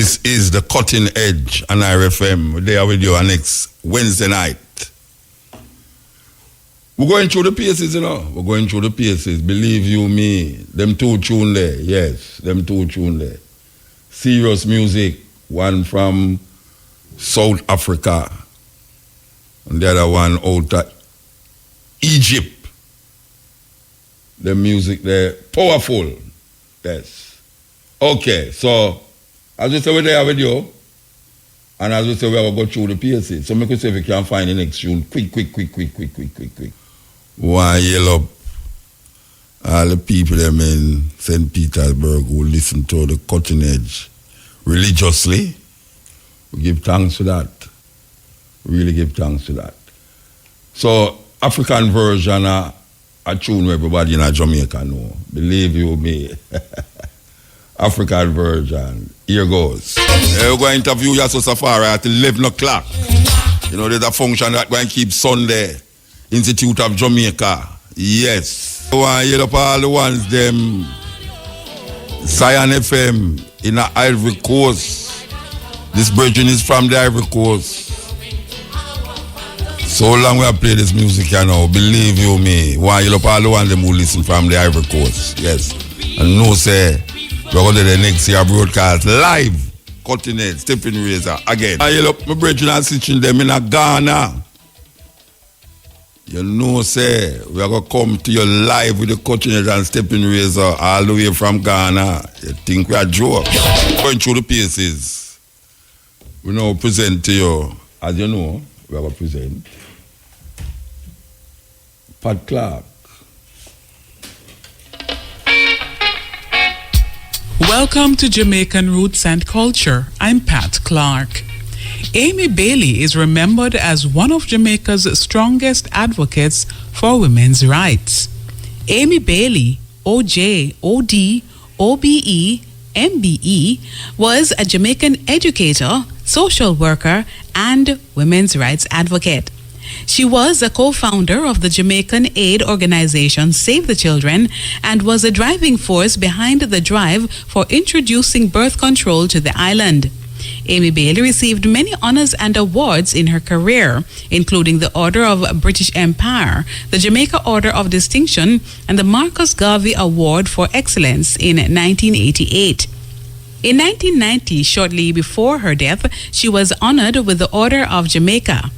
This is the Cutting Edge on RFM. We're there with you next Wednesday night. We're going through the paces, you know. We're going through the paces. Believe you me. Them two tune there. Yes, them two tune there. Serious music. One from South Africa. And the other one out of Egypt. The music there. Powerful. Yes. Okay, so as we say, we're there with you. And as we say, we're going to go through the paces. So make us see if we can find the next tune. Quick. Why yell up all the people them in St. Petersburg who listen to the Cutting Edge religiously. We give thanks for that. Really give thanks for that. So, African version of a tune where everybody in Jamaica know. Believe you me. African version. Here goes. We're going to interview Yasso Safari at 11 o'clock. You know, there's a function that going to keep Sunday. Institute of Jamaica. Yes. I want to hear up all the ones, them Zion FM in the Ivory Coast. This virgin is from the Ivory Coast. So long we have played this music, you know. Believe you me. I want to hear up all the ones them who listen from the Ivory Coast. Yes. And no say, we're going to the next year broadcast live. Cutting Edge, Stephen Razor again. I hear up my virgin and sitting them in Ghana. You know, say, we are going to come to you live with the Cutting Edge and Stepping Razor all the way from Ghana. You think we are joke? Going through the paces. We now present to you, as you know, we are going to present Pat Clark. Welcome to Jamaican Roots and Culture. I'm Pat Clark. Amy Bailey is remembered as one of Jamaica's strongest advocates for women's rights. Amy Bailey, OJ, OD, OBE, MBE, was a Jamaican educator, social worker, and women's rights advocate. She was a co-founder of the Jamaican aid organization Save the Children and was a driving force behind the drive for introducing birth control to the island. Amy Bailey received many honors and awards in her career, including the Order of British Empire, the Jamaica Order of Distinction, and the Marcus Garvey Award for Excellence in 1988. In 1990, shortly before her death, she was honored with the Order of Jamaica.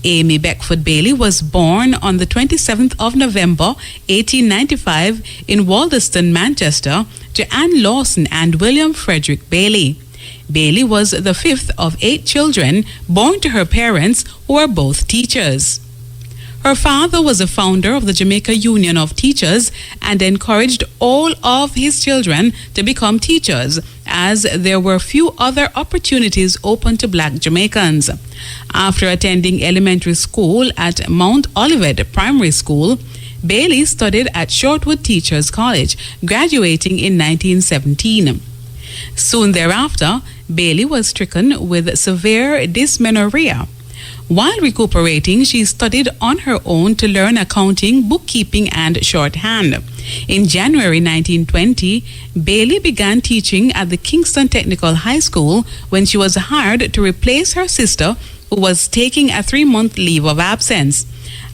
Amy Beckford Bailey was born on the 27th of November, 1895, in Walderston, Manchester, to Anne Lawson and William Frederick Bailey. Bailey was the fifth of 8 children born to her parents, who were both teachers. Her father was a founder of the Jamaica Union of Teachers and encouraged all of his children to become teachers, as there were few other opportunities open to black Jamaicans. After attending elementary school at Mount Olivet Primary School, Bailey studied at Shortwood Teachers College, graduating in 1917. Soon thereafter, Bailey was stricken with severe dysmenorrhea. While recuperating, she studied on her own to learn accounting, bookkeeping, and shorthand. In January 1920, Bailey began teaching at the Kingston Technical High School when she was hired to replace her sister, who was taking a 3-month leave of absence.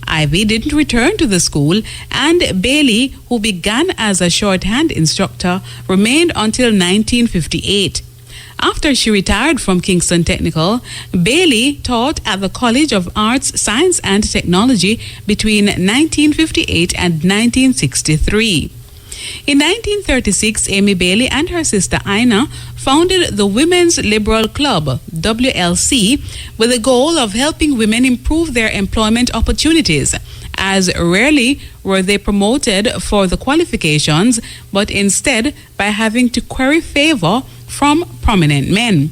Ivy didn't return to the school, and Bailey, who began as a shorthand instructor, remained until 1958. After she retired from Kingston Technical, Bailey taught at the College of Arts, Science and Technology between 1958 and 1963. In 1936, Amy Bailey and her sister Ina founded the Women's Liberal Club, WLC, with the goal of helping women improve their employment opportunities, as rarely were they promoted for the qualifications, but instead by having to query favor from prominent men.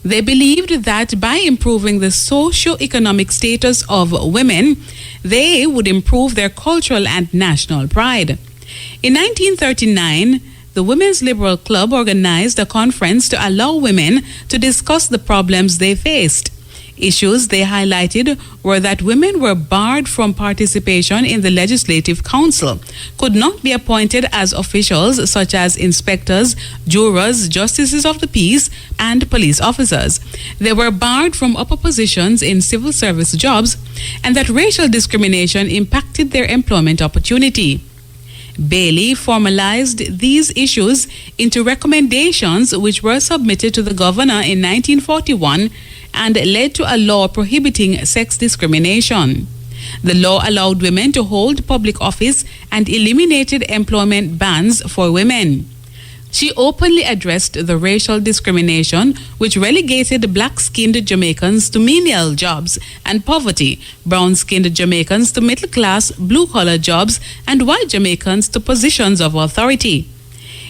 They believed that by improving the socio-economic status of women, they would improve their cultural and national pride. In 1939, the Women's Liberal Club organized a conference to allow women to discuss the problems they faced. Issues they highlighted were that women were barred from participation in the Legislative Council, could not be appointed as officials such as inspectors, jurors, justices of the peace, and police officers. They were barred from upper positions in civil service jobs, and that racial discrimination impacted their employment opportunity. Bailey formalized these issues into recommendations which were submitted to the governor in 1941 and led to a law prohibiting sex discrimination. The law allowed women to hold public office and eliminated employment bans for women. She openly addressed the racial discrimination which relegated black-skinned Jamaicans to menial jobs and poverty, brown-skinned Jamaicans to middle-class, blue-collar jobs, and white Jamaicans to positions of authority.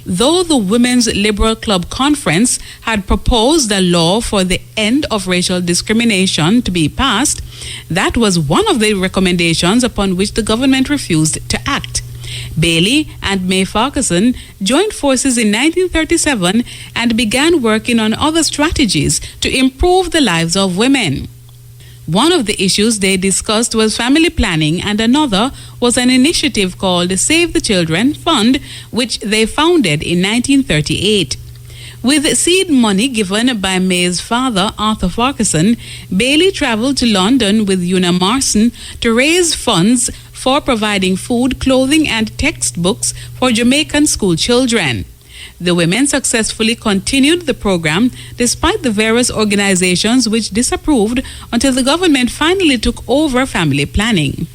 Though the Women's Liberal Club Conference had proposed a law for the end of racial discrimination to be passed, that was one of the recommendations upon which the government refused to act. Bailey and May Farquharson joined forces in 1937 and began working on other strategies to improve the lives of women. One of the issues they discussed was family planning, and another was an initiative called Save the Children Fund, which they founded in 1938. With seed money given by May's father, Arthur Farquharson, Bailey traveled to London with Una Marson to raise funds for providing food, clothing, and textbooks for Jamaican school children. The women successfully continued the program despite the various organizations which disapproved until the government finally took over family planning.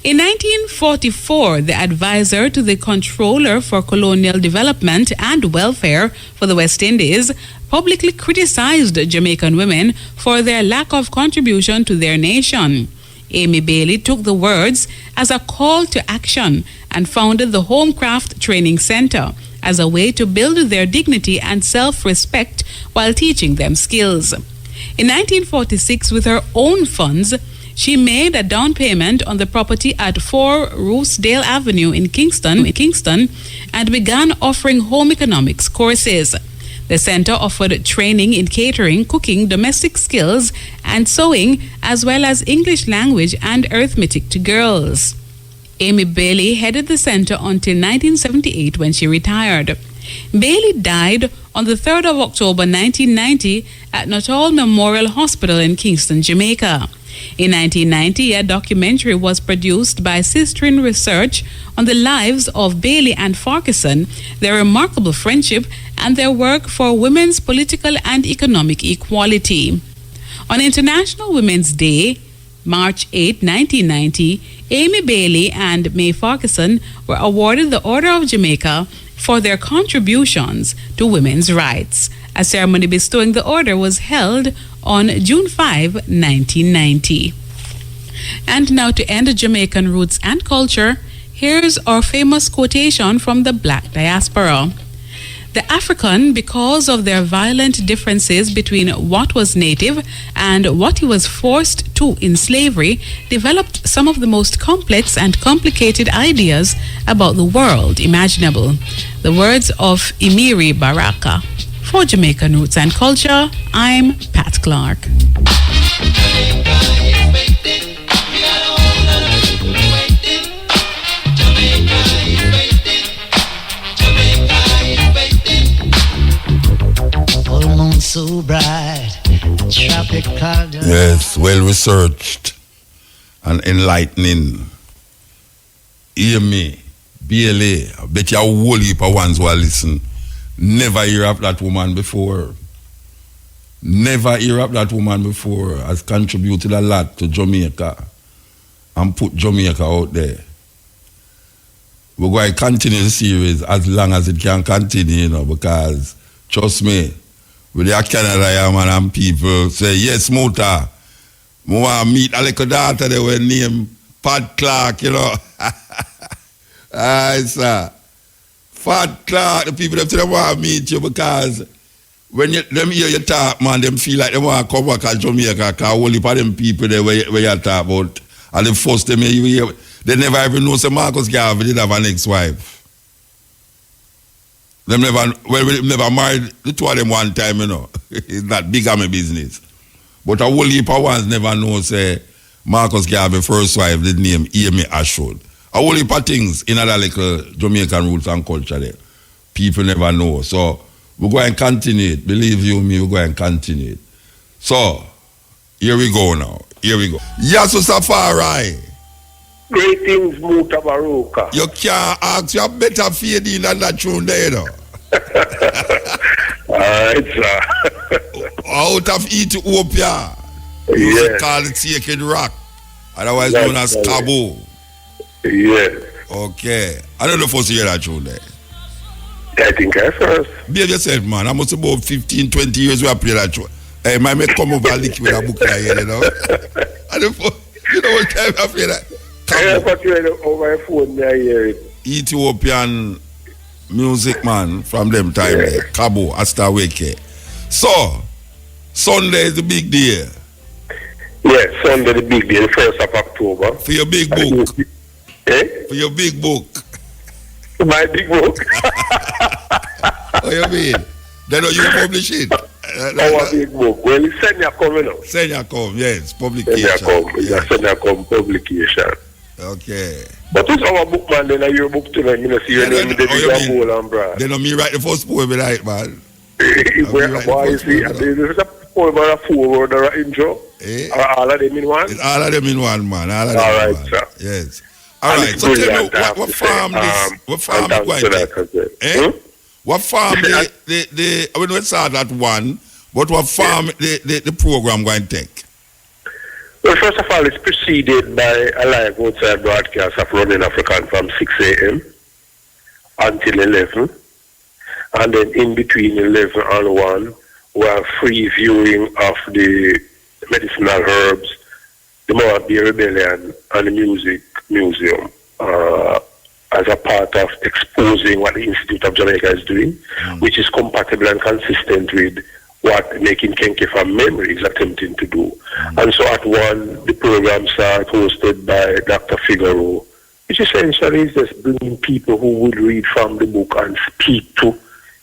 In 1944, the advisor to the Controller for Colonial Development and Welfare for the West Indies publicly criticized Jamaican women for their lack of contribution to their nation. Amy Bailey took the words as a call to action and founded the Homecraft Training Center as a way to build their dignity and self-respect while teaching them skills. In 1946, with her own funds, she made a down payment on the property at 4 Roosdale Avenue in Kingston, and began offering home economics courses. The center offered training in catering, cooking, domestic skills, and sewing, as well as English language and arithmetic to girls. Amy Bailey headed the center until 1978 when she retired. Bailey died on the 3rd of October 1990 at Nuttall Memorial Hospital in Kingston, Jamaica. In 1990, a documentary was produced by Sistrin Research on the lives of Bailey and Farquharson, their remarkable friendship, and their work for women's political and economic equality. On International Women's Day, March 8, 1990, Amy Bailey and May Farquharson were awarded the Order of Jamaica for their contributions to women's rights. A ceremony bestowing the order was held on June 5, 1990. And now, to end Jamaican roots and culture, here's our famous quotation from the Black diaspora. The African, because of their violent differences between what was native and what he was forced to in slavery, developed some of the most complex and complicated ideas about the world imaginable. The words of Emiri Baraka. For Jamaican Roots and Culture, I'm Pat Clark. So bright, tropic cloud. Yes, well researched and enlightening. Hear me, Bailey. I bet you a whole heap of ones who are listening never hear of that woman before. Never hear of that woman before. Has contributed a lot to Jamaica and put Jamaica out there. We're going to continue the series as long as it can continue, because trust me, with the Canada man and people say, yes, Muta, I want to meet a little daughter they were named Pat Clark, Aye, sir. Pat Clark, the people that want to meet you, because when them hear you talk, man, them feel like they want to come back to Jamaica, because only for them people there where you talk about, and the first time you hear, they never even know Sir Marcus Garvey did have an ex-wife. We never married the two of them one time, It's not big on my business. But a whole heap of ones never know, say, Marcus Garvey first wife, the name Amy Ashford. A whole heap of things in other little Jamaican roots and culture there. People never know. So, we're going to continue it. Believe you me, we're going to continue it. So, here we go now. Here we go. Yasu Safari. Greetings, Mutabaruka. You can't ask, you better fade in than that tune there, you know. Out of Ethiopia. Music called Sacred Rock. Otherwise known as Taboo. Yes. Okay. I don't know if you hear that tune there. I think I first. Behave yourself, man. I must about 15, 20 years we have played that tune. Hey, my mate come over and lick with a book here, you know. I don't know. You know what time I play that? I put you over my phone there, hear it. Ethiopian music, man, from them time there. Cabo, Astaweke. So, Sunday is the big day. Yes, Sunday the big day, the 1st of October. For your big book. Eh? For your big book. My big book. What you mean? Then you publish it. Our big book. Well, it's Senya coming up. Senya come, yes, publication. Senya come publication. Okay. But it's our book, man. Then your book to them. You know, see your name in the big bowl and brand. Then me write the first poem, right, man? Boy, you see, there's a poem or a 4-word or an intro. Are all of them in one? It's all of them in one, man. All right, sir. Yes. All right. So tell me, what farm this? What farm you going to take? What farm the when we start at 1, but what farm the program going to take? Well, first of all, it's preceded by a live outside broadcast of Running African from 6 a.m. until 11. And then in between 11 and 1, we have free viewing of the medicinal herbs, the Moabit Rebellion, and the Music Museum as a part of exposing what the Institute of Jamaica is doing, which is compatible and consistent with what Making Kenke from Memory is attempting to do. And so at 1, the programs are hosted by Dr. Figaro, which essentially is just bringing people who would read from the book and speak to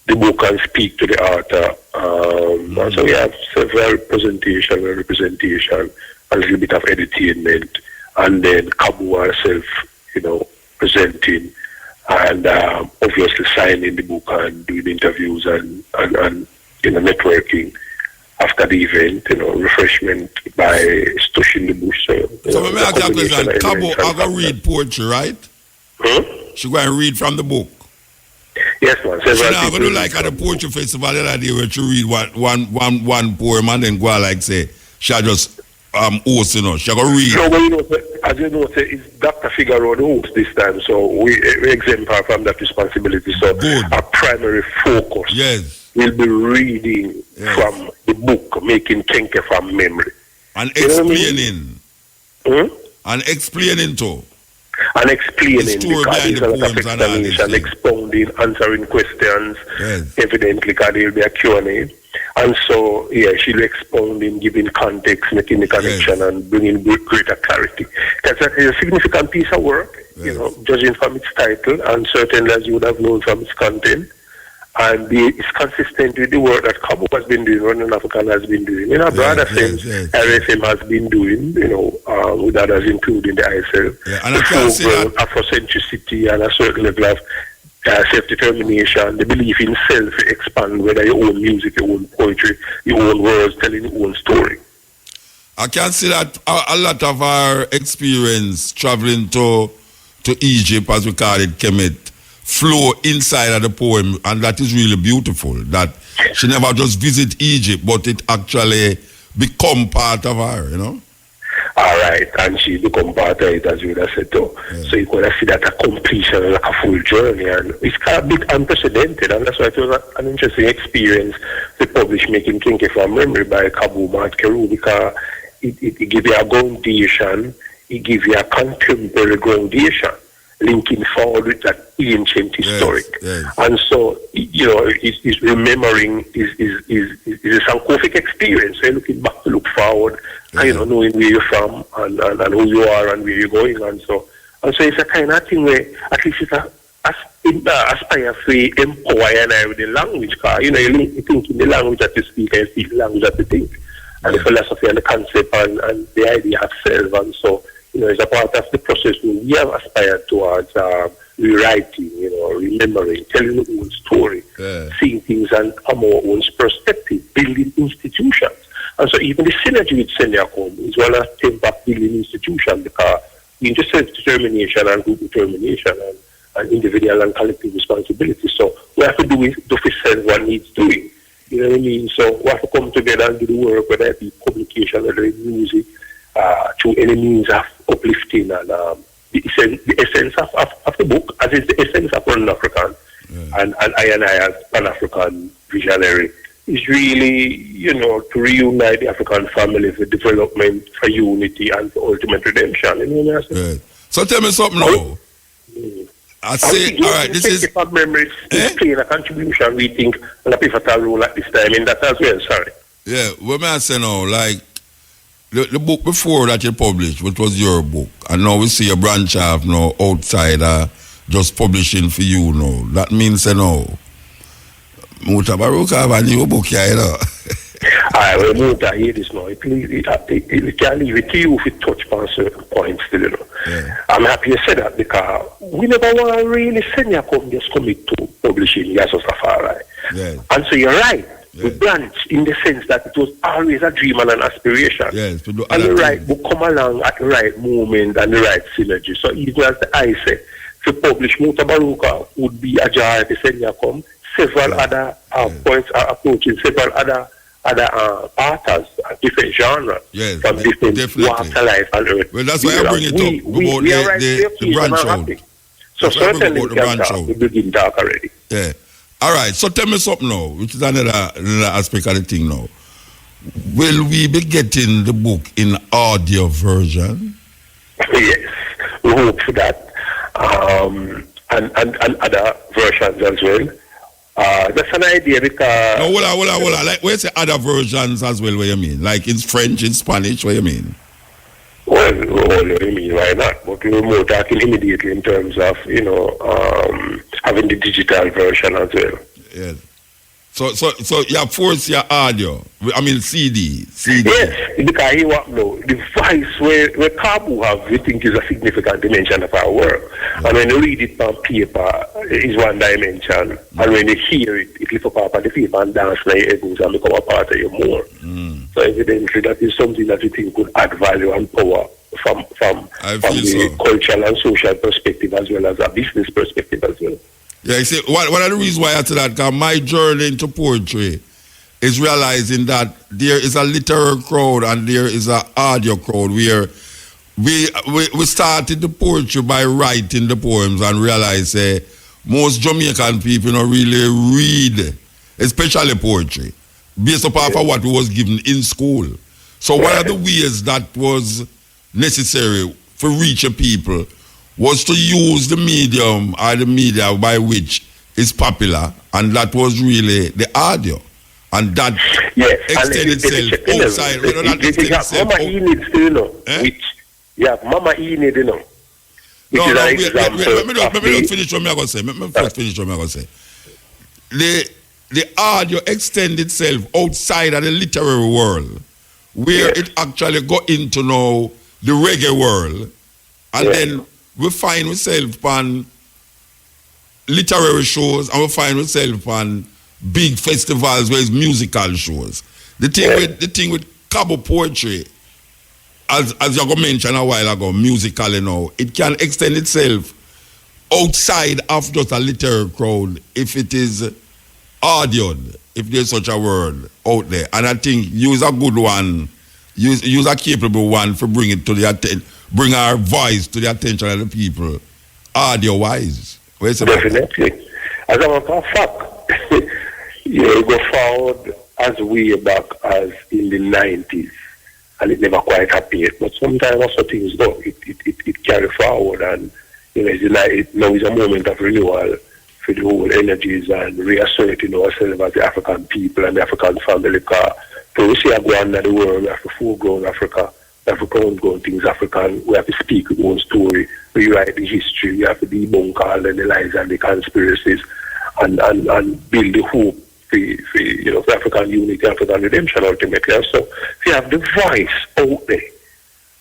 the book and speak to the author. And so we have several presentation and representation, a little bit of entertainment, and then Kabu herself, you know, presenting and obviously signing the book and doing interviews and you know, networking after the event, you know, refreshment by stushing the bush. So let me ask you a question. Kabu, I go read poetry, right? She go and read from the book. Yes, man. She's not going to like at the poetry festival the other day where she read one poem and then go like say, she just host, you know, she go read. No, but you know, as you know, it's Dr. Figaro the host this time, so we exempt her from that responsibility. So our primary focus will be reading from the book, Making Kenke from Memory. And explaining. And explaining too. And explaining because there's a lot of explanation, expounding, answering questions, evidently because there will be a Q&A. And so, she'll expounding, giving context, making the connection, and bringing greater clarity. That's a significant piece of work, you know, judging from its title, and certainly as you would have known from its content. And it's consistent with the work that Cabo has been doing, Running African has been doing. In our brother sense, RFM has been doing, you know, with others including the ISL. And I can see that Afrocentricity and a certain level of self-determination, the belief in self expand, whether your own music, your own poetry, your own words, telling your own story. I can see that a lot of our experience traveling to Egypt, as we call it, Kemet, flow inside of the poem, and that is really beautiful. That she never just visit Egypt, but it actually become part of her, you know. All right, and she become part of it, as you would have said too. So you could see that a completion, like a full journey, and it's kind of a bit unprecedented, and that's why it was an interesting experience to publish Making Kenke from Memory by Kabu Keru, because it gives you a groundation, it gives you a contemporary groundation, linking forward with that ancient historic. And so, you know, it's remembering is a scientific experience. So you're looking back to look forward, and, you know, knowing where you're from and who you are and where you're going. And so it's a kind of thing where at least it's aspire to empower and with the language. Because, you know, you think in the language that you speak and speak the language that you think. and the philosophy and the concept and the idea of self. And so, it's a part of the process we have aspired towards rewriting, remembering, telling the own story, seeing things and from our own perspective, building institutions. And so even the synergy with Senyacom is one of the building institutions, because into self-determination and group determination and individual and collective responsibility. So we have to do for self what needs doing. You know what I mean? So we have to come together and do the work, whether it be publication, whether it be music, through any means of uplifting and the essence of the book, as is the essence of One African, and I as Pan-African visionary, is really, to reunite the African family for development, for unity, and for ultimate redemption. Right. So tell me something now. I say, all right, this is... memories playing a contribution, we think, and a pivotal role at this time in that as well, sorry. Yeah, what may I say now, like, the book before that you published, which was your book, and now we see a branch off now outside just publishing for you now. That means, Mutabaruka have a new book here, I will move that here this now. It can leave it to you if it touch on certain points still, Yeah. I'm happy you said that, because we never want to really send you just commit to publishing Yaso Safari. Yes. And so you're right. Yes. We branch in the sense that it was always a dream and an aspiration. Yes, and the right book come along at the right moment and the right synergy. So even as I say, to publish Mutabaruka would be a joy to send you come. Several other points are approaching, several other authors, different genres, from different walks of life and earth. Well, that's why I bring it up, about the branch out. So certainly we can talk, we begin talk already. Yeah. All right, so tell me something now, which is another aspect of the thing now. Will we be getting the book in audio version? Yes, we hope for that. And other versions as well. That's an idea, because... No, hold on. Like, where's the other versions as well, what you mean? Like in French, in Spanish, what you mean? Well, what do you mean? Why not? But we were more talking immediately in terms of, having the digital version as well. Yes. So you force your audio. I mean CD. Yes, because he what now, the voice where Kabu have, we think is a significant dimension of our work. And when you read it on paper, is one dimension. And when you hear it, it lifts up on the paper and dance like your elbows and become a part of you more. So evidently that is something that we think could add value and power from the cultural and social perspective, as well as a business perspective as well. Yeah, you see, one of the reasons why I say that, because my journey into poetry is realizing that there is a literary crowd and there is an audio crowd, where we started the poetry by writing the poems and realized most Jamaican people don't really read, especially poetry, based upon what was given in school. So one of the ways that was necessary for reaching people was to use the medium or the media by which is popular, and that was really the audio. And that extended itself outside. Mama E need to know. Let me finish what I'm going to say. The audio extends itself outside of the literary world, where it actually got into now the reggae world, and then we find ourselves on literary shows, and we find ourselves on big festivals where it's musical shows. The thing with Cabo poetry, as you mentioned a while ago, musically now, it can extend itself outside of just a literary crowd if it is audioed, if there's such a word out there. And I think use a good one, use a capable one for bring it to the bring our voice to the attention of the people, audio-wise. Definitely. As a matter of fact, you go forward as way back as in the 90s, and it never quite appeared. But sometimes also things go, it carry forward, and now is a moment of renewal for the whole energies and reasserting ourselves as the African people and the African family. Because we see a go under the world, we have to foreground Africa. We have to homegrown things African. We have to speak our own story, rewrite the history. We have to debunk all the lies and the conspiracies, and build the hope for African unity, African redemption ultimately. And so we have the voice out there.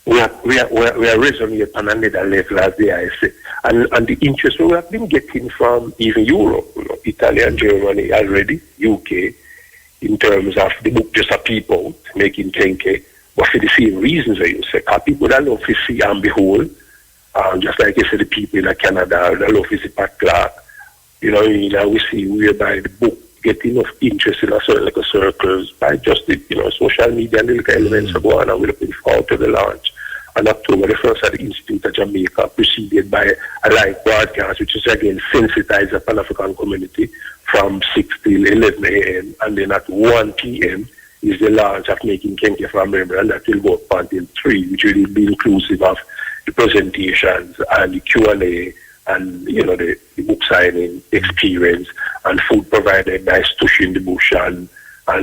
We are resonating on another level, as I say. And the interest we have been getting from even Europe, Italy and Germany already, UK, in terms of the book Just a People, making Kenke, but for the same reasons that you say. People that love to see and behold, just like you said, the people in Canada, that love to see Pat Clark, we see whereby the book get enough interest in a certain like circles by just the social media and the little elements are going on, and we're looking forward to the launch on October the 1st at the Institute of Jamaica, preceded by a live broadcast, which is again sensitize the Pan-African community from 6 till 11 a.m. and then at 1 p.m. is the launch of Making Kenke from Memory, and that will go up until 3, which will be inclusive of the presentations and the Q&A and the book signing experience and food provided by Stush in the Bush, and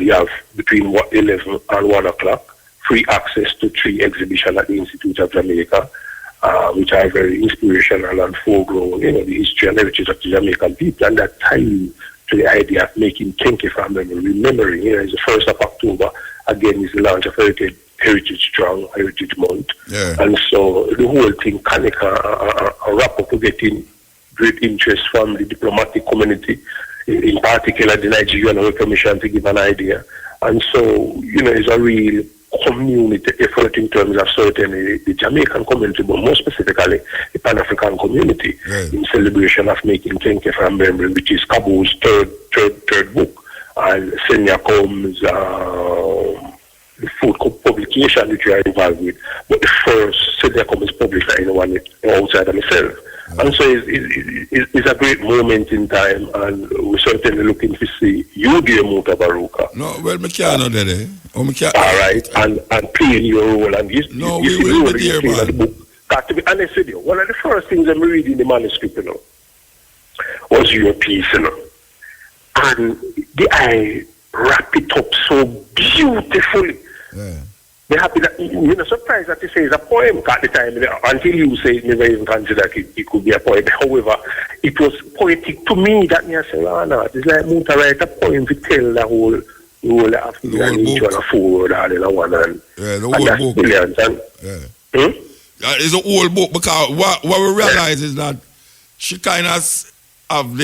you have between 11 and 1 o'clock free access to 3 exhibitions at the Institute of Jamaica, which are very inspirational and foreground, the history and heritage of the Jamaican people, and that tie to the idea of making Kenke from memory, remembering. It's the 1st of October, again, is the launch of Heritage Strong, Heritage Month. Yeah. And so the whole thing can wrap up to getting great interest from the diplomatic community, in particular the Nigerian High Commission, to give an idea. And so, it's a real community effort in terms of certainly the Jamaican community, but more specifically the Pan-African community, in celebration of Making Kenke from Memory, which is Kabu's third book. And Senya comes the food publication which we are involved with, but the first Senya comes published by anyone outside of myself. And so it's a great moment in time, and we're certainly looking to see you be a Mutabaruka. No, well, I can't do that. All right, and playing your role. And we will be there, man. The book. To be honest with you, one of the first things I'm reading the manuscript, was your piece, and I wrap it up so beautifully. Yeah. We're happy that we're not surprised that you say it's a poem at the time, until you say it never even considered it could be a poem. However, it was poetic to me that me I say, no, it's like Muta write a poem to tell the whole of the nature and a forward and one and the whole book. Brilliant. And, it's a whole book, because what we realize is that she kind of have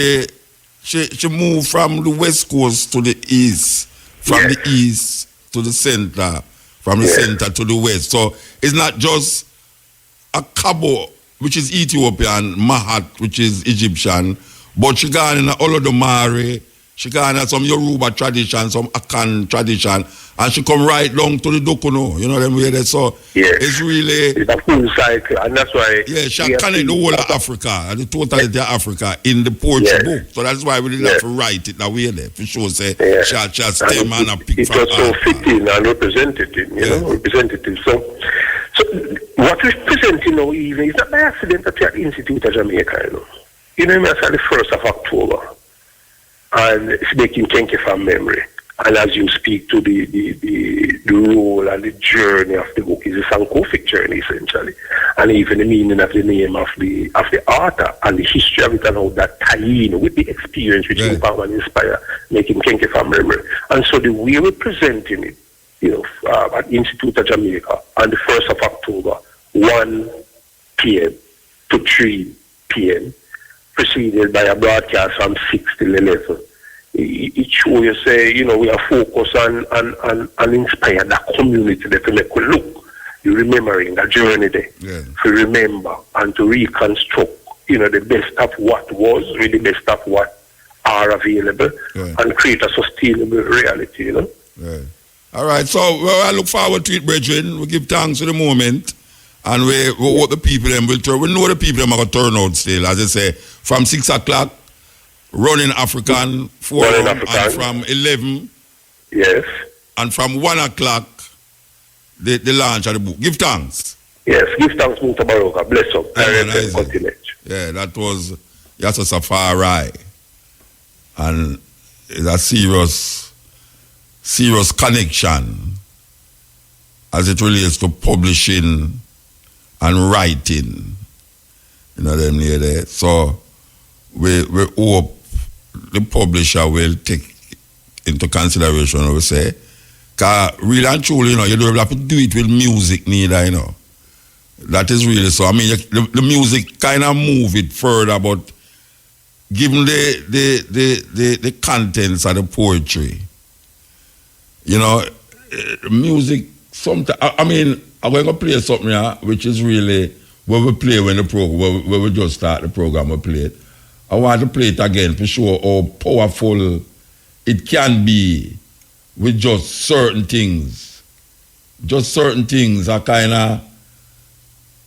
she moved from the west coast to the east, from the east to the center, from the center to the west. So it's not just a Cabo, which is Ethiopian, Mahat, which is Egyptian, but she got in Olodumare, she got in some Yoruba tradition, some Akan tradition, and she come right down to the Dokuno, you know what I mean? So it's really... It's a full cycle, and that's why... Yeah, she connect the whole of Africa, and the totality of Africa in the poetry book. So that's why we didn't have to write it that way there. For sure, say, she stem and a pick from... It was so fitting and representative, representative. So what we're presenting now even is not by accident that we're at the Institute of Jamaica, it's the 1st of October, and it's Making Kenke from Memory. And as you speak to the role and the journey of the book, is a scientific journey essentially, and even the meaning of the name of the author and the history of it and how that tie in with the experience which empower and inspire Making Kenke from Memory. And so the way we're presenting it, at the Institute of Jamaica on the 1st of October, 1 p.m. to 3 p.m., preceded by a broadcast from 6 till 11. It shows you say, we are focused on inspire that community that to make we look, remembering that journey there, to remember and to reconstruct, the best of what was, really the best of what are available, and create a sustainable reality, Right. All right, so I look forward to it, brethren. We give thanks for the moment, and we what the people them will turn. We know the people them are going to turn out still, as I say, from 6 o'clock. Running African Forum, and from 11, and from 1 o'clock, the launch of the book. Give thanks. Yes, give thanks, Mutabaruka. Bless up. Yeah, that was a safari, and it's a serious connection as it relates to publishing and writing. Them near there. So we hope the publisher will take into consideration, I would say. Because really and truly, you don't have to do it with music neither, That is really so. I mean, the music kind of move it further, but given the contents of the poetry, music, sometimes, I mean, I'm going to play something here, which is really where we play when the program, where we just start the program, we play it. I want to play it again to show how powerful it can be with just certain things. Just certain things are kind of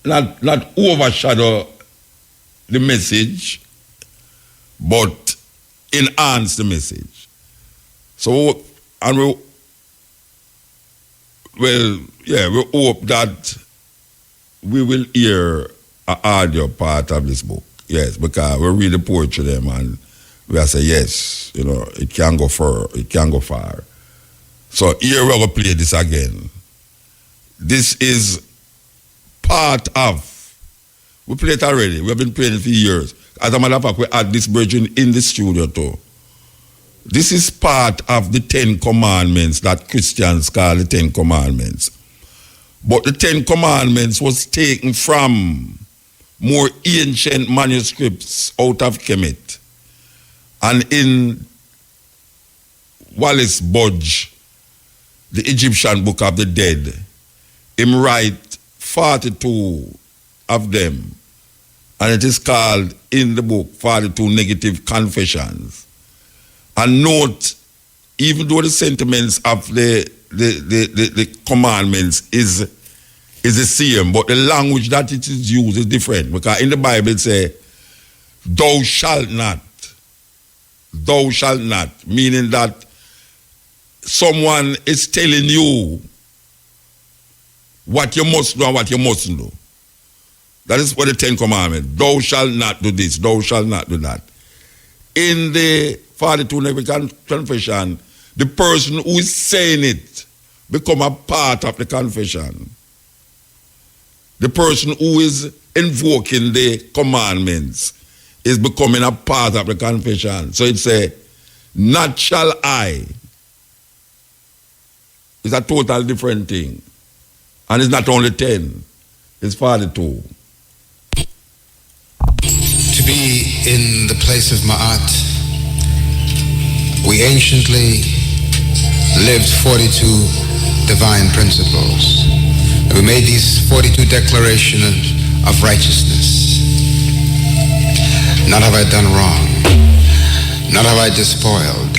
not overshadow the message, but enhance the message. So, and we hope that we will hear an audio part of this book. Yes, because we read the poetry them and we say, yes, it can go far, it can go far. So here we're going to play this again. This is part of, we played it already, we have been playing it for years. As a matter of fact, we had this version in the studio too. This is part of the 10 Commandments that Christians call the 10 Commandments. But the 10 Commandments was taken from more ancient manuscripts out of Kemet. And in Wallace Budge, the Egyptian Book of the Dead, him write 42 of them. And it is called in the book 42 Negative Confessions. And note, even though the sentiments of the commandments is the same, but the language that it is used is different. Because in the Bible it says, thou shalt not. Thou shalt not. Meaning that someone is telling you what you must do and what you mustn't do. That is what the 10 Commandments. Thou shalt not do this. Thou shalt not do that. In the 42 Negative Confession, the person who is saying it become a part of the confession. The person who is invoking the commandments is becoming a part of the confession. So it's a not shall I. It's a total different thing. And it's not only 10, it's 42. To be in the place of Ma'at, we anciently lived 42 divine principles. We made these 42 declarations of righteousness. Not have I done wrong. Not have I despoiled.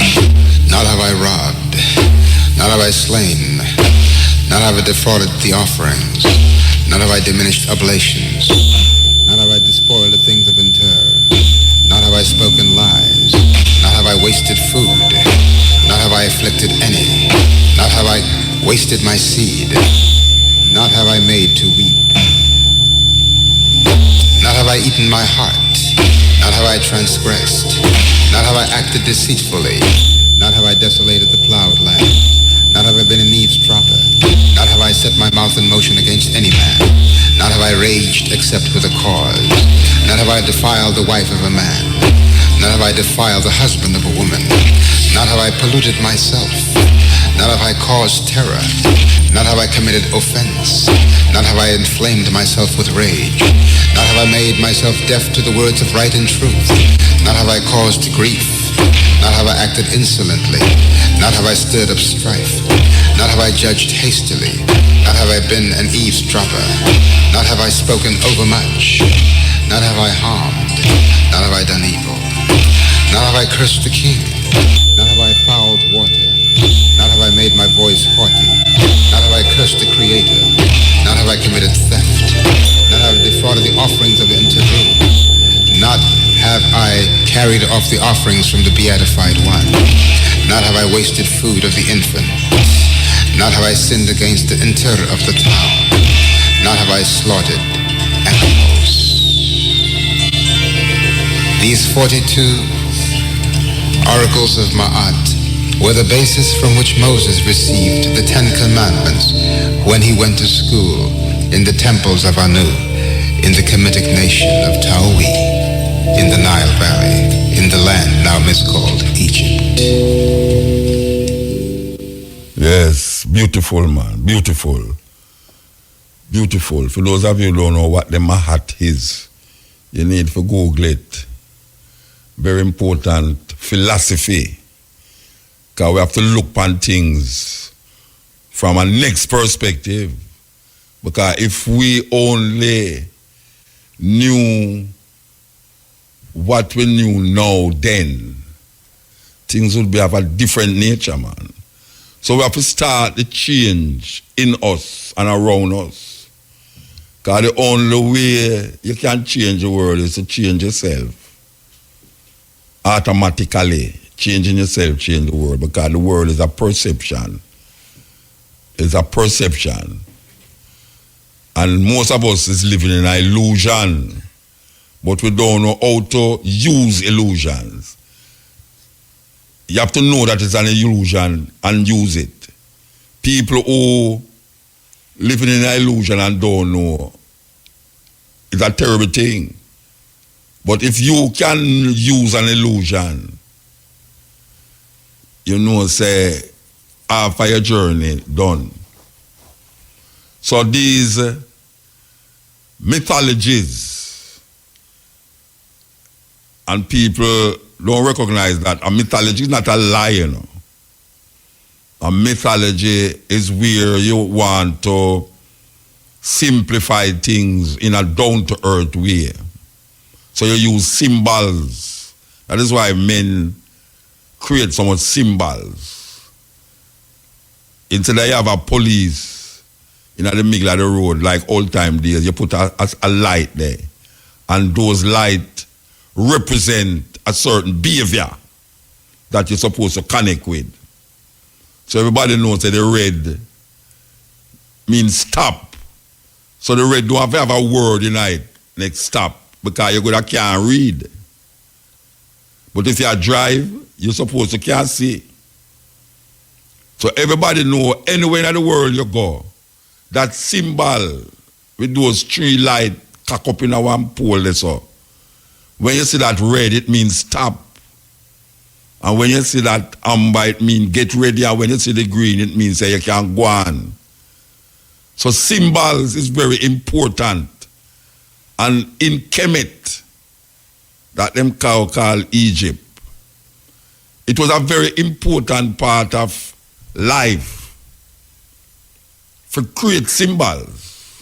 Not have I robbed. Not have I slain. Not have I defrauded the offerings. Not have I diminished oblations. Not have I despoiled the things of interred. Not have I spoken lies. Not have I wasted food. Not have I afflicted any. Not have I wasted my seed. Not have I made to weep. Not have I eaten my heart. Not have I transgressed. Not have I acted deceitfully. Not have I desolated the plowed land. Not have I been an eavesdropper. Not have I set my mouth in motion against any man. Not have I raged except with a cause. Not have I defiled the wife of a man. Not have I defiled the husband of a woman. Not have I polluted myself. Not have I caused terror. Not have I committed offense. Not have I inflamed myself with rage. Not have I made myself deaf to the words of right and truth. Not have I caused grief. Not have I acted insolently. Not have I stirred up strife. Not have I judged hastily. Not have I been an eavesdropper. Not have I spoken overmuch. Not have I harmed. Not have I done evil. Not have I cursed the king. Not have I fouled water. Not have I made my voice haughty. Not have I cursed the Creator. Not have I committed theft. Not have I defrauded the offerings of the interred. Not have I carried off the offerings from the beatified one. Not have I wasted food of the infant. Not have I sinned against the inter of the town. Not have I slaughtered animals. These 42 oracles of Ma'at were the basis from which Moses received the 10 Commandments when he went to school in the temples of Anu, in the Kemetic nation of Tawi, in the Nile Valley, in the land now miscalled Egypt. Yes, beautiful, man. Beautiful. Beautiful. For those of you who don't know what the Mahat is, you need to Google it. Very important philosophy. Because we have to look on things from a next perspective. Because if we only knew what we knew now then, things would be of a different nature, man. So we have to start the change in us and around us. Because the only way you can change the world is to change yourself. Automatically, changing yourself, change the world. Because the world is a perception. It's a perception. And most of us is living in an illusion. But we don't know how to use illusions. You have to know that it's an illusion and use it. People who living in an illusion and don't know, it's a terrible thing. But if you can use an illusion, you know, say, after your journey done. So these mythologies, and people don't recognize that a mythology is not a lie, you know. A mythology is where you want to simplify things in a down-to-earth way. So you use symbols. That is why men create so much symbols. Instead of you have a police in the middle of the road, like old time days, you put a light there. And those lights represent a certain behavior that you're supposed to connect with. So everybody knows that the red means stop. So the red don't have a word in it next stop because you can't read. But if you drive, you're supposed to can't see. So everybody know anywhere in the world you go, that symbol with those three lights cock up in a one pole there, so when you see that red, it means stop. And when you see that amber, it means get ready. And when you see the green, it means that you can go on. So symbols is very important. And in Kemet, that them cow call Egypt, it was a very important part of life for create symbols.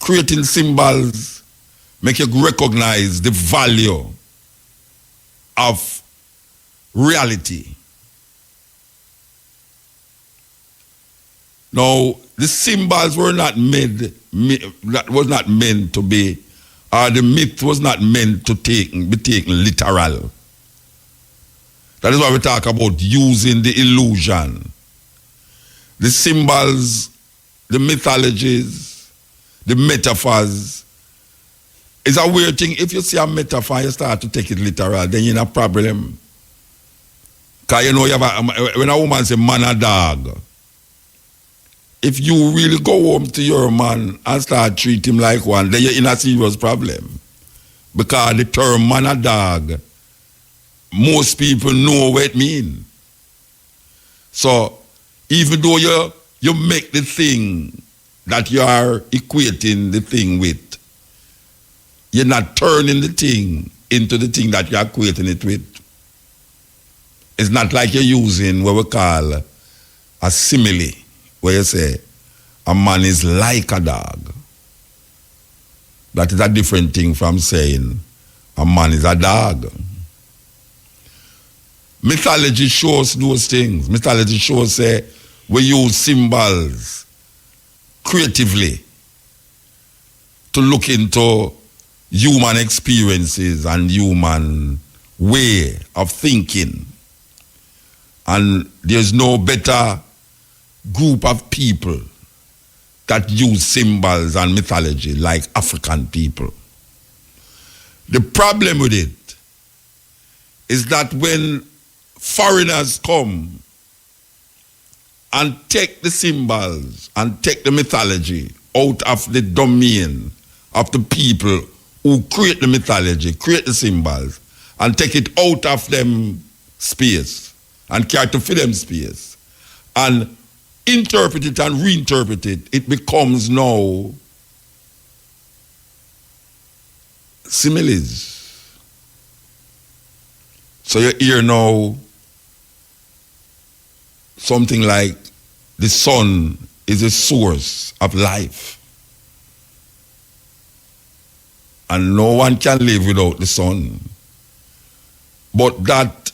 Creating symbols make you recognize the value of reality. Now, the symbols were not that was not meant to be, or the myth was not meant to be taken literal. That is why we talk about using the illusion. The symbols, the mythologies, the metaphors. It's a weird thing. If you see a metaphor, you start to take it literal, then you're in a problem. Because you know, when a woman says man and dog, if you really go home to your man and start treat him like one, then you're in a serious problem. Because the term man and dog, most people know what it means. So even though you make the thing that you are equating the thing with, you're not turning the thing into the thing that you're equating it with. It's not like you're using what we call a simile, where you say, a man is like a dog. That is a different thing from saying, a man is a dog. Mythology shows those things. Mythology shows, we use symbols creatively to look into human experiences and human way of thinking. And there's no better group of people that use symbols and mythology like African people. The problem with it is that when foreigners come and take the symbols and take the mythology out of the domain of the people who create the mythology, create the symbols, and take it out of them space and care to fill them space and interpret it and reinterpret it, it becomes now similes. So you hear now something like the sun is a source of life. And no one can live without the sun. But that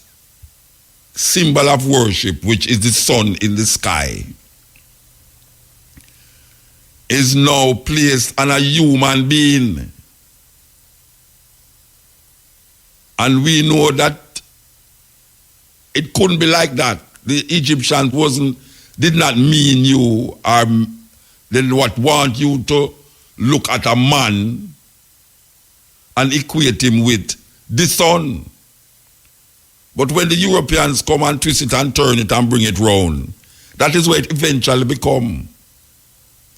symbol of worship, which is the sun in the sky, is now placed on a human being. And we know that it couldn't be like that. The Egyptians did not mean you or they want you to look at a man and equate him with the sun. But when the Europeans come and twist it and turn it and bring it round, that is where it eventually become.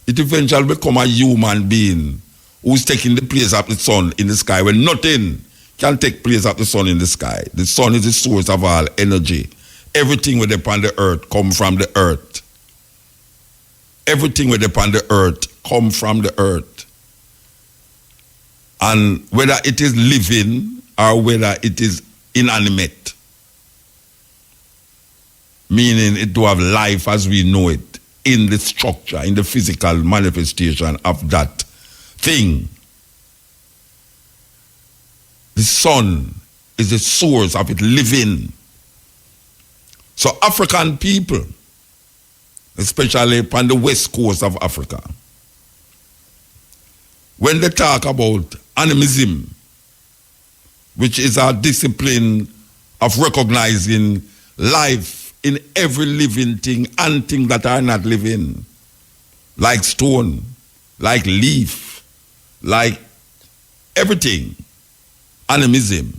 It eventually become a human being who's taking the place of the sun in the sky, when nothing can take place of the sun in the sky. The sun is the source of all energy. Everything with upon the earth come from the earth. Everything with upon the earth come from the earth. And whether it is living or whether it is inanimate, meaning it do have life as we know it in the structure, in the physical manifestation of that thing. The sun is the source of it living. So African people, especially upon the west coast of Africa, when they talk about animism, which is a discipline of recognizing life in every living thing and things that are not living, like stone, like leaf, like everything, animism.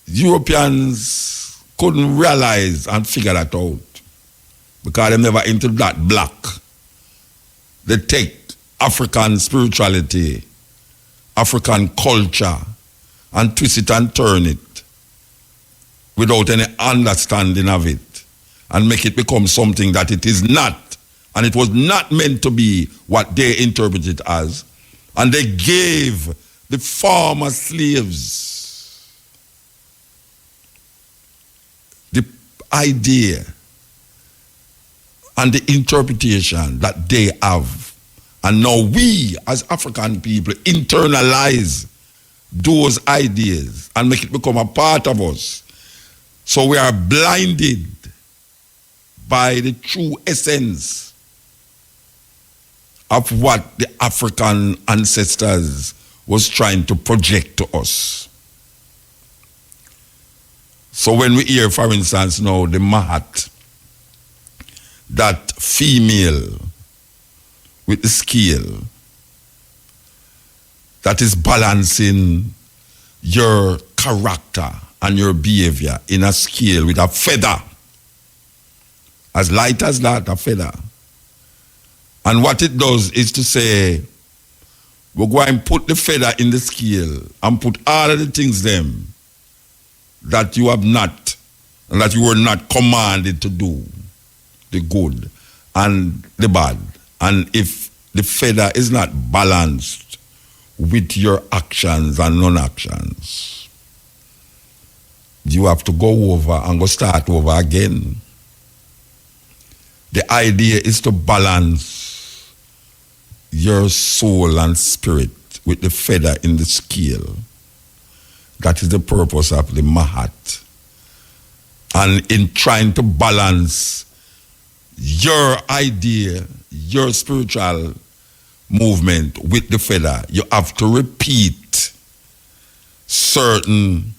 Europeans couldn't realize and figure that out because they never into that block. They take African spirituality, African culture, and twist it and turn it without any understanding of it and make it become something that it is not. And it was not meant to be what they interpret it as. And they gave the former slaves the idea and the interpretation that they have. And now we, as African people, internalize those ideas and make it become a part of us. So we are blinded by the true essence of what the African ancestors was trying to project to us. So when we hear, for instance, now the Mahat, that female with the scale that is balancing your character and your behavior in a scale with a feather, as light as that, a feather. And what it does is to say, we're going to put the feather in the scale and put all of the things them that you have not, and that you were not commanded to do, the good and the bad. And if the feather is not balanced with your actions and non-actions, you have to go over and go start over again. The idea is to balance your soul and spirit with the feather in the scale. That is the purpose of the Mahat. And in trying to balance your idea, your spiritual movement with the feather, you have to repeat certain,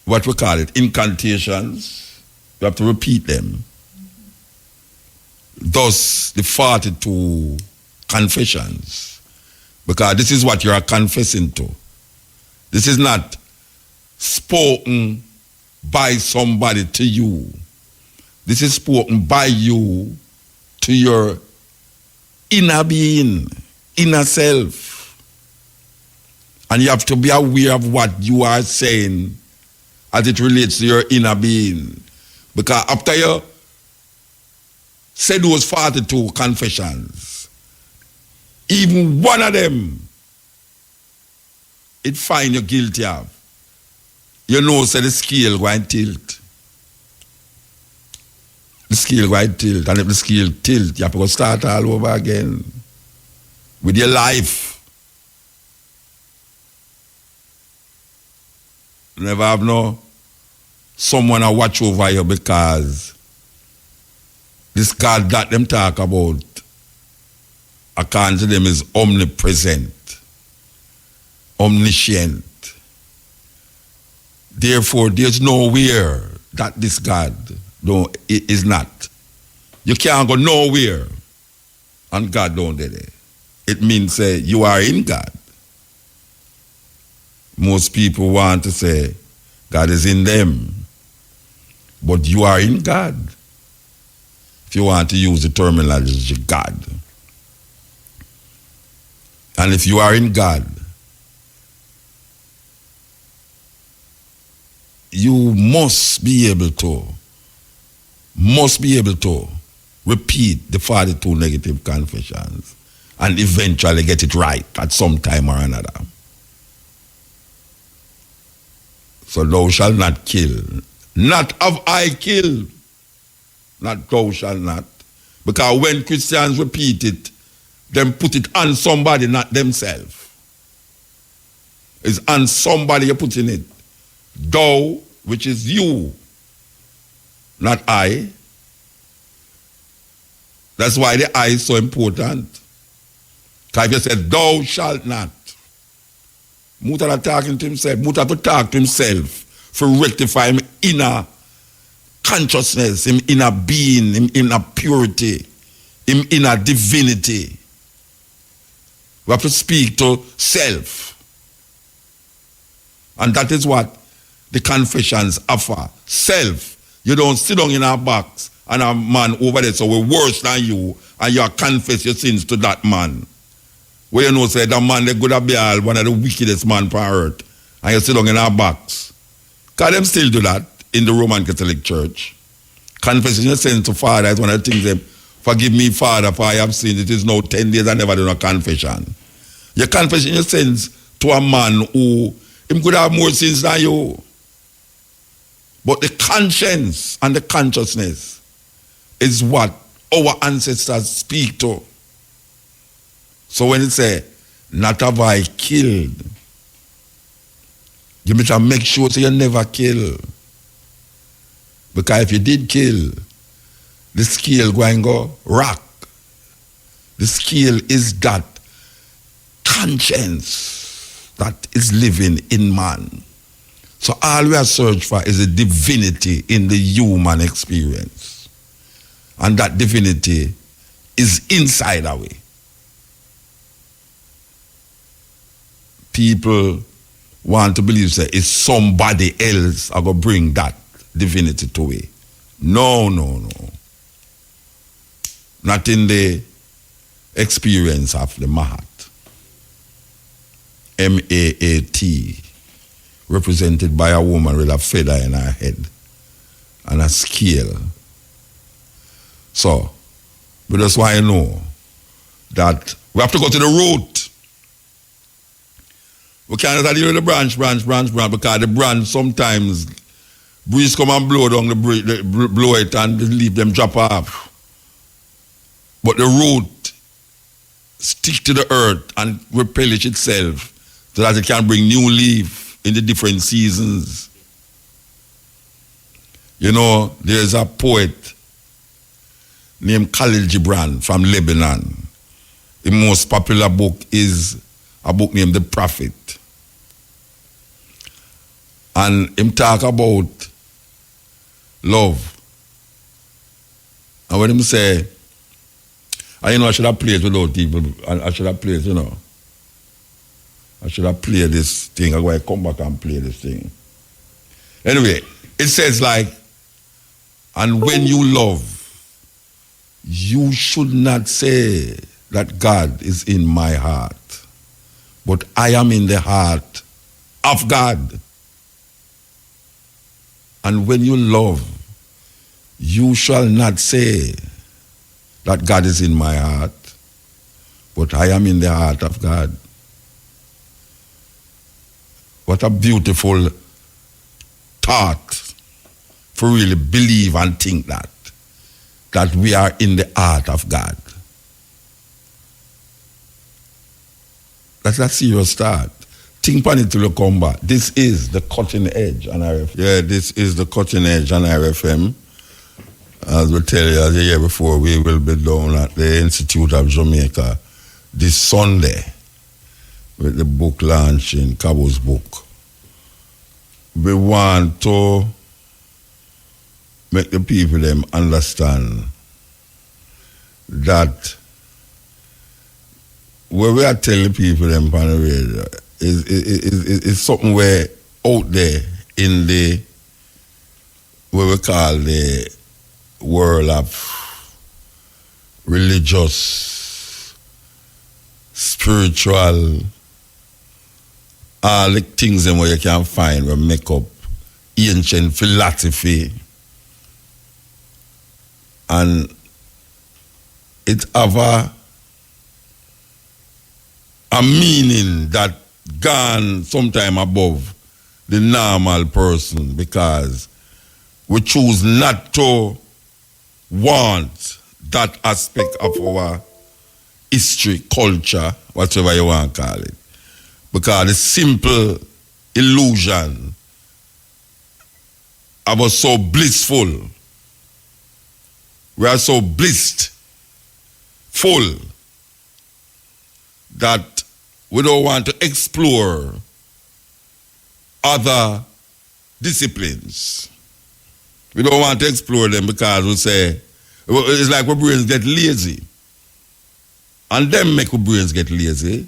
what we call it, incantations. You have to repeat them. Thus, the 42 confessions. Because this is what you are confessing to. This is not spoken by somebody to you. This is spoken by you to your inner being, inner self. And you have to be aware of what you are saying as it relates to your inner being. Because after you say those 42 confessions, even one of them, it find you guilty of. You know, so the scale going tilt. The scale going tilt. And if the scale tilt, you have to go start all over again with your life. You never have no someone to watch over you because this God that them talk about, according to them, is omnipresent, omniscient. Therefore, there's nowhere that this God is not. You can't go nowhere and God don't do it. It means you are in God. Most people want to say God is in them, but you are in God. If you want to use the terminology God. And if you are in God, you must be able to repeat the 42 negative confessions and eventually get it right at some time or another. So thou shalt not kill. Not have I killed. Not thou shalt not. Because when Christians repeat it, them put it on somebody, not themselves. It's on somebody you're putting it. Thou, which is you, not I. That's why the I is so important. Because if you say, thou shalt not, Muta not talking to himself. Muta to talk to himself for rectify him inner consciousness, him inner being, him inner purity, him inner divinity. We have to speak to self. And that is what the confessions offer. Self. You don't sit down in a box and a man over there so we're worse than you and you confess your sins to that man. Where you know say that man they could have been one of the wickedest man on earth and you sit down in a box. Because them still do that in the Roman Catholic Church. Confessing your sins to Father is one of the things them, forgive me, Father, for I have sinned. It is now 10 days I never done a confession. You're confessing your sins to a man who him could have more sins than you. But the conscience and the consciousness is what our ancestors speak to. So when it say, not have I killed, you better make sure so you never kill. Because if you did kill, the scale going to go rock. The scale is that conscience that is living in man. So all we are searching for is a divinity in the human experience. And that divinity is inside our way. People want to believe that it's somebody else are going to bring that divinity to it. No. Not in the experience of the Mahat. M-A-A-T, represented by a woman with a feather in her head and a scale. So, but that's why I know that we have to go to the root. We can't just deal with the branch, because the branch sometimes breeze come and blow down blow it and leave them drop off. But the root stick to the earth and replenish itself so that it can bring new leaf in the different seasons. You know, there's a poet named Khalil Gibran from Lebanon. The most popular book is a book named The Prophet. And him talk about love. And when him say, I should have played without people, I should have played, I should have played this thing. I'm going to come back and play this thing. Anyway, it says like, and when you love, you should not say that God is in my heart, but I am in the heart of God. And when you love, you shall not say that God is in my heart, but I am in the heart of God. What a beautiful thought for really believe and think that we are in the heart of God. That's a serious start. Think on it till you come back. This is the cutting edge on RFM. Yeah, this is the cutting edge on RFM. As we tell you, as the year before, we will be down at the Institute of Jamaica this Sunday with the book launching, Cabo's book. We want to make the people them understand that what we are telling people them on the radio is something where out there in the what we call the world of religious, spiritual, all the things them where you can find where make up ancient philosophy, and it have a meaning that gone sometime above the normal person, because we choose not to want that aspect of our history, culture, whatever you want to call it. Because the simple illusion of us so blissful, we are so blissed, full, that we don't want to explore other disciplines. We don't want to explore them because we say, it's like our brains get lazy. And them make our brains get lazy.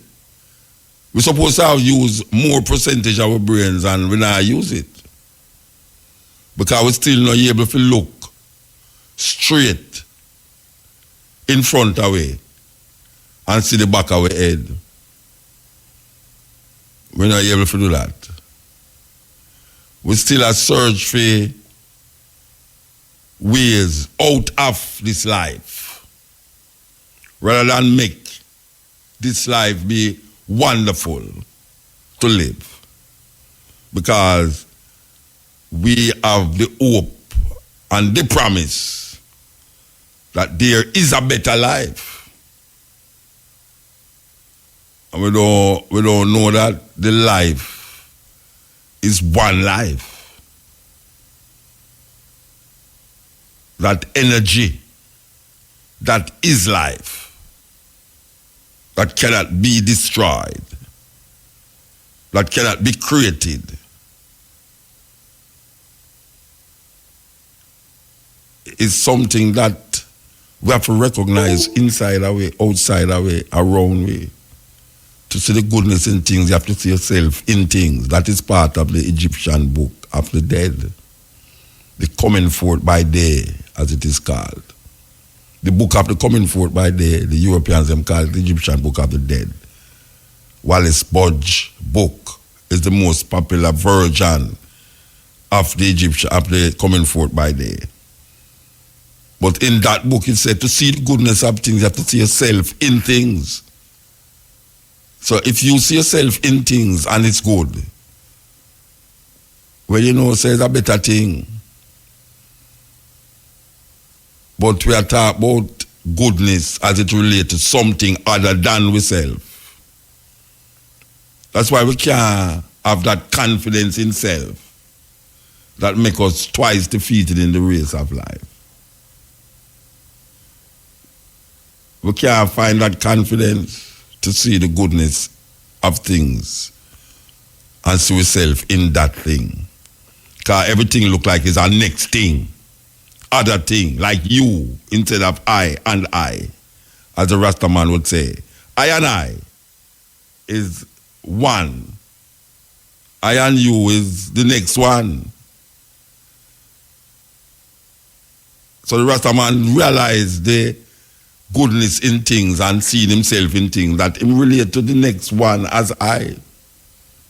We're supposed to have use more percentage of our brains and we not use it. Because we're still not able to look straight in front of we and see the back of our head. We're not able to do that. We still a search for ways out of this life rather than make this life be wonderful to live, because we have the hope and the promise that there is a better life, and we don't know that the life is one life. That energy that is life, that cannot be destroyed, that cannot be created, is something that we have to recognize inside our way, outside our way, around way. To see the goodness in things, you have to see yourself in things. That is part of the Egyptian book of the dead. The coming forth by day, as it is called. The book of the coming forth by day, the Europeans them call it the Egyptian book of the dead. Wallace Budge book is the most popular version of the Egyptian, of the coming forth by day. But in that book it said to see the goodness of things, you have to see yourself in things. So if you see yourself in things and it's good, well, you know, say it's a better thing. But we are talking about goodness as it relates to something other than ourselves. That's why we can't have that confidence in self that makes us twice defeated in the race of life. We can't find that confidence to see the goodness of things and see ourselves in that thing. Because everything look like it's our next thing. Other thing, like you, instead of I and I, as the Rastaman would say. I and I is one. I and you is the next one. So the Rastaman realized the goodness in things and seeing himself in things, that him relate to the next one as I.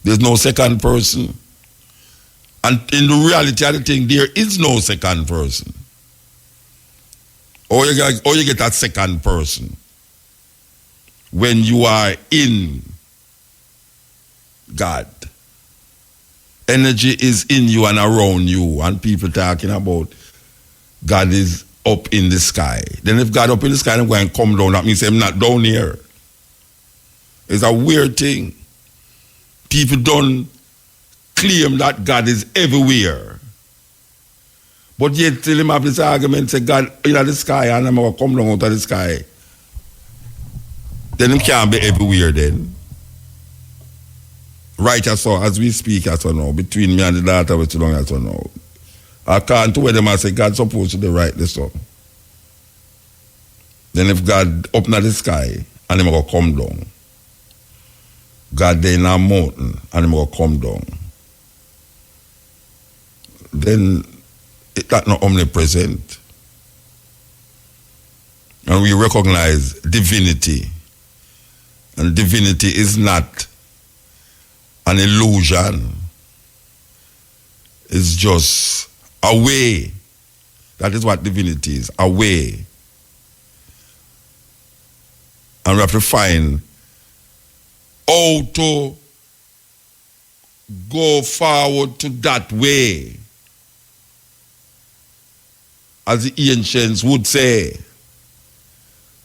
There's no second person. And in the reality of the thing, there is no second person. Or you get that second person when you are in God. Energy is in you and around you, and people talking about God is up in the sky. Then if God up in the sky, I'm going to come down. That means I'm not down here. It's a weird thing. People don't claim that God is everywhere. But yet till him have this argument, say God in the sky and I'm going to come down out of the sky. Then him can't be everywhere then. Right as so, as we speak as so now, between me and the daughter we're too long as so now. I can't where them and say God's supposed to be right this so. Then if God up in the sky and him going to come down. God there in a mountain and him going to come down. Then that's not omnipresent. And we recognize divinity. And divinity is not an illusion. It's just a way. That is what divinity is, a way. And we have to find how to go forward to that way. As the ancients would say,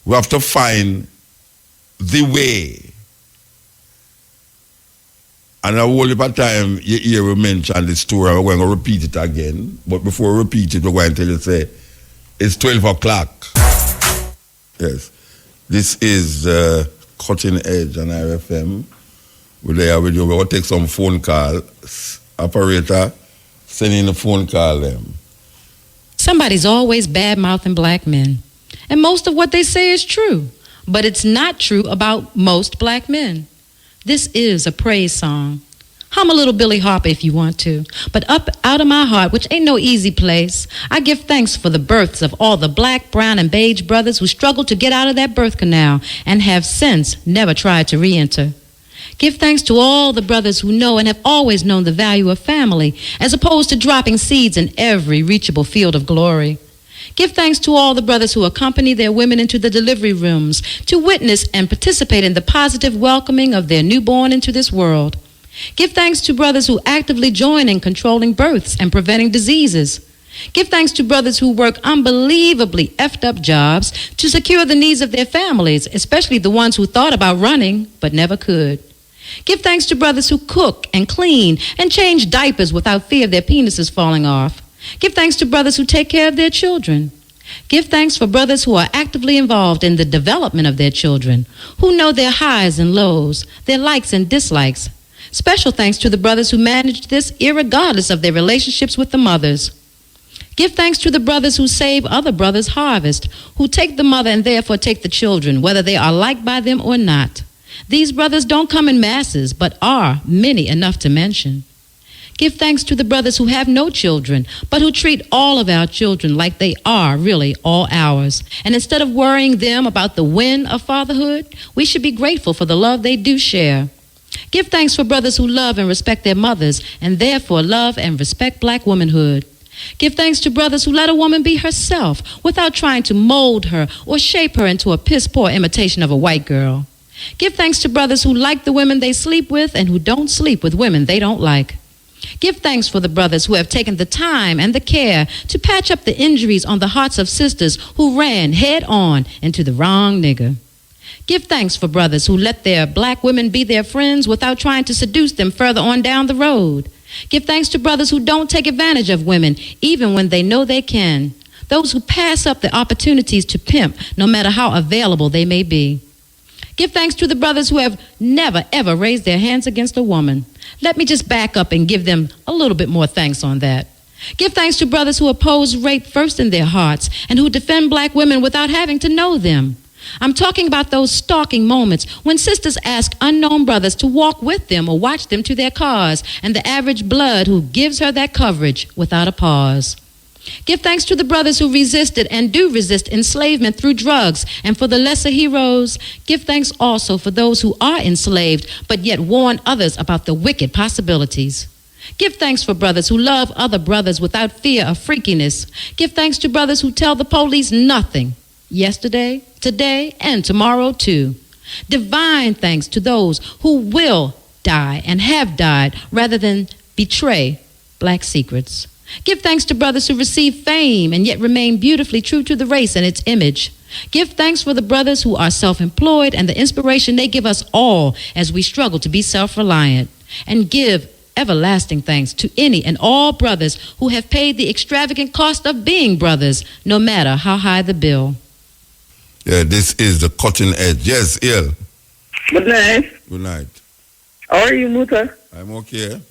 we have to find the way. And a whole heap of time you hear we mention the story, we're going to repeat it again. But before we repeat it, we're going to tell you, say, it's 12 o'clock. Yes. This is Cutting Edge on RFM. We're there with you. We're going to take some phone call. Operator, send in a phone call them. Somebody's always bad-mouthing black men. And most of what they say is true. But it's not true about most black men. This is a praise song. Hum a little Billy Harper if you want to. But up out of my heart, which ain't no easy place, I give thanks for the births of all the black, brown, and beige brothers who struggled to get out of that birth canal and have since never tried to re-enter. Give thanks to all the brothers who know and have always known the value of family, as opposed to dropping seeds in every reachable field of glory. Give thanks to all the brothers who accompany their women into the delivery rooms to witness and participate in the positive welcoming of their newborn into this world. Give thanks to brothers who actively join in controlling births and preventing diseases. Give thanks to brothers who work unbelievably effed up jobs to secure the needs of their families, especially the ones who thought about running but never could. Give thanks to brothers who cook and clean and change diapers without fear of their penises falling off. Give thanks to brothers who take care of their children. Give thanks for brothers who are actively involved in the development of their children, who know their highs and lows, their likes and dislikes. Special thanks to the brothers who manage this irregardless of their relationships with the mothers. Give thanks to the brothers who save other brothers' harvest, who take the mother and therefore take the children, whether they are liked by them or not. These brothers don't come in masses, but are many enough to mention. Give thanks to the brothers who have no children, but who treat all of our children like they are really all ours. And instead of worrying them about the when of fatherhood, we should be grateful for the love they do share. Give thanks for brothers who love and respect their mothers, and therefore love and respect black womanhood. Give thanks to brothers who let a woman be herself without trying to mold her or shape her into a piss-poor imitation of a white girl. Give thanks to brothers who like the women they sleep with and who don't sleep with women they don't like. Give thanks for the brothers who have taken the time and the care to patch up the injuries on the hearts of sisters who ran head on into the wrong nigger. Give thanks for brothers who let their black women be their friends without trying to seduce them further on down the road. Give thanks to brothers who don't take advantage of women even when they know they can. Those who pass up the opportunities to pimp no matter how available they may be. Give thanks to the brothers who have never, ever raised their hands against a woman. Let me just back up and give them a little bit more thanks on that. Give thanks to brothers who oppose rape first in their hearts and who defend black women without having to know them. I'm talking about those stalking moments when sisters ask unknown brothers to walk with them or watch them to their cars, and the average blood who gives her that coverage without a pause. Give thanks to the brothers who resisted and do resist enslavement through drugs. And for the lesser heroes, give thanks also for those who are enslaved, but yet warn others about the wicked possibilities. Give thanks for brothers who love other brothers without fear of freakiness. Give thanks to brothers who tell the police nothing, yesterday, today, and tomorrow too. Divine thanks to those who will die and have died rather than betray black secrets. Give thanks to brothers who receive fame and yet remain beautifully true to the race and its image. Give thanks for the brothers who are self-employed and the inspiration they give us all as we struggle to be self-reliant. And give everlasting thanks to any and all brothers who have paid the extravagant cost of being brothers, no matter how high the bill. Yeah, this is the cutting edge. Yes, Il. Good night. Good night. How are you, Muta? I'm okay.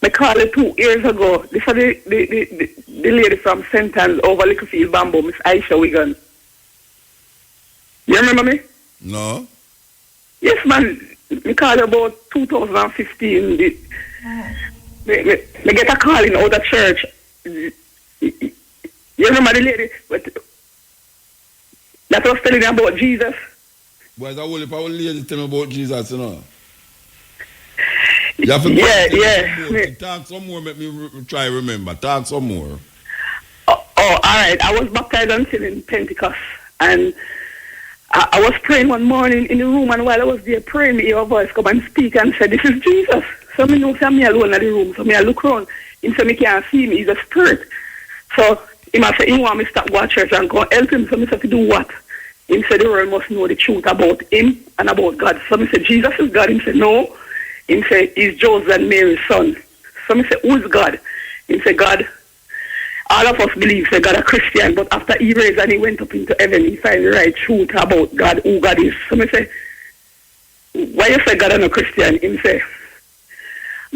I called you 2 years ago. This is the lady from St. Anne's over Littlefield Bamboo, Miss Aisha Wigan. You remember me? No. Yes, man. I called you about 2015. I get a calling out of church. You remember the lady that was telling me about Jesus? Boys, I will if I will lady tell me about Jesus, you know. You have to talk some more, make me try remember. Talk some more. Oh, all right. I was baptized until in Pentecost. And I was praying one morning in the room, and while I was there praying, me hear a voice come and speak and said, "This is Jesus." So me know me alone in the room. So me I look around. He said, "Me can't see me. He's a spirit." So he must say, "He want me to stop go to church and go help him." So me said, "To do what?" He said, "The world must know the truth about him and about God." So me said, "Jesus is God." He said, "No." He said, "He's Joseph and Mary's son." So me said, "Who is God?" He said, "God." All of us believe that God is a Christian, but after he raised and he went up into heaven, he found the right truth about God, who God is. So me say, "Why you say God is a Christian?" He say,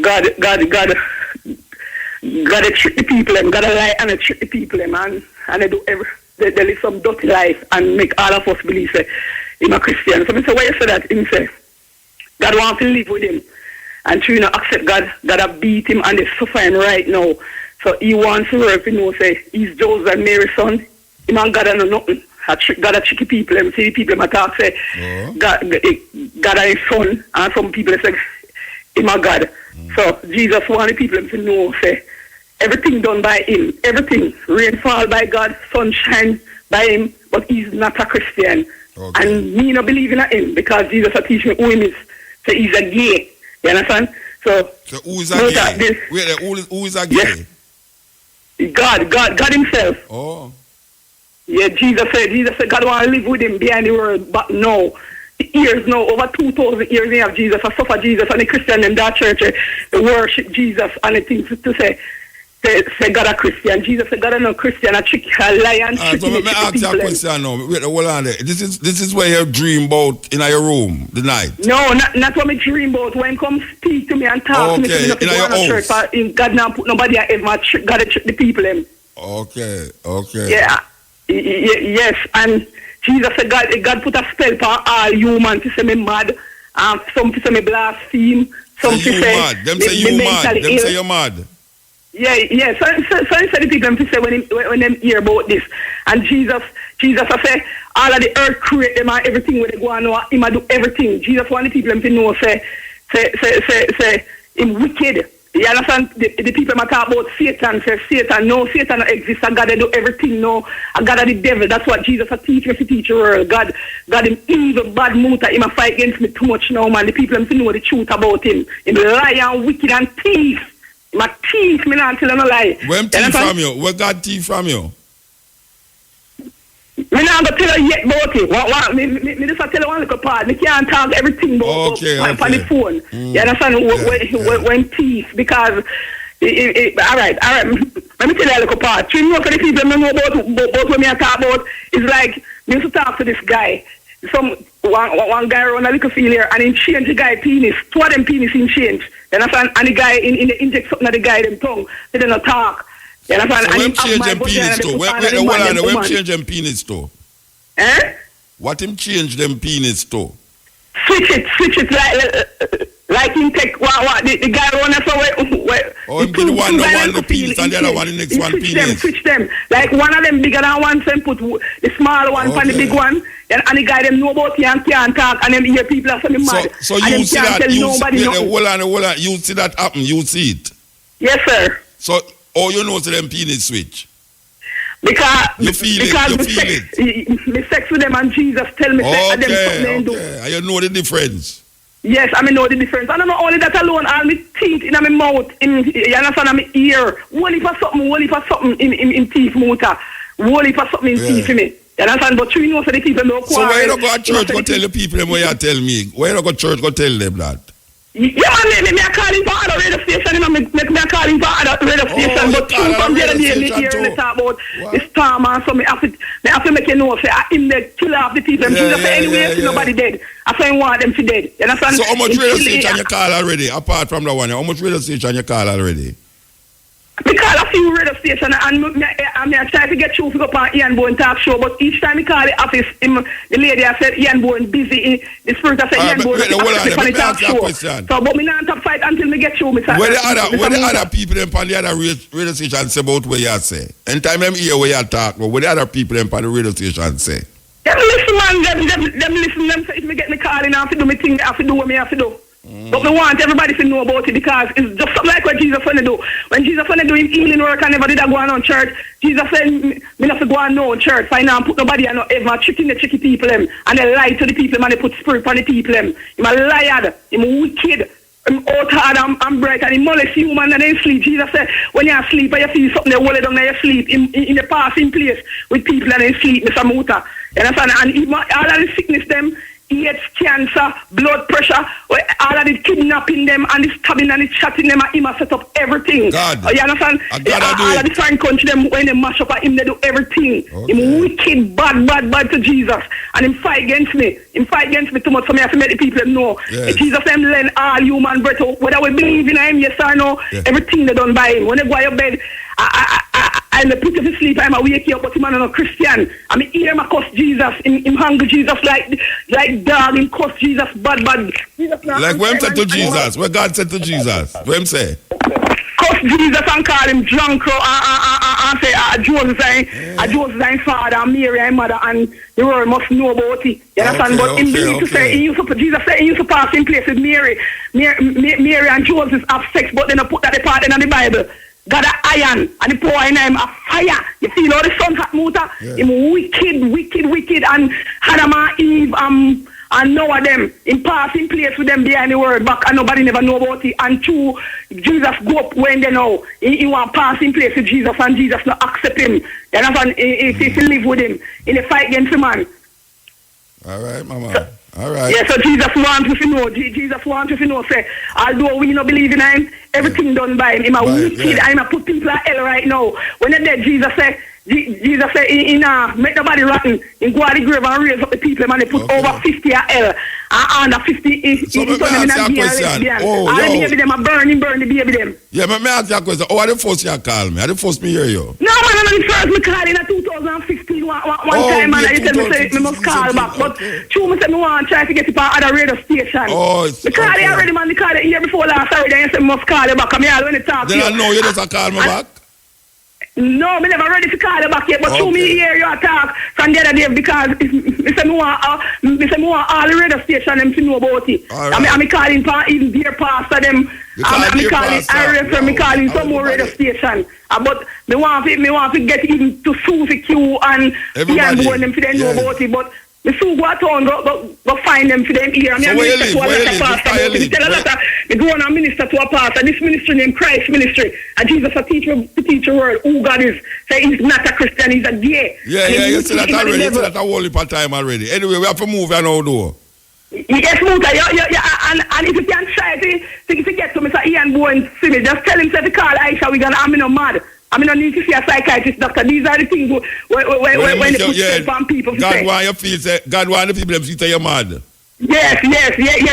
God trick the people, and God lie and trick the people, and they do they live some dirty life and make all of us believe that he's a Christian. So me say, "Why you say that?" He say, "God wants to live with him, and to accept God have beat him and they suffer him right now. So he wants to work, say, he's Joseph and Mary's son. Him and God know nothing. God a tricky people. Them see people talk say, God and his son, and some people say, him and God. So Jesus wants the people to know, say, everything done by him. Everything. Rainfall by God, sunshine by him, but he's not a Christian. Okay. And me not believing in him because Jesus will teach me who he is. So he's a gay. You understand? So who is a gay? Wait, who is a gay? Yes. God himself. Oh. Yeah, Jesus said God want to live with him behind the world, but no. Years now, over 2,000 years they have Jesus, I suffer Jesus, and the Christian in that church, they worship Jesus, and the things to say God a Christian. Jesus said God is no Christian, a lie and trick. So let me ask you a question now. Wait, hold on there. This is where you dream about in your room the night. No, not what me dream about. When come speak to me and talk to me, in your house. Church, God not put nobody ever trick. God trick the people them. Okay. Yeah, yes, and Jesus said God put a spell for all human to say me mad, some to say me blaspheme, some to say mad. Them say you mad. Them say you're mad. Yeah. So I said the people to say when them hear about this, and Jesus I say all of the earth create them and everything when they go on, him do everything. Jesus want the people to know say him wicked. You understand? The people might talk about Satan, say Satan. No, Satan don't exist. And God, they do everything. No, and God are the devil. That's what Jesus teach me to teach the world. God him evil, bad muta. He might fight against me too much now, man. The people have to know the truth about him. Him lie and wicked and thief. My thief, me not tell you no lie. When thief from you? Where God thief from you? Me not gonna tell you yet about it. Me just tell you one little part. Me can't talk everything about on the phone. You understand? When thief, because all right. Let me tell you a little part. You know, for the people me know about what me I talk about, it's like me used to talk to this guy. One guy around a little field here, and he changed the guy penis. 2 of them penis in change. You understand? And the guy in the inject something at the guy them tongue. They don't talk. You understand? So when change them penis to? When change them penis to? Eh? What him change them penis to? Switch it like him take what the guy run us away. Oh, the one the penis and the other one the next one penis. Switch them. Like one of them bigger than one, so put the small one on the big one. And the guy them know about it and can't talk, and then hear people are saying mad. So you see that? Hold on. You see that happen? You see it? Yes, sir. So, you know, so them penis switch. Because you feel it. Me sex with them and Jesus tell me them something do. And you know the difference. Yes, I know the difference. And not only that alone, all my teeth in my mouth, you understand, in my ear. Only for something in teeth, motor. Only for something in teeth in me. You understand? But you know, so the people don't quarrel. So why you don't go to church go tell the people them what you tell me? Why you don't go to church go tell them that? Yeah, man, me calling for other radio station, me calling for other radio station, but two from the other day, me hear me talk about the storm and so me have to make you know, say, in the kill off the people, and Jesus say, anyway, nobody dead. I say, I want them to dead. You understand? So how much radio station you call already, apart from the one, how much radio station you call already? Because a few radio station and I try to get you to go on Ian Bowen talk show, but each time I call the office, the lady I said Ian Bowen busy. The spirit I said Ian Bowen on the talk show. So, but me not top fight until me get you. Where the other people them on the other radio station say about what you say? Anytime them hear where you talk, but what the other people them on the radio station say? Them listen, man. Them listen. Them say if me get me calling, I have to do me thing. I have to do what me have to do. But we want everybody to know about it because it's just something like what Jesus wanna do. When Jesus wanna do him healing work and never did that go on church, Jesus said, me not to go on no church. I now put nobody and not ever tricking the tricky people them and they lie to the people and they put spirit on the people them. Him a liar, him wicked, him out hard and bright and he molest human and then sleep. Jesus said, when you sleep and you feel something, they hold it down and you sleep in the passing place with people and then sleep, Mr. Muta. You understand? And even all of the sickness them, AIDS, cancer, blood pressure, all of the kidnapping them and the stabbing and the chatting them, and him set up everything. God. You understand? All of the foreign country them when they mash up him, they do everything. Okay. Him wicked, bad to Jesus. And him fight against me. Him fight against me too much, so me have to make the people know. Yes. Jesus them lend all human breath, whether we believe in him, yes or no, everything they done by him. When they go to your bed, I'm the put to sleep, I'm a wake you up, but him not a Christian. I mean, hear him cuss Jesus, him hungry Jesus like dog, him cuss Jesus, bad. Jesus like what him said to Jesus, what God said to Jesus, what him say? Cuss Jesus and call him drunk and say, Joseph is father, and Mary and mother, and the world must know about it. You understand? But him need to say, Jesus said he used to pass in place with Mary and Joseph have sex, but they don't put that part in the Bible. God a iron and the poor in him a fire. You feel all the sun hot motor? Him wicked and Adam and Eve and Noah them in passing place with them behind the world back and nobody never know about it. And two, Jesus go up when they know. He want passing place with Jesus and Jesus not accept him. You understand? If he live with him in a fight against the man. All right, Mama. All right. Yeah, so Jesus wants us to know. Jesus wants us to know, say, although we don't believe in him, everything done by him. He's a wicked, I'm a put people in hell right now. When they're dead, Jesus said, make nobody rotten. In go to the grave and raise up the people, and they put over 50 at hell. And under 50 so let me ask you a question. All the baby them are burn the baby them. Yeah, let me ask you a question. Oh, are the first you call me? Are the first me hear you? No, man, I'm the first me call in 2015 one time, man. I tell me say me must call back. But true, me say me want to try to get it on other radio station. Oh, it's call it already, man. Me call it year before last already. I say me must call you back. I'm here when it talk to you. Then I know you just call me back. No, me never ready to call you back yet, but through me hear you talk from the other day because me say me want all the radio station them to know about it. Right. I'm calling for even dear pastor them. I'm calling area me calling some more radio station. But me want to get even to Susie Q and Ian Bowen them for them know about it. But me soon go town go find them for them here. So where you live? Me go on and minister to a pastor. This ministry named Christ Ministry. And Jesus a teach a word who God is. Say he's not a Christian, he's a gay. Yeah, you see that already. You see that a whole heap of time already. Anyway, we have to move now, though. Yes, Muta, and if you can try to get to Mr. Ian Bowen, see me, just tell him to call Aisha, I'm not mad. I mean, I need to see a psychiatrist, doctor. These are the things when they put stuff on people. God want the people to say you're mad. Yes,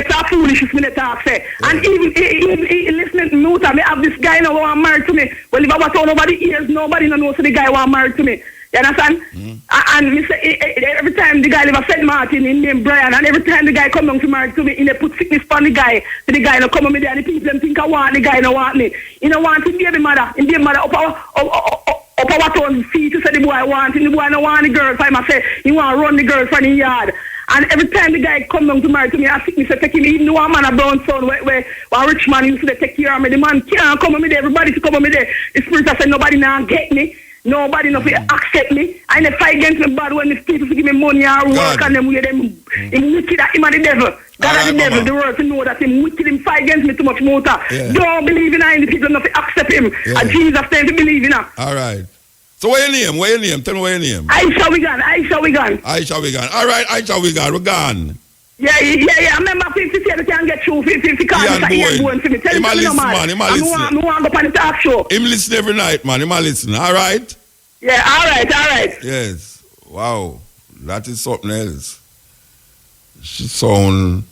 that's foolish if me talk say. And even listening to Muta, me have this guy now who want married to me. Well, if I was all over the years, nobody knows the guy want married to me. You understand? And me say, every time the guy live a St. Martin in name Brian, and every time the guy come down to marry to me, he put sickness on the guy. So the guy no come on me there, and the people them think I want the guy, no want me. He no want him baby mother, in baby mother up our town feet to say the boy want him, the boy no want the girl. So I say, he want to run the girl from the yard. And every time the guy come down to marry to me, I sickness, I take him, even though a man a brown son, where a rich man used to take care of me, the man can't come on me there, everybody to come on me there. The spirit I said, nobody now get me. Nobody not accept me. I never fight against me bad when the people give me money or work and them with them. Him wicked that him and the devil. God and the devil, the world to know that him wicked, him fight against me too much more. Yeah. Don't believe in him, the people not accept him. Yeah. And Jesus said to believe in him. All right. So what your name? What your name? Tell me what your name. Aisha Wigan. Aisha Wigan. All right, Aisha Wigan, we're gone. Yeah. I remember 50 cents can get through 50 cards for Ian Bowen for me. Tell him listen, man. I want to go on the talk show. Him listen every night, man. Him listen. All right? Yeah, all right. Yes. Wow. That is something else. She sound...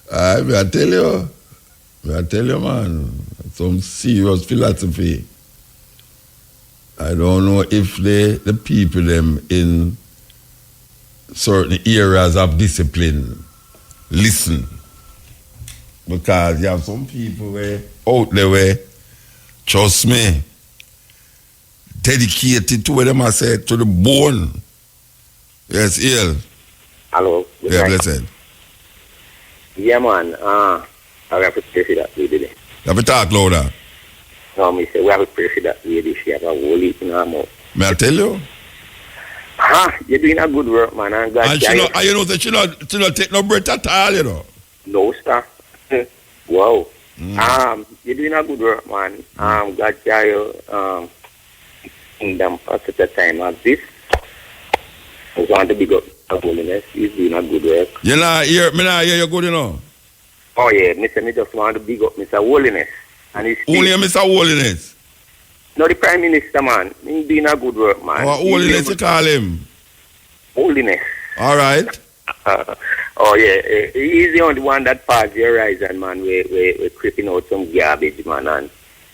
I tell you, man. Some serious philosophy. I don't know if the people them in certain areas of discipline listen, because you have some people out there where, trust me, dedicated to what them I said, to the bone. Yes, ill. Hello. Yeah, blessed. Yeah, man. I have to pray for that lady. You have to talk louder. No, me say we have to pray for that lady. She have a whole heap in her mouth. May I tell you? You're doing a good work, man. And God, and you know that she not take no breath at all, you know. No, sir. Wow. You're doing a good work, man. God carry you kingdom for such a time as this. I want to big up the holiness. He's doing a good work. Me not hear you good, you know. Oh yeah, me just want to big up Mr. Holiness. And he's only Mr. Holiness. No, the Prime Minister, man. He's doing a good work, man. Oh, Holiness, you call him? Holiness. All right. Oh, yeah. He's the only one that passed the horizon, man. We're creeping out some garbage, man, and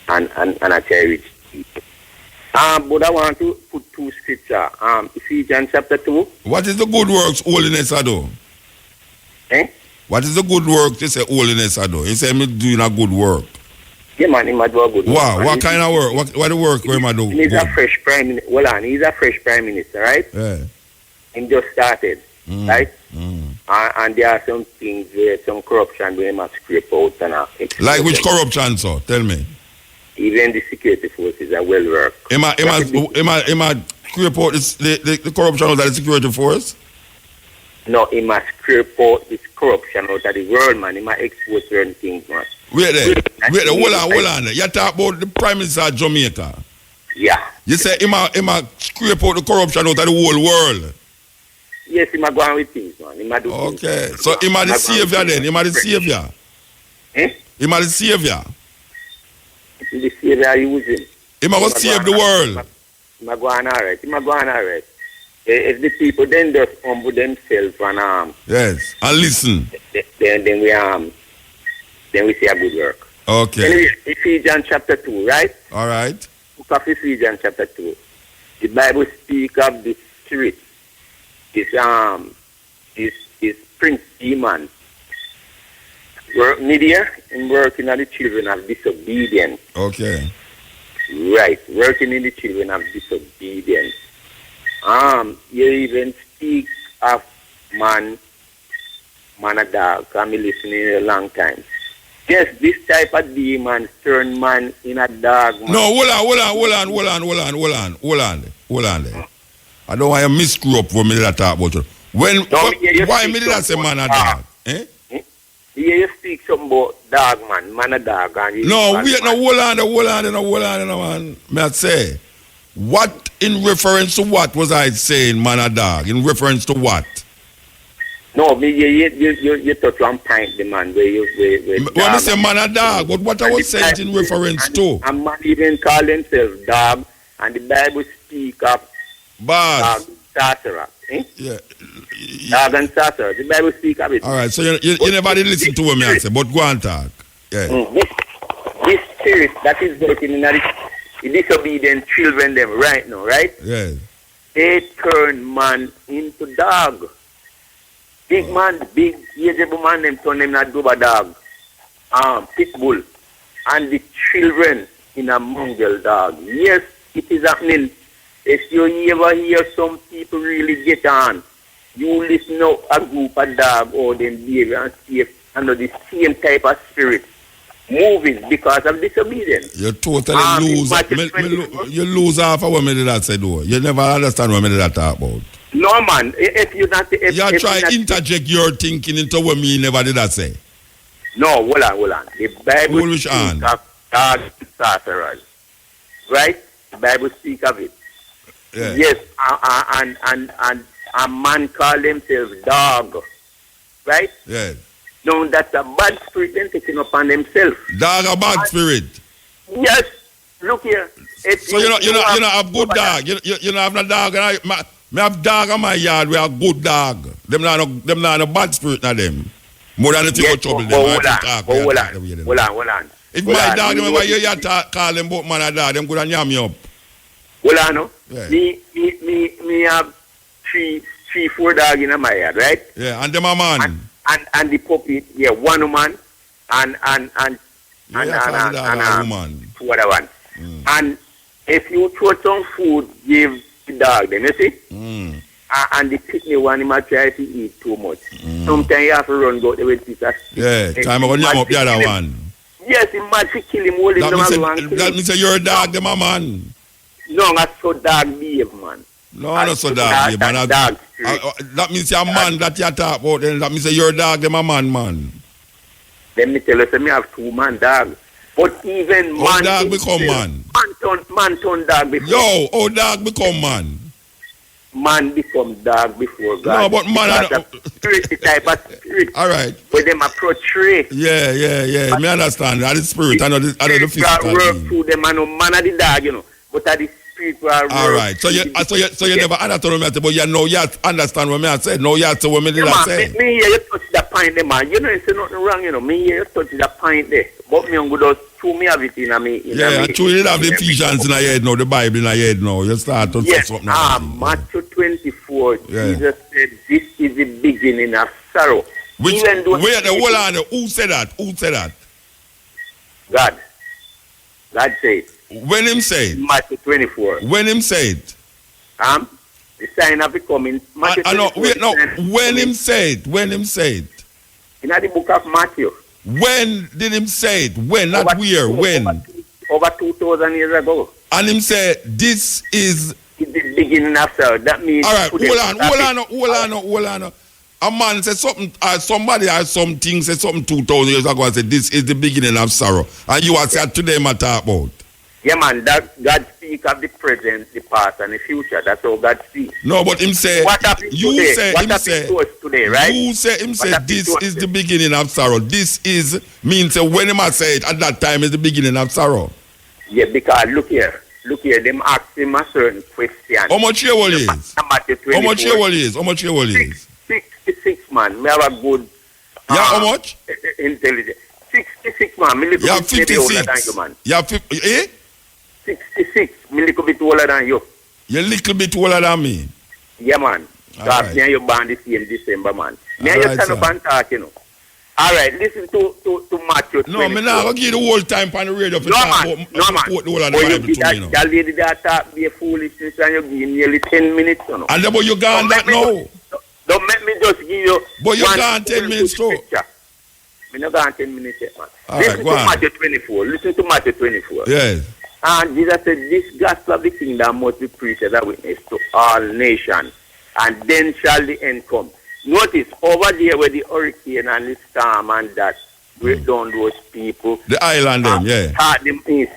I cherish people. But I want to put two scripture. Ephesians chapter 2. What is the good works Holiness I do? What is the good work you say Holiness I do? You say me doing a good work. Yeah, man, he might do a good work. Wow, what kind of work? What the work where I do? He's a fresh prime minister. Well, he's a fresh prime minister, right? Yeah. He just started, right? And there are some things where some corruption where he must scrape out and like which corruption, sir? Tell me. Even the security forces are well worked. Am I scrape out the corruption out of the security force? No, he must scrape out this corruption out of the world, man. He must expose certain things, man. Wait there, hold on. You talk about the Prime Minister of Jamaica. Yeah. You say he must scrape out the corruption out of the whole world. Yes, he must go on with things, man. He must do things. Okay, so he must the savior then. He must the savior. He must the savior. The savior using. He must save the world. He must go on alright. If the people then just humble themselves and yes, and listen. Then we see a good work. Okay. Anyway, Ephesians chapter 2, right? All right. Book of Ephesians chapter 2. The Bible speaks of the spirit. This prince demon. Media in working on the children of disobedience. Okay. Right. Working in the children of disobedience. You even speak of man a dog. I'm listening a long time. Yes, this type of demons turn man in a dog. Man. No, hold on. I don't want you to miscrew up for me that talk about you. Why me did I say man a dog? You speak something about dog, man a dog. And no, hold on, man. May I say, what in reference to what was I saying, man a dog? In reference to what? No, you touch one point, the man, where when I say man a dog, but what I was saying in reference to? And man even call themselves dog, and the Bible speak of dog sorcerer. Yeah. Dog and sorcerer. The Bible speak of it. All right, so you never did listen to what I say, but go and talk. Yeah. This spirit that is working in the disobedient children them right now, right? Yes. They turn man into dog. Big man, big agable man, them turn them not doba dog. Pit bull. And the children in a mongrel dog. Yes, it is happening. If you ever hear some people really get on, you listen to a group of dog or them behavior and see if under the same type of spirit moving because of disobedience. You totally lose. You lose half of what me did that say though. You never understand what me did that talk about. No man, if you not, you try to interject your thinking into what me never did that say. No, hold on. The Bible speaks of dog sorcerers, right? The Bible speaks of it. Yeah. Yes, and a man call themselves dog, right? Yes. No, that's a bad spirit then taking upon themselves. Dog a bad spirit. Yes. Look here. So you know have good dog. You know have no dog. Me have dog in my yard. We have good dog. Them not a bad spirit na them. More than the thing about trouble them. Hold on. If my dog, remember you call them both man a dog, them could have yam me up. Hold on, no? Yeah. Me have three, 4 dogs in my yard, right? Yeah, and them a man. And the puppy, yeah, one woman and woman. 2 other ones. And if you throw some food, give the dog them, you see? And the picnic one, he might try to eat too much. Sometimes you have to run go the way to yeah, time I go yam up the other one. Yes, he might kill him, hold him. That means you're a dog, them a man. No, that's so dog behave, man. No, not so dog behave, man. That means you're a man that you talk about. Then that means you're a dog, them a man. Let me tell you, so me have 2 man dogs. But even man dog become man. Man turn dog before. Yo, dog become man. Man become dog before God. No, but man, spirit, the type of spirit. All right. Where them approach tree. Yeah. Me understand. That is spirit. I know the physical work through them and no man of the dog, you know. But that is spiritual. All right. So you never understand what me say, but you know you understand what me I said. No, you say what me did I say. Me here you touch that point there, man. You know you say nothing wrong, you know. Me here you touch that point there. But me on good to me have it in me. Yeah, true. You have the Ephesians in your head now, the Bible in your head now. You start to say something. Matthew 24, Jesus said, this is the beginning of sorrow. Which, hold on, who said that? God said. When him said? Matthew 24. When him said? The sign of the coming. Matthew 24. When him said? In the book of Matthew. When did him say it? When? Not where. When? Over 2,000 years ago. And him said, this is the beginning of sorrow. That means. All right, hold on. A man said something, somebody or something said something 2,000 years ago and said, this is the beginning of sorrow. And you are said today, man, talk about. Yeah, man, that God speaks of the present, the past, and the future. That's how God speaks. No, but him say, what happened to us today, right? You say, him say, this is the beginning of sorrow. This is, means when him say it, at that time is the beginning of sorrow. Yeah, because look here, them ask him a certain question. How much your wall is? How much your wall is? 66, man. Me have a good... how much? Intelligence. 66, man. Me little bit 56. older than you, man. You have 50, 66. Me little bit older than you. You're a little bit older than me? Yeah, man. Because me and you born the same December, man. Me and you stand up and talk, you know. All right, listen to Matthew 24. No, me not going to give the whole time on the radio for talk about the whole of the Bible to me, that lady that talk be a foolishness and you give nearly 10 minutes, you know. And then, but you gone that now. Don't make me just give you... But you gone 10 minutes too. Me not gone 10 minutes yet, man. Listen to Matthew 24. Yes. And Jesus said, this gospel of the kingdom must be preached as a witness to all nations. And then shall the end come. Notice, over there where the hurricane and the storm and that break down those people. The island them, yeah.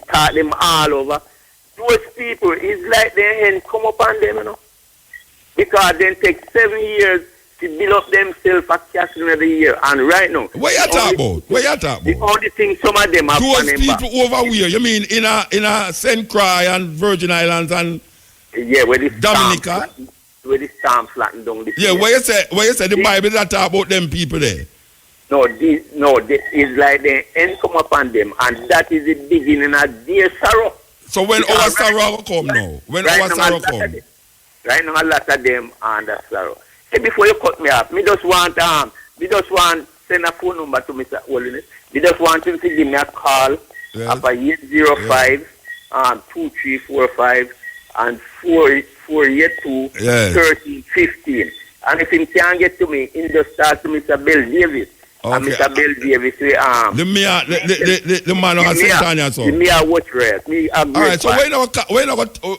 Start them all over. Those people, it's like their hand come upon them, you know. Because then take 7 years to build up themselves a castle in the year. And right now... What you talk about? The only thing some of them have... Those people over here, you mean in a St. Croix and Virgin Islands and... Yeah, where the Dominica? Where the storm flattened down the... Yeah, where you say the Bible that talk about them people there? No, it's like the end come upon them, and that is the beginning of their sorrow. So when our sorrow come now? When our sorrow come? Right now, a lot of them are under sorrow. See, before you cut me off, me just want send a phone number to Mr. Holiness. Me just want him to give me a call of 805 2345 and 482 1315. And if he can't get to me, he just start to Mr. Bill Davis. Okay. And Mr. Bill Davis say, the man on St. Tanya, so. Me a watch rest. Me a all right, so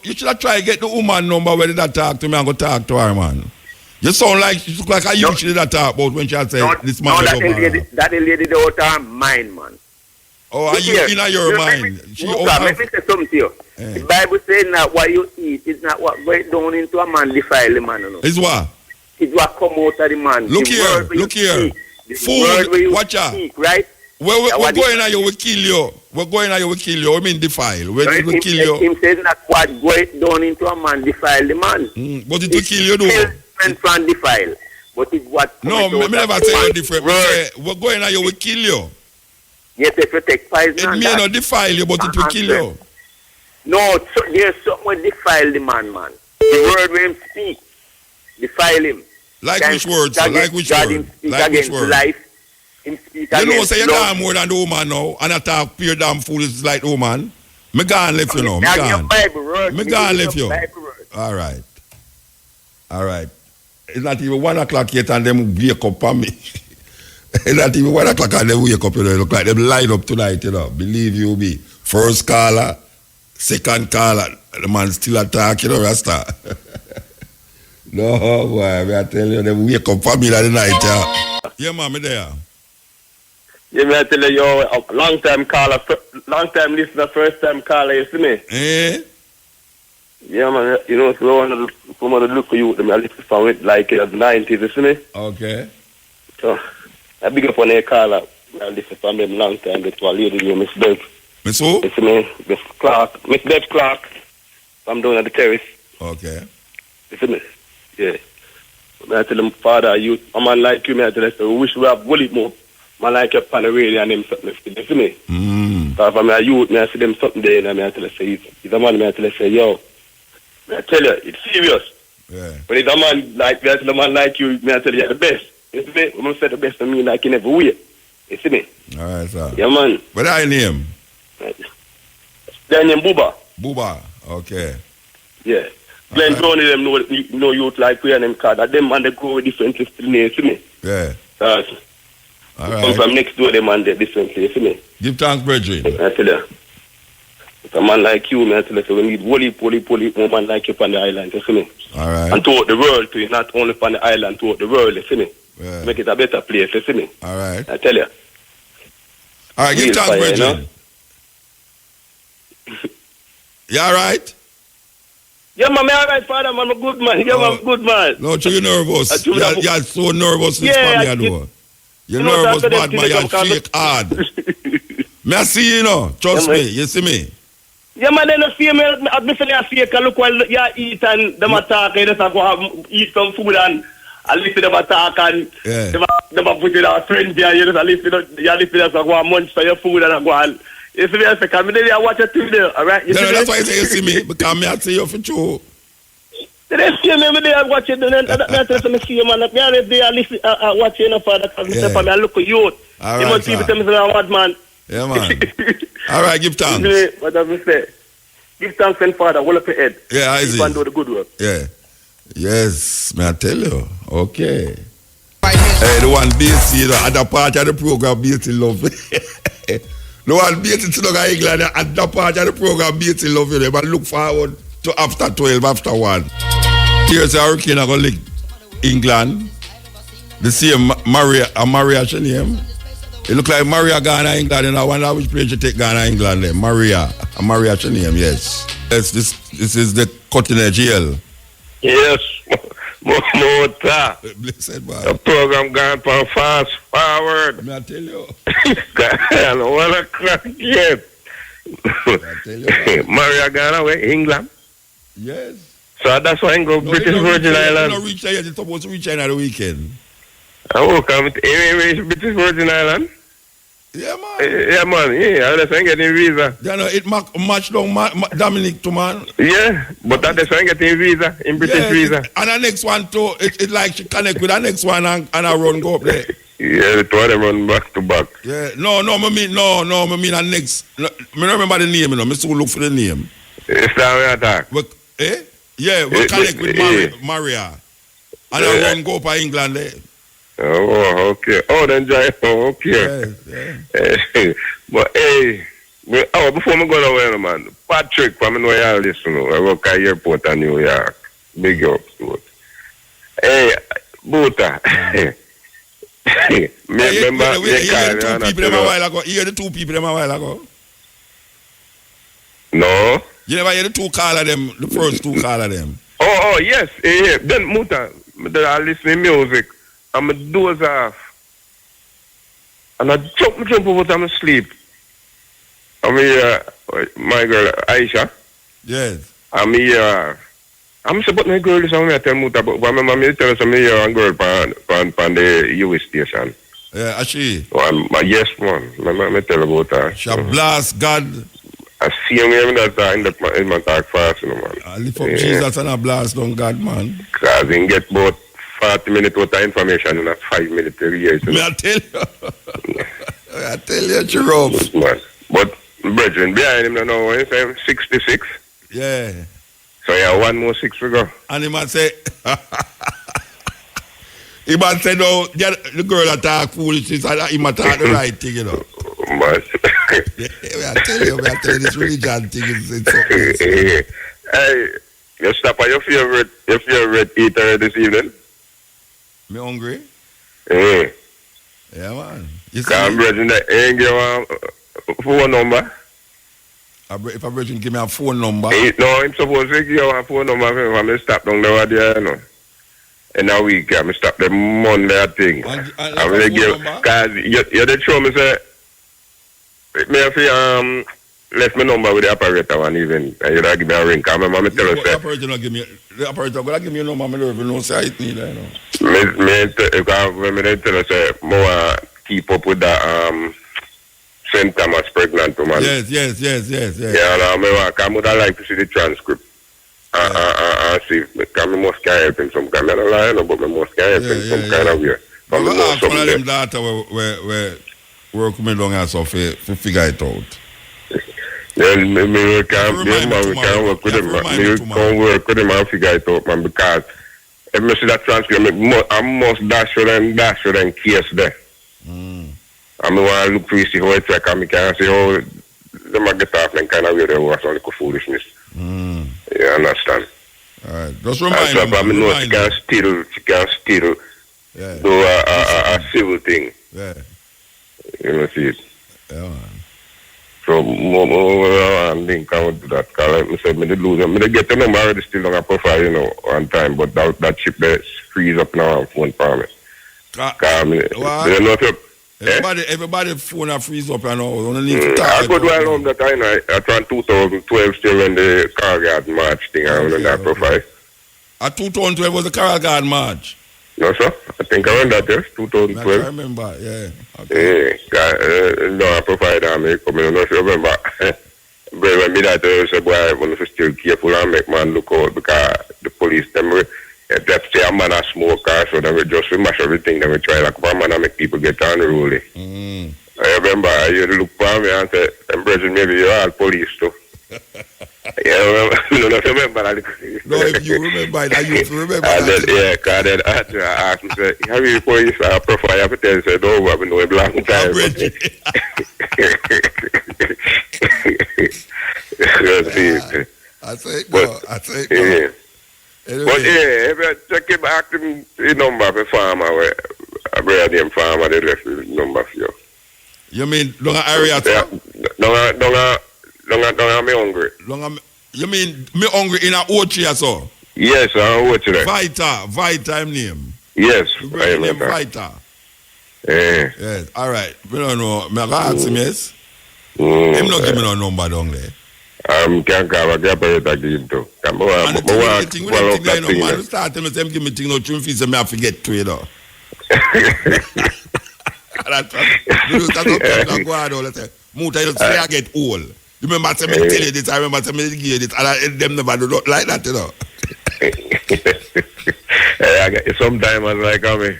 you should have tried to get the woman number where did that talk to me and go talk to her, man. You sound like, you look like I usually that talk about when she had said this man. That lady out her mind, man. Oh, are you in your mind? Let me say something to you. The Bible says that what you eat is not what goes down into a man defile the man. You know? It's what? It's what come out of the man. Look here. Food, watch out. Right? We're going at you, we kill you. We're going at you, we kill you. We mean defile. We kill you. Him says that what goes down into a man defile the man. But it will kill you, though. From defile. But it's what... No, me never say you're different. We're going at you, we kill you. Yes, if you take poison. It may not defile you, but it will kill you. No, there's something that defile the man. The word when him speak, defile him. Like which words? Like which word? Like which word? Life. Him speak you know, say you love. gone more than the woman now, and I talk pure damn foolish like the woman. Me gone left you now. Me gone left you. All right. It's not even 1 o'clock yet, and them wake up on me. It's not even 1 o'clock and them wake up, you know. Look like them line up tonight, you know. Believe you me. First caller, second caller, the man still attack, you know, Rasta. No, boy, I tell you, them wake up for me that night, yeah. Yeah, man, me there. Yeah, me I tell you, a long-time caller, long-time listener, first-time caller, you see me? Yeah, man, you know, so one of the look for you, I listen from it like the 90s, you see me? Okay. So, I big up on a caller, I listen from them long time, that's why lady named Miss Bev. Miss who? You see me? Miss Clark, Miss Bev Clark. I'm down at the terrace. Okay. You see me? Yeah. I tell them, Father, a man like you, I tell them, we wish we have bully more. Man like you on the radio and them something. You see me? So if I'm a youth, I see them something there, and I tell them, say, he's a man, I tell them, say, yo, I tell you, it's serious. Yeah. But it's a man like me, I tell a man like you, I tell you, you're the best. You see me? I'm going to say the best of me like in every way. You see me? All right, sir. Yeah, man. What are your name? Their name Buba. Buba, okay. Yeah. Glenn Brownie them know youth like we and them card. Them and they grow with differently still, you see me? Yeah. All right. Come from next door, them and they differently, you see me? Give thanks, brethren. I tell you. If a man like you, I tell you, so we need woolly, woman like you on the island, you see me? All right. And throughout the world, too, not only on the island, throughout the world, you see me? Yeah. Make it a better place, you see me? All right. I tell you. All right, give thanks, brethren. You all right? Yeah, man, I'm all right, Father, man. I'm a good man. Yeah, man, I'm a good man. No, you're nervous. You're so nervous this family, I know. You're nervous, bad man. You shake hard. Me I see you know. Trust me. You see me? Yeah, man, they don't see me. I feel like I look while you eat and them attack. They just go eat some food and I listen to them attack and them put it on friend there. You just listen to them go munch for your food and go on. You see me? I say, come in there and watch it too there. All right? No, that's why I say you see me. Because me I see you for sure. They see me every day and watch it. That's what I see you, man. Me every day I listen, watch you, Father. Because I look at you. All right, you must people tell me what, man. Yeah, man. All right, give thanks. What does it say? Give thanks and Father, hold up your head. Yeah, I see. Keep on do the good work. Yeah. Yes, may I tell you. Okay. Hey, the one BC, the other part of the program, BC Love. The one BC to look at England, the other part of the program, BC Love. You but look forward to after 12, after 1. Here's a hurricane going to lick England. The same Maria, she name. It look like Maria Ghana, England, and I wonder which place you take Ghana, England then. Maria, she name, yes. Yes, this is the cutting edge hill. Yes, Mota. Blessed man. The program gone from fast forward. May I tell you? God, 1 o'clock yet. I tell you. Maria Ghana, where? England? Yes. So that's why I go British Virgin Islands. You don't reach there yet. You're supposed to reach China the weekend. I will come to British Virgin Island. Yeah, man. Yeah, man. Yeah, unless I get a visa. You know, it match down Dominic too, man. Yeah, but that's why I get a visa, in British visa. And the next one too, it like she connect with the next one and I run go up there. Yeah, the two of them run back to back. Yeah, no, I mean the next. No, I don't remember the name, you know. I still look for the name. It's time we attack. Yeah, we connect with Maria. And I run go up to England there. Oh, okay. Oh, then Jai. Oh, okay. Yeah. But hey, before me go away, man, Patrick from New York, listen, I work at airport in New York. Big up to it. Hey, Buta. Remember, you hear the two people them a while ago? No. You never hear the two call of them, the first two call of them? Oh, yes. Yeah. Then, Muta, I listen to music. I'm a doze off. And I jump over time and sleep. I'm here, my girl, Aisha. Yes. I'm here. I'm saying, but my girl is on me, I tell Muta, but my mom tell us I'm here and girl on the US station. Yeah, she? Yes, man. My mom tell about her. She blast God. I see him in my talk fast, you know, man. I lift up Jesus and I blast on God, man. Because he get about 40 minutes worth of information in a 5 minute period. You know? I tell you, Jerome. Man. But, brethren, behind him now, he's 66. Yeah. So, yeah, one more 6 to go. And he might say, no, the girl that talk foolishness, he might talk the right thing, you know. Man. I tell you, this religion thing is something. Hey, you stop at your favorite eater this evening? Me hungry? Yeah. Yeah, man. Can brethren ain't give a phone number? If a brethren give me a phone number? No, I'm supposed to give you a phone number if I stop down there, you know. In a week, I stop the Monday thing. I'm going to give, because you did show me, say, me if you left my number with the operator one even, and you give me a ring, because my mom tell us that. The operator going to give me a number, I don't even know, say it neither, you know. Me tell us that more keep up with the St. Thomas pregnant woman. Yes. Yeah, I would like to see the transcript. See, because I must help him some kind of lie, but I must help him some kind of way. But we ask one of them data where work me long as so for figure it out. Then we can work with him. We can work with him and figure it out, man, because if I see that transcript, I must dash for them case there. I want to look to see how it's like, and I can see how they might get off and kind of way they was on the foolishness. You understand? All right. Just remind me. I know she can still do a civil thing. Yeah. You know, see it. Yeah, man. So, I think I would do that. Because I said, I lose them. I get the number already still on a profile, you know, on time. But that chip there freeze up now on phone for me. Everybody phone a freeze up and all. I go to home that I turned 2012 still when the car guard march thing on that profile. 2012 was the car guard march? No, sir. I think I run that, yes, 2012. I remember, yeah. Okay. No, I provide that. I don't know if you remember. But when me that say, boy, I want to still careful and make man look out because the police, them, they say a man a smoker, so they just mash everything. They try like a man and make people get unruly. I remember you look for me and say, brethren, maybe you're all police too. Yeah, remember that. No, if you remember that, you remember and that. Then, yeah, because then after I asked him, say, have you police profile? I could tell you, say, no, I've been doing a long time. I say it. Yeah. Anyway. But yeah, if you check him, ask him the number of the farmer, where I bring him farmer, they left the number for you. You mean, long area? Don't me hungry. You mean me hungry in a Ochi or so? Yes, I'm Ochi there. Vita name. Yes, I am Vita. Yeah. Yes, all right. We don't know. Me ask him, yes? Him not give me no number down there. Can't call a operator give him too. Man, start telling me, give me thing, no tune fees, and I forget to, you know. That's what go on. Let's say, Muta, you say I get old. You remember me tell you this, I remember me give you this, and them never do not like that, you know. Sometimes I like me.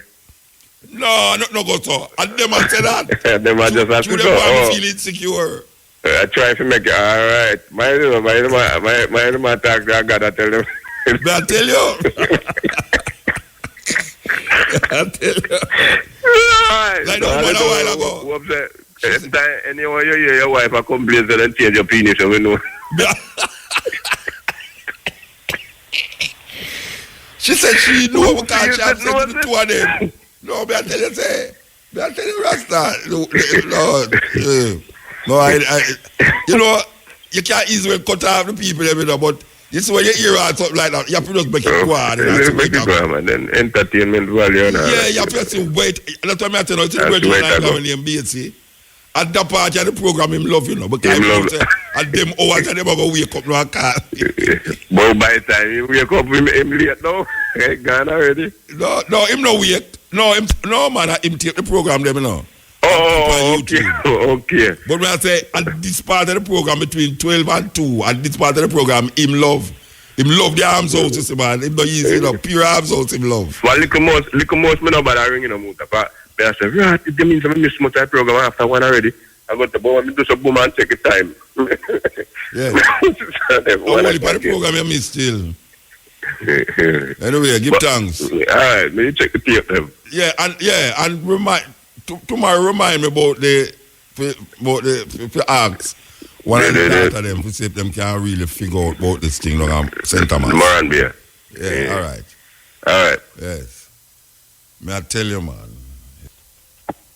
No go so. And them I say that. Them I just have to go. Them feel insecure. I try to make it all right. My talk, I gotta tell them. I tell you. I tell you. Like no one a while ago. Anyone you hear your wife complain and change your penis, we know. She said she knew we can't chat the two of them. No, I tell you, Rasta. No, you know, you can't easily cut off the people, you know, but you see when you hear something like that, you have to just make it quiet. Make it quiet, man. Then entertainment value. Yeah, you have to wait. That's what I'm telling you. It's wait one night now in the BSC. At that part of the program, him love, you know, because at them hours, they never go wake up no car. But by the time he wake up, him late now. Gone already. No, him no wake. No, man, him take the program, them, you know. Okay. But when I say at this part of the program between 12 and 2, at this part of the program, him love the arms house, you see, man. Him not easy, you know, pure arms house, him love. Well, little most, me no bother ringing no Muta. But I say, right, it means I miss my type program after one already. I got to go and do some boom and take it time. Yeah. Only part of the program you miss still. Anyway, give thanks. All right, me check the tape them. Yeah, and tomorrow remind me about the acts. One of them to see if them can really figure out about this thing like St. Thomas. Moran beer. Yeah, all right. Yes. May I tell you, man?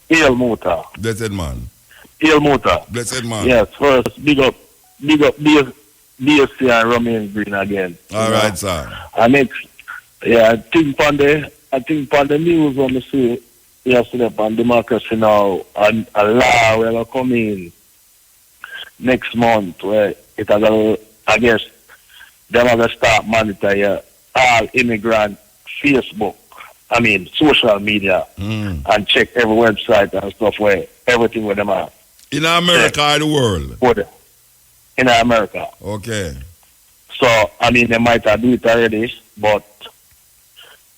Hail Muta. Blessed man. Hail Muta. Blessed man. Yes, first, big up BSC and Romain Green again. All right, sir. And next, I think on the news when we see yesterday on democracy now, and a law will come in next month where it will, I guess, them are going to start monitor all immigrant Facebook, social media, and check every website and stuff where everything with them are. In America or the world? In America. Okay. So, they might have do it already, but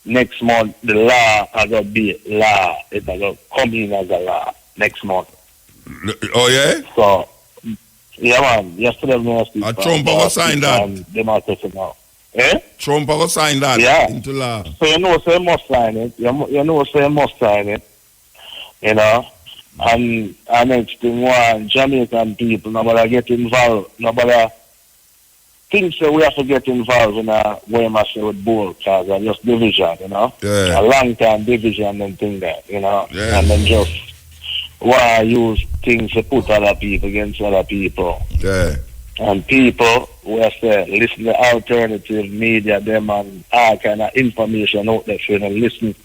next month, the law is going to be law. It's going to come in as a law next month. Oh, yeah? So, yeah, man. Yesterday, Trump will sign that. Democracy now. Eh? Trump will sign that into law. So, you must sign it. You must sign it. You know? And next thing, one, Jamaican people, nobody get involved. Nobody thinks that we have to get involved in a way with bull, because it's just division, you know? Yeah. A long-time division and thing that, you know? Yeah. And then just why use things to put other people against other people. Yeah. And people will say, listen to alternative media, them and all kind of information out there for them listen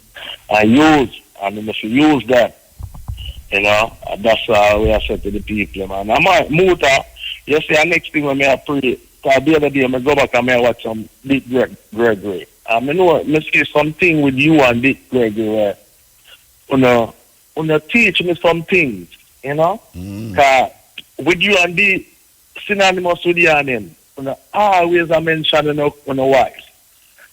and use. And then if you use that, you know, that's how we are said to the people, man. And Muta, you see, the next thing when I pray, because the other day I go back and I watch some Dick Gregory. And I know, I see something with you and Dick Gregory where, you teach me some things, you know? Because with you and the synonymous with your name, always I mention on the wife.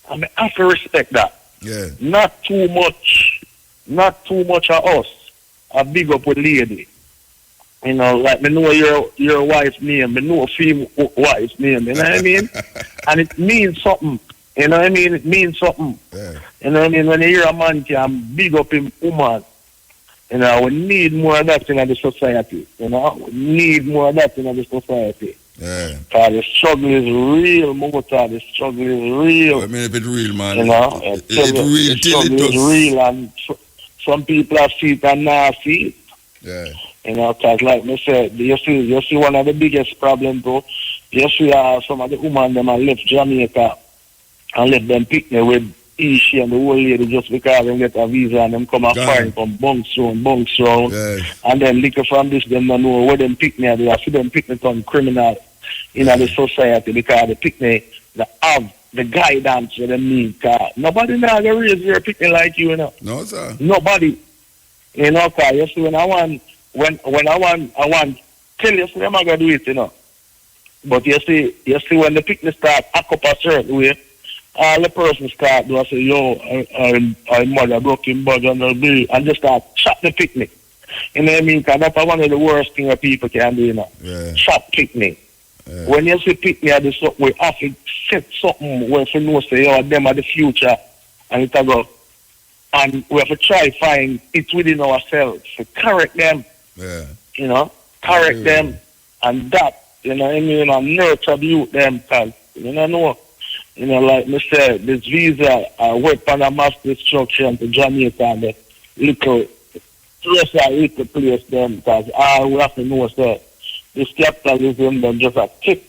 I have to respect that. Yeah. Not too much of us. A big up with lady. You know, like me know your wife's name, me know a female wife's name, you know what I mean? And it means something. You know what I mean? It means something. Yeah. You know what I mean? When you hear a man can big up him woman, you know, we need more of that in the society. You know? We need more of that in the society. Yeah. Because the struggle is real, Muta. The struggle is real. If it's real, man. You know? It's real the till struggle it does. is real, and some people have see it and not see it. Yeah. You know, because like me said, you see one of the biggest problems, bro. You see some of the women them have left Jamaica and left them picnic with Ishi and the old lady just because they get a visa and them come and find from bunks round. Yes. And then liquor from this, them don't know where them picnic they see them picnic on criminal in the society because the picnic they have the guidance that they need. Nobody now they raise your picnic like you know. No, sir. Nobody. You know, cause you see when I want tell you see I'm gonna do it, you know. But you see when the picnic start act up a certain way, all the person start do I say, yo, I mother broken bud and just start shut the picnic. You know what I mean? Because that's one of the worst things that people can do, you know. Yeah. Shut picnic. Yeah. When you see picnic at the something, we have to set something where we know say, oh, them are the future, and it go. And we have to try find it within ourselves to correct them. Yeah. You know, correct them, and that, you know what I mean, and nurture the youth them, because, you know, like me said, this visa weapon of mass destruction to Jamaica and the little place them, because all we have to know is that this capitalism them just a kick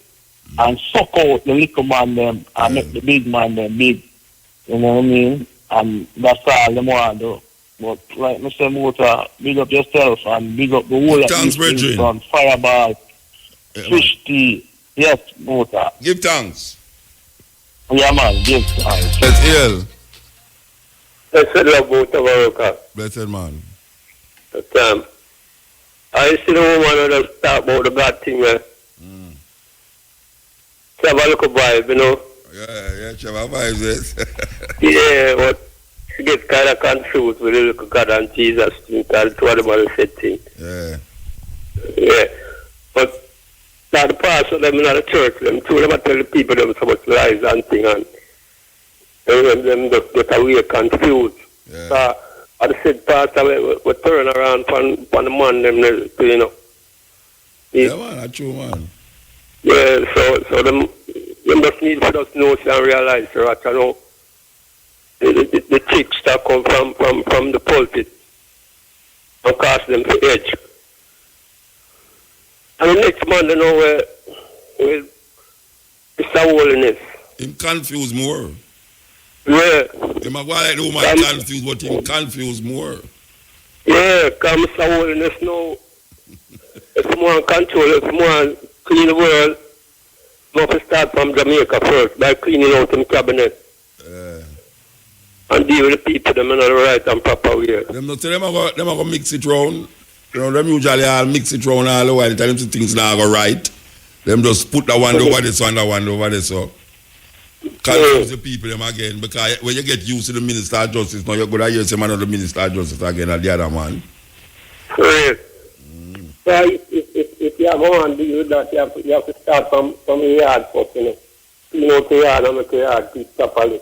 and suck out the little man them and make the big man them big. You know what I mean? And that's all them want to do. But like Mr. Motor, big up yourself and big up the whole of these things from Fireball, Fish Tea. Yes, Motor. Give thanks. Yeah, man, give thanks. Let's heal. Blessed love, Mutabaruka. Blessed man. I see the woman that talk about the God thing, man. Have a look vibe, you know. Yeah, Chava vibes, yes. Yeah, but she gets kind of confused with the little God and Jesus thing, because two of them are the same thing. Yeah. Yeah. But now the pastor, them in the church, them two of them tell the people them so much lies and thing, and them get away confused. Yeah. So, I said, pastor, we turn around from the man, them, you know. Yeah, man, that's true, man. Yeah, so them just need for us to know and realize that, you know, the chicks that come from the pulpit and cast them to edge. And the next man, you know, where Mr. Holiness. Him confused more. Yeah. Him a go like the woman confused, but him confused more. Yeah, because Mr. Holiness now, if more control, if more clean the world, we have to start from Jamaica first by cleaning out the cabinet. And deal with the people them in the right and proper way. Them not say them a go mix it round. You know, them usually all mix it round all the while. Tell them things now go right. Them just put that one over this one, that one over this so. Confuse the people them again, because when you get used to the Minister of Justice, now you're going to hear some another Minister of Justice again at the other man. Correct. So if you have one deal with that, you have to start from the yard first, you know. Clean out the yard and make the yard keep properly.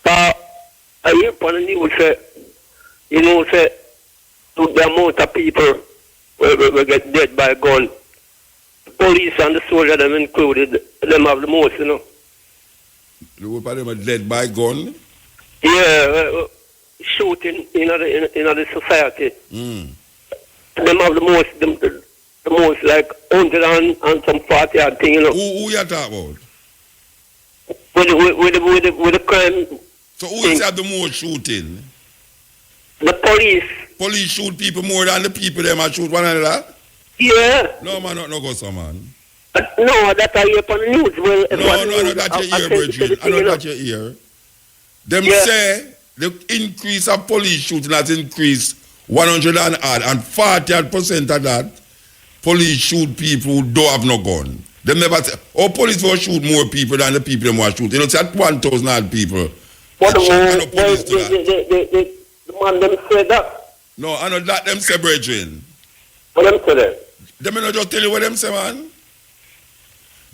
So I hear upon the news say, you know, say, to the amount of people will get dead by gun. The police and the soldiers, them included, them have the most, you know. The group of them are dead by gun? Yeah, shooting in the society. Them have the most like 100 and some 40 odd thing, you know. Who you talk about? With the crime. So who is have the most shooting? The police. Police shoot people more than the people them are shoot one another? Yeah. No man, not go so man. No, that I hear upon the news. Well, no, that's your ear, Bridget. I know that's your ear. Them say the increase of police shooting has increased 100 and odd, and 40% of that police shoot people who don't have no gun. Them never say, oh, police will shoot more people than the people them will shoot. You know, it's at 1,000 odd people. But the man them say that. No, I know that them say, brethren. What them say that? Them not just tell you what them say, man.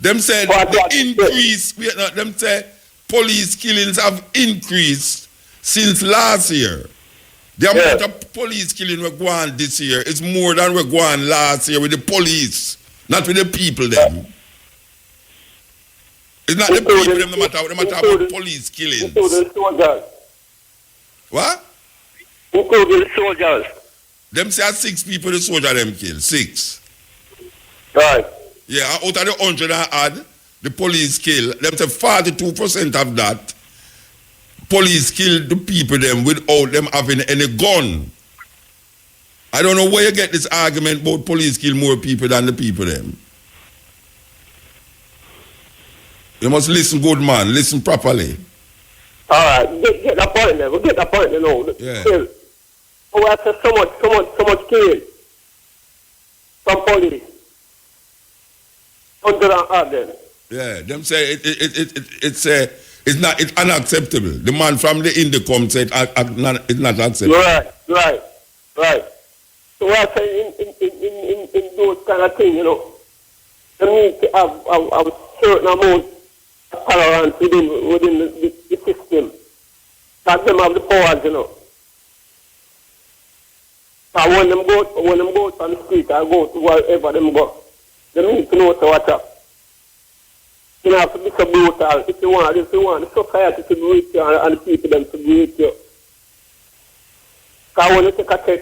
Them say the increase, them say police killings have increased since last year. The amount of police killing we're going this year is more than we're going last year with the police, not with the people them. It's not the people them, no matter about police killings. Including soldiers. What? Including soldiers. Them say 6 people the soldier them kill. 6. Right. Yeah, out of the 100 and odd, the police kill. Them say 42% of that, police kill the people them without them having any gun. I don't know where you get this argument about police kill more people than the people them. You must listen good, man. Listen properly. All right. Get the point there. We'll get the point, you know. Yeah. Oh, I said so much killing from police. Under and other. Yeah, them say it's unacceptable. The man from the India come said it's not acceptable. Right. So I say in those kind of things, you know, they need to have a certain amount of tolerance within the system. That them have the powers, you know. And when them go on the street or go to wherever them go, they need to know what's up. You know, have to be so brutal. If you want the society to be with you and the people them to be with you. Because when you take a check,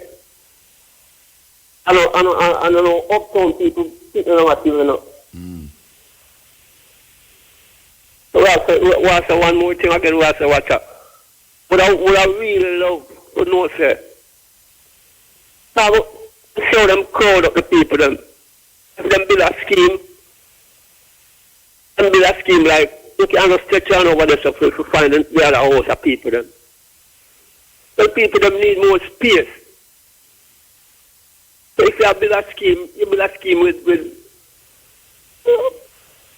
I know uptown people sitting on what you know. So I say one more thing again, I say watch out. What I really love to know, sir. So show them crowd up the people them. If them build a scheme, like you can just stretch on over there so to find the other house of people them. The people them need more space. So if you build a scheme with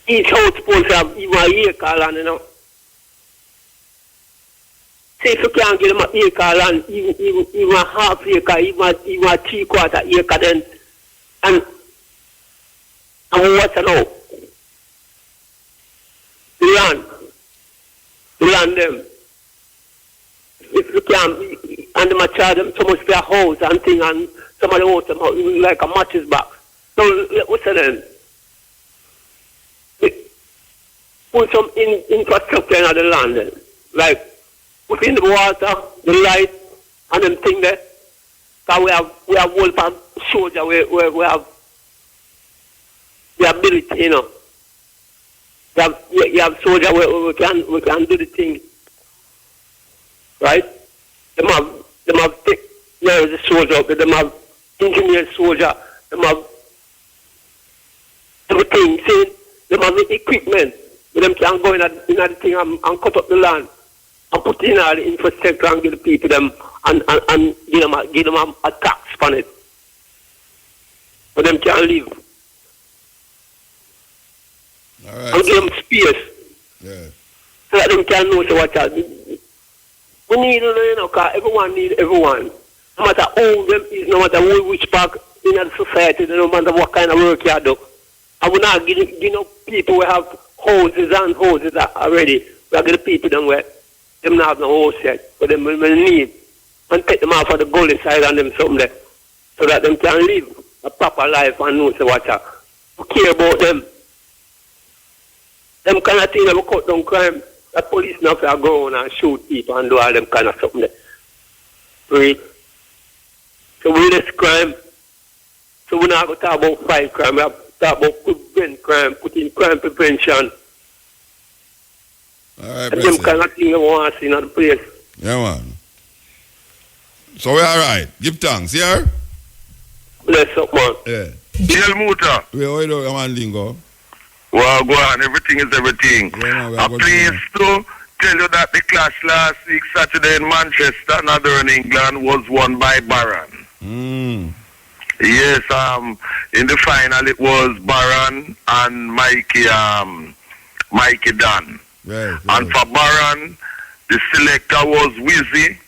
each house supposed to have even an acre land, you know. Say if you can't get them an acre land, even a half acre, even a 3/4 acre, then and what you know? The land them. If you can't, and them charge them so much for a house and thing, and somebody owes them like a matches back. So what's the then? Put some infrastructure in the land then. Like put in the water, the light, and them thing there. Because we have one part soldier where we have the ability, you know. You have soldier where we can do the thing. Right? Them have the soldier up there, them have engineer soldier, them have everything, see? Them have the equipment. Them can go in the thing and cut up the land and put in all the infrastructure and give the people them and give them a tax on it. So them can live. All right. And give them space. Yeah. So that them can know so what we need, you know, because everyone needs everyone. No matter who them is, no matter which part in the society, no matter what kind of work you do. I will not give people who have houses and houses already. We are going to people them where them not have no house yet, but them will need and take them off of the gully side and them something there, so that them can live a proper life and know so what we care about them. Them kind of thing that we cut down crime. The police now are go and shoot people and do all them kind of something there. Right? So we less crime. So we're not going to talk about fight crime. We have to talk about prevent crime, putting crime prevention. All right, and them kind of thing we want to see in the place. Yeah, man. So we're all right. Give thanks, yeah? Bless up, man. Yeah. Bill Muta. Wait, how you doing, man, Lingo? Well, go on. Everything is everything. Yeah, I'm pleased to tell you that the clash last week, Saturday in Manchester, Northern England, was won by Barron. Yes, in the final it was Barron and Mikey Dunn. Right. And for Barron, the selector was Wizzy,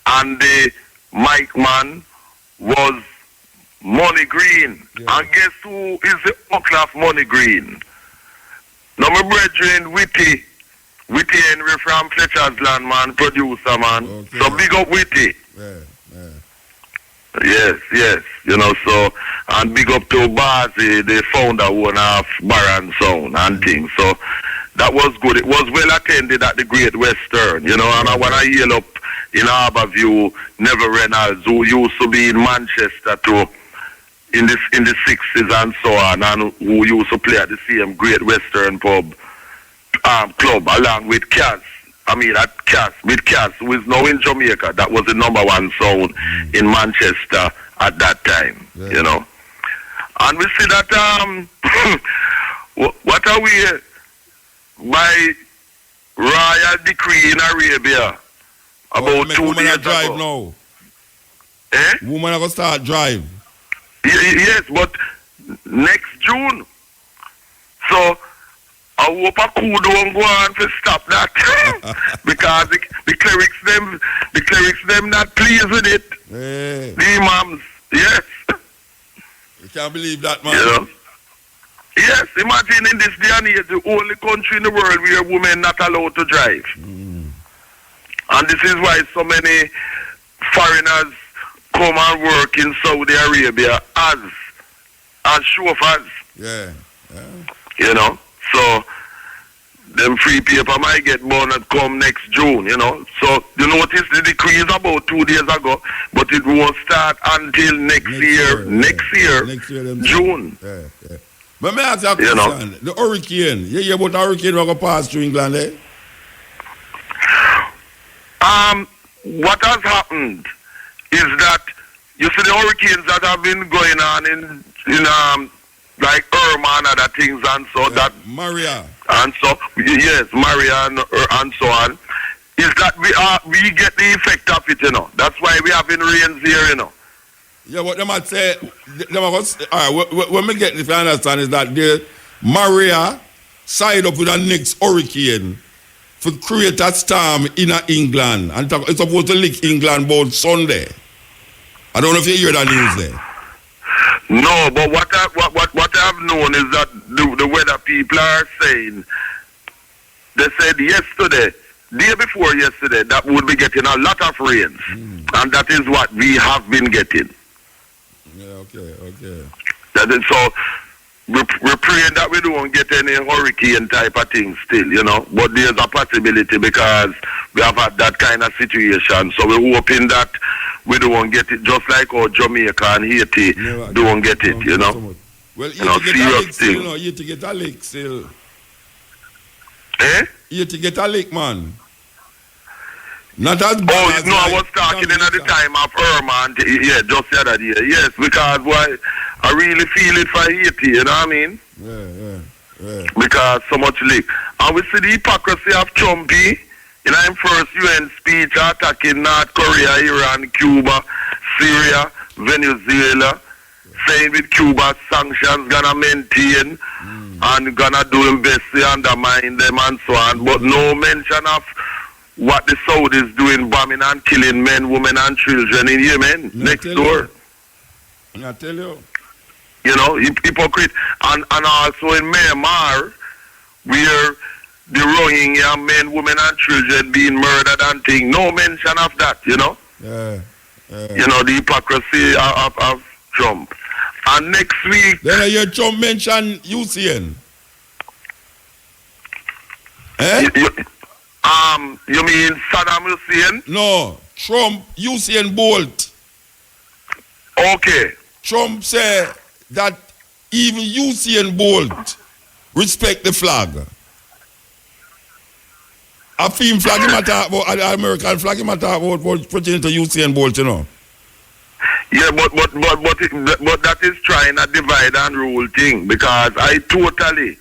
and the mic man was Money Green. Yeah. And guess who is the uncle of Money Green? Now my brethren, Witty Henry from Fletcher's Land, man, producer, man. Okay. So big up Witty. Yeah. Yes. You know, so, and big up to Bazi, the founder owner of Barron Sound and things. So that was good. It was well attended at the Great Western, you know, and I want to yell up in Harborview, Neville Reynolds, who used to be in Manchester too, in the 60s and so on, and who used to play at the same Great Western pub club along with Cass. With Cass, who is now in Jamaica. That was the number one sound in Manchester at that time, you know. And we see that, what are we, by royal decree in Arabia, about 2 days ago. Now. Eh? Woman are going to start drive. Yes, but next June. So I hope a coup don't go on to stop that. Because the clerics them not pleased with it. Hey. The imams, yes. You can't believe that, man. You know? Yes, imagine in this day and age, the only country in the world where women not allowed to drive. And this is why so many foreigners come and work in Saudi Arabia as chauffeurs. Yeah. You know, so them free paper might get born and come next June, you know. So you notice the decree is about 2 days ago, but it won't start until next year, June. Yeah. But may I ask you a question? The hurricane, you hear about the hurricane we're going to pass through England, eh? What has happened is that you see the hurricanes that have been going on in like Irma and other things and so that Maria and so yes, Maria and so on, is that we get the effect of it, you know. That's why we having rains here, you know. Yeah, what they might say, when we get this, I understand is that the Maria side up with the next hurricane to create a storm in England, and it's supposed to lick England about Sunday. I don't know if you hear that news there. No, but what I've known is that the weather people are saying, they said yesterday, day before yesterday, that we'll be getting a lot of rains, and that is what we have been getting. Yeah, okay. That is so. We're praying that we don't get any hurricane type of thing still, you know. But there's a possibility because we have had that kind of situation. So we're hoping that we don't get it, just like how Jamaica and Haiti don't get it, you know. Well, you know, serious thing. You know, you to get a lick still. Eh? You to get a lick, man. Not as bad as no, I was talking in at the time of Irma and just the other day. Yes, because I really feel it for Haiti, you know what I mean? Yeah. Because so much leak. And we see the hypocrisy of Trumpy in his first UN speech attacking North Korea, Iran, Cuba, Syria, Venezuela, saying with Cuba sanctions gonna maintain and gonna do their best to undermine them and so on. But no mention of what the Saudis doing, bombing and killing men, women and children in Yemen, next door. I tell you. You know, hypocrite. And also in Myanmar, where the Rohingya men, women and children being murdered and things. No mention of that, you know. You know, the hypocrisy of Trump. And next week... Then you Trump mention UCN. Eh? You mean Saddam Hussein? No, Trump, Usain Bolt. Okay. Trump said that even Usain Bolt respect the flag. A film flag him attack about, an American flag him attack about putting into Usain Bolt, you know. Yeah, but that is trying a divide and rule thing, because I totally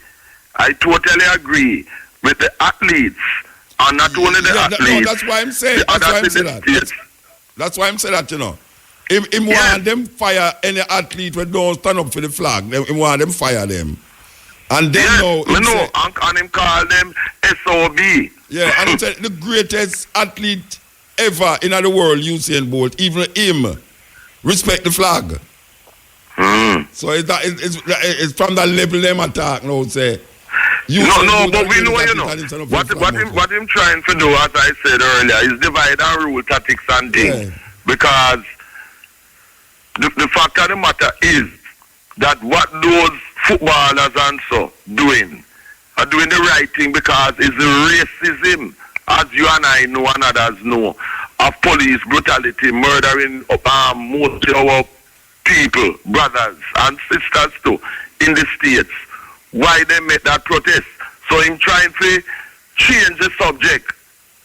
agree with the athletes. And not only the athletes. No, that's why I'm saying. That's why I'm saying that, you know. Him want them fire any athlete who don't stand up for the flag. Him want them fire them. And then and him call them SOB. Yeah, and he said the greatest athlete ever in the world, Usain Bolt, even him, respect the flag. So it's from that level them attack now, say. But we know, you know, what him trying to do, as I said earlier, is divide and rule tactics and things. Yeah. Because the fact of the matter is that what those footballers and so doing are doing the right thing, because it's the racism, as you and I know and others know, of police brutality, murdering most of our people, brothers and sisters too, in the States. Why they make that protest. So him trying to change the subject,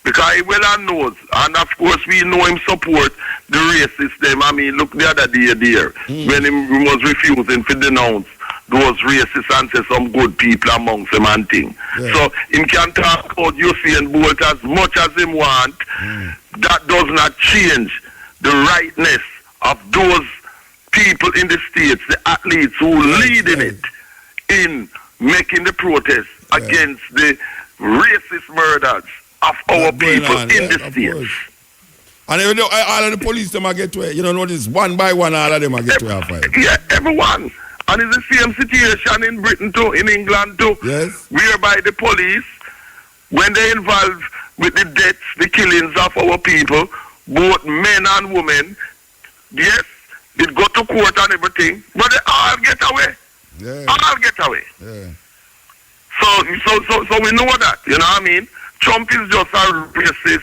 because he well knows, and of course we know him support the racist them. I mean, look the other day there, when he was refusing to denounce those racists and say some good people amongst them and thing. Yeah. So him can talk about Usain Bolt as much as him want. That does not change the rightness of those people in the States, the athletes who lead in it, in making the protest against the racist murders of our people in the States. And all of the police them get to it. You know, notice one by one, all of them get to a fight. Yeah, everyone. And it's the same situation in Britain too, in England too. Yes. Whereby the police, when they involved with the deaths, the killings of our people, both men and women, yes, it go to court and everything, but they all get away. Yeah. All get away. Yeah. So we know that, you know what I mean? Trump is just a racist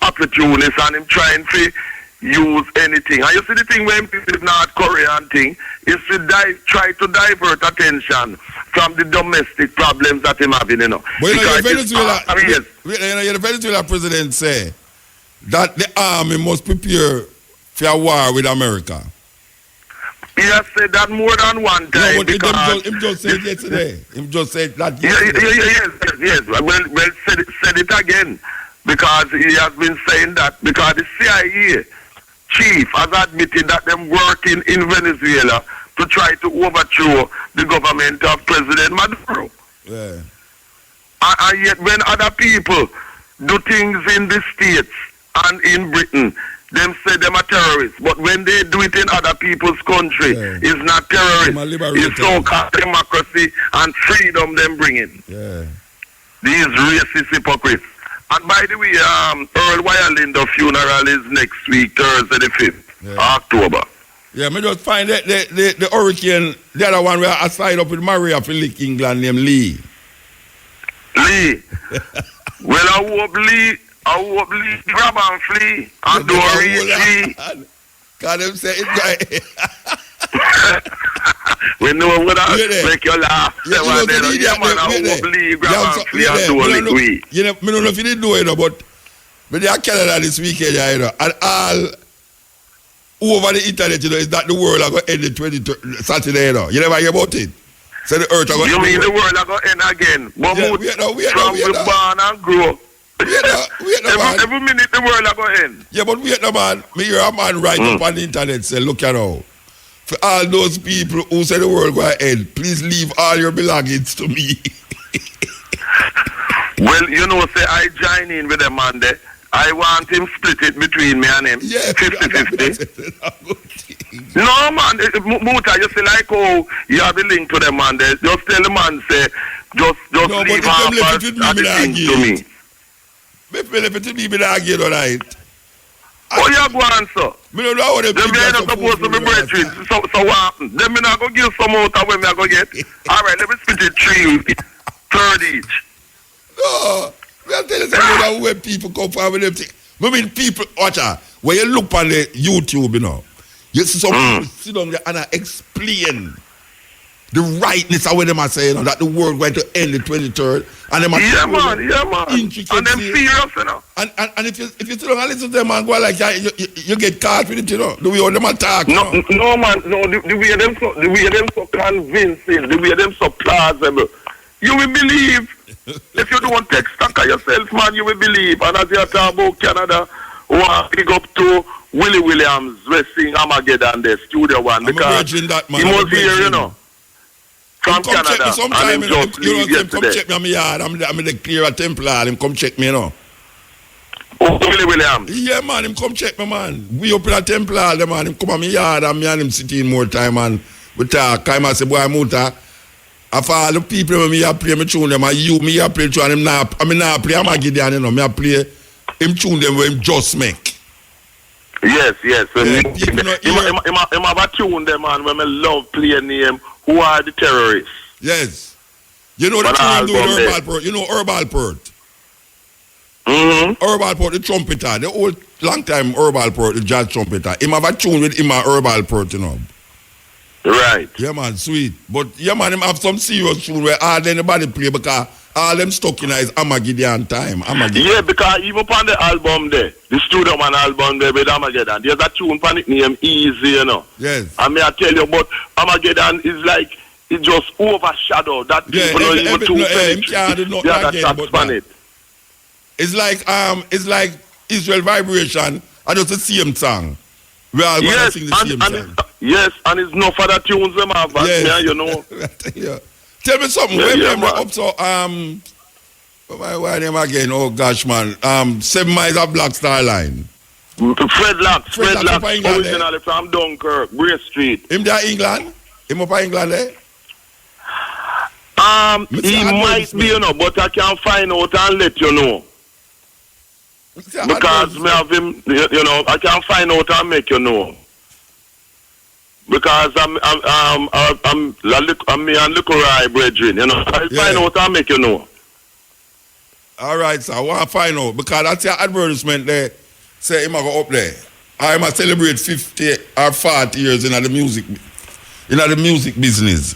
opportunist, and him trying to use anything. And you see the thing when people North Korean thing is to try to divert attention from the domestic problems that him having, you know. But you know, the the Venezuela president say that the army must prepare for a war with America. He has said that more than one time. No, but him just said yesterday. Him just said that yesterday. Yes. Well, said it again. Because he has been saying that because the CIA chief has admitted that them working in Venezuela to try to overthrow the government of President Maduro. Yeah. And yet when other people do things in the States and in Britain, them say them are terrorists. But when they do it in other people's country, it's not terrorists. It's so-called democracy and freedom them bringing. Yeah. These racist hypocrites. And by the way, Earl Wirelinder funeral is next week, Thursday the 5th, October. Yeah, me just find the hurricane, the other one where I signed up with Maria for Lick England named Lee. Lee. Well, I hope Lee grab and flee and do a reach. Can them say it right? We know what that make you laugh. Yeah, man, I hope Lee grab and flee and do a reach. You know, I don't know if you didn't know it, but they are Canada this weekend, you know, and all over the internet, you know, is that the world are going to end the 23rd Saturday, you know. You never hear about it? So the earth are going to end. You mean the world are going to end again? But from the born and grow. Every minute the world are going to end. Yeah, but wait no man. Me hear a man write up on the internet say, look at now. For all those people who say the world going to end, please leave all your belongings to me. Well, you know, say I join in with them man there. I want him split it between me and him. Yeah, 50-50. No, man. Muta, you see like how you have the link to them man there. Just tell the man, say, just leave half as the thing to me. If you left it to me, I argue, all right. Oh, you go on, sir. Me don't know how them people are supposed to be brethren. So what happened? Then me not go give some out of when me I go get. All right, let me split it 3, third each. No. I'll tell you something where people come from with them things. I mean, people, watch out. When you look on the YouTube, you know, you see some people sit down there and explain the rightness of what them are saying, you know, that the world going to end the 23rd. And them yeah, man. And them serious, you know. And if you sit down and listen to them and go like that, you get caught with it, you know, the way them attack. No, you know? No, man, no, the way them so convincing, the way them so plausible. You will believe. If you don't take stock of yourself, man, you will believe. And as you talk about Canada, want to pick up to Willie Williams, we sing Armageddon, the Studio One, because he was here, you know, from Canada. Sometime, you know, come check me on my yard. I'm the clear a Templar. Him come check me, you know. Oh, Willie Williams? Yeah, man, him come check me, man. We up in a Templar, the man. Him come on my yard, and me and him sitting more time, and we talk. I say, boy, Muta, of all the people when me play me tune them, and you me play tune and him not play Armageddon, you know, me play him tune them where him just make. Yes. Him have a tune them, man, when me love playing him. Who are the terrorists? Yes. You know the tune do with Herbal Pert. You know Herbal Pert. Herbal Pert, the trumpeter, the old long time Herbal Pert, the jazz trumpeter. Him have a tune with him and Herbal Pert, you know. Right. Yeah, man, sweet. But, yeah, man, him have some serious tune where all anybody play because all them stuck in is Armageddon time. Yeah, because even on the album there, the Studio One album there with Armageddon, there's a tune on it named Easy, you know. Yes. I may I tell you, but Armageddon is like, it just overshadowed that people don't even too the other tracks on it. It's like Israel Vibration, and just the same song. We all yes, sing the same song. Yes, and it's no for the tunes them have, yes. you know. Tell me something. Yeah, when yeah, we up to what's name again? Oh gosh, man. 7 miles of Black Star Line. Fred Locks, England, originally from Dunkirk, Bray Street. Him there England? Him up in England there? He might be, you know, but I can find out and let you know. Because me have him, you know, I can find out and make you know. Because I'm me and Lukurai brethren, you know. I'll find out and make you know. All right, so I want to find out because that's your advertisement there. Say him go up there. I must celebrate 50 or 40 years in the music business.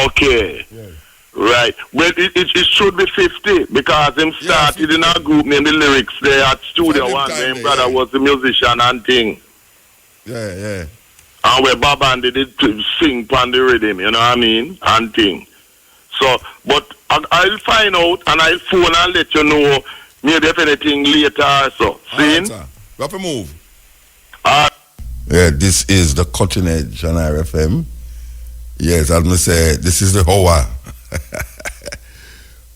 Okay. Yeah. Right. Well, it should be 50 because him started in a group named the Lyrics there at Studio One. His brother was the musician and thing. Yeah. And where Bob and they did sing on the rhythm, you know what I mean? And thing. So, but I'll find out and I'll phone and let you know maybe if anything later. So, see? Right, we have to move. Yeah, this is the Cutting Edge on RFM. Yes, as I say, this is the hour.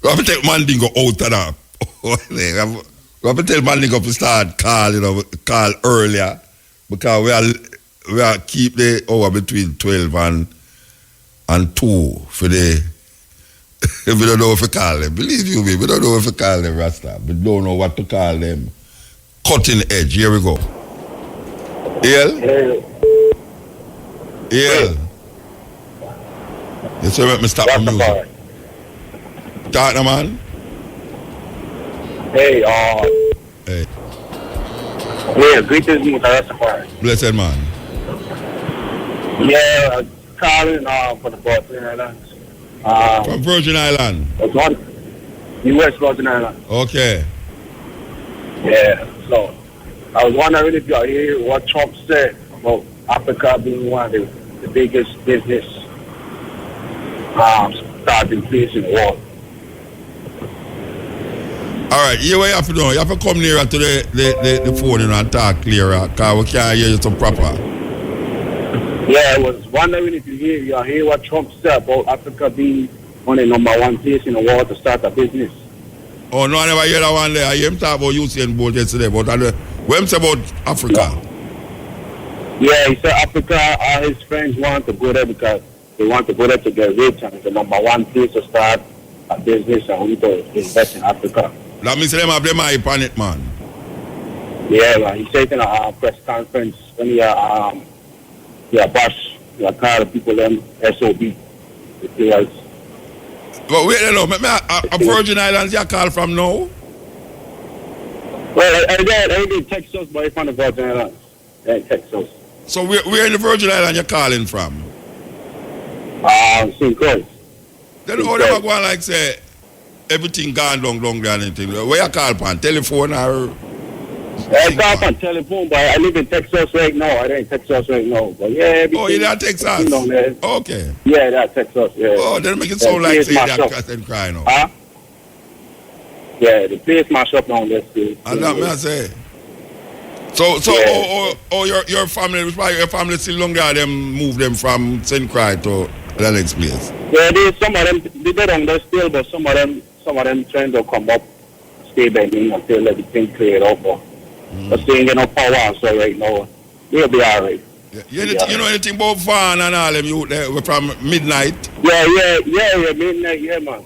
We have to take Mandingo out of that. We have to tell Mandingo to start call earlier because we are keep the hour between 12 and 2 for the. We don't know if we call them. Believe you me, we don't know if we call them Rasta. We don't know what to call them. Cutting Edge. Here we go. EL? EL. You see what me stop the music? Talk now, man. Hey. Yeah, greetings, Mutabaruka. Blessed man. Yeah, calling for the Virgin Islands. From Virgin Island? U.S. Virgin Island. Okay. Yeah, so I was wondering if you hear what Trump said about Africa being one of the biggest business starting place in the world. All right, here what you have to do. You have to come nearer to the phone and talk clearer because we can't hear you so proper. Yeah, I was wondering if you hear what Trump said about Africa being on the #1 place in the world to start a business. Oh, no, I never hear that one there. I hear him talk about Usain Bolt yesterday, but what him say about Africa? Yeah, he said Africa, all his friends want to go there because they want to go there to get rich and it's the #1 place to start a business and we to invest in Africa. That means them have them eye on it, man. Yeah, man. He said in a press conference when he call the people them SOB. But wait, no, a Virgin Islands you call from now? Well, I did Texas, but it's on the Virgin Islands. Yeah, Texas. So where in the Virgin Islands you calling from? St. Croix. Then how they go on like say everything gone down there and anything? Where you call upon? Telephone or? I call on telephone, but I live in Texas right now. I live in Texas right now. But yeah, oh, you're in Texas? Okay. Yeah, that's Texas, yeah. Oh, then make it sound like say that cat and cry now. Huh? Yeah, the place mash up down there still. And that may I say. So your family, your family still long there, them move them from St. Croix to the next place? Yeah, some of them, they down there still, but some of them trying to come up, stay by me until everything cleared up. But they ain't get no power, so right now, they'll be all right. Yeah. You know anything about Van and all them youth there from midnight? Yeah, midnight, yeah, man.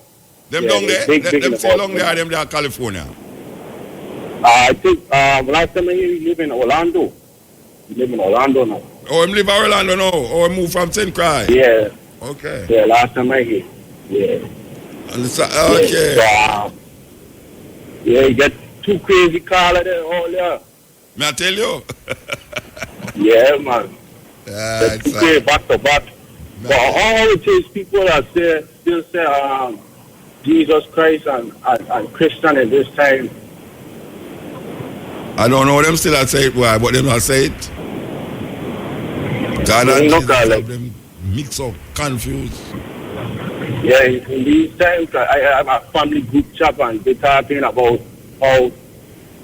Them down there? Them still long there, them there California? I think last time he live in Orlando. He live in Orlando now. Oh, him live in Orlando now? Or he moved from St. Croix? Yeah. Okay. Yeah, last time I hear. Yeah. Okay. Yeah, you get two crazy callers there all there. May I tell you? Yeah, man. Two crazy back to back. But all it is people that still say Jesus Christ and Christian at this time. I don't know them still say it, why, but them not say it. God and Jesus have them mix up, confused. Yeah, in these times, I have a family group chat and they're talking about how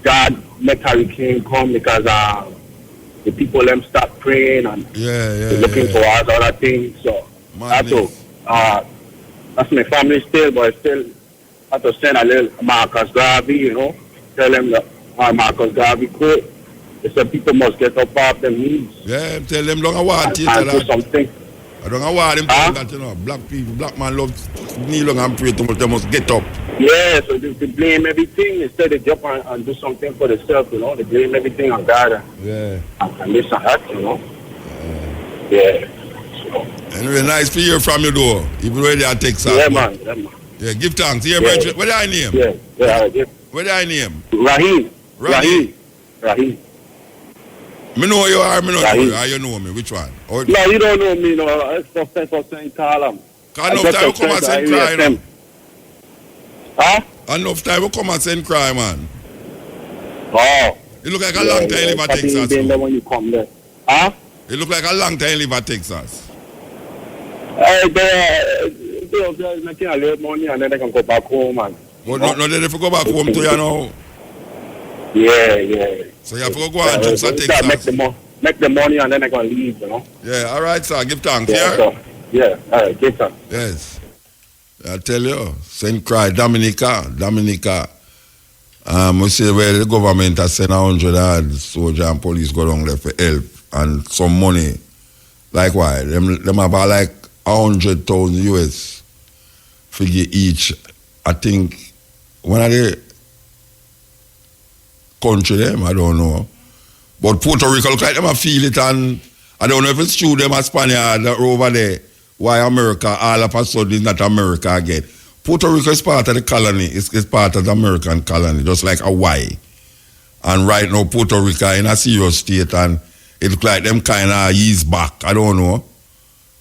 God make hurricane come because the people them start praying and they're looking for other things. So that's all. That's my family still, but still have to send a little Marcus Garvey, you know, tell them that Marcus Garvey quote. They said people must get up off their knees. Yeah, tell them don't want and do something. I don't want them that, you know, black people, black man love kneel down and pray too much, they must get up. Yeah, so they blame everything instead of jump and do something for themselves, you know. They blame everything on God and this and that, you know. Yeah. So. Anyway, nice to hear from you though, even though they are Texas. Yeah, man. Yeah, give thanks. Here, Bridget. What do I name? What do I name? Rahim. Me know you or me not know you, or you know me? Which one? Or no, you don't know me, no. It's the first person call him. Enough time we come and send cry, you know. Huh? Enough time we come and send cry, man. Oh. You look like a long time you live at Texas. When you come there. Huh? You look like a long time you live at Texas. They're making a little money and then they can go back home. And, but no, they have to go back home to you now. Yeah. So you have to go and jump to Texas. Make the money and then I can leave, you know. Yeah, all right, sir. Give thanks, yeah, all right, give thanks. Yes. I tell you, St. Croix, Dominica. We say where the government has sent 100 soldiers and police go down there for help and some money. Likewise, them have like 100,000 US figure each. I think one of the country them, I don't know. But Puerto Rico look like them a feel it, and I don't know if it's true them a Spaniard that over there. Why America all of a sudden is not America again. Puerto Rico is part of the colony, it's part of the American colony, just like Hawaii. And right now Puerto Rico in a serious state and it look like them kind of ease back. I don't know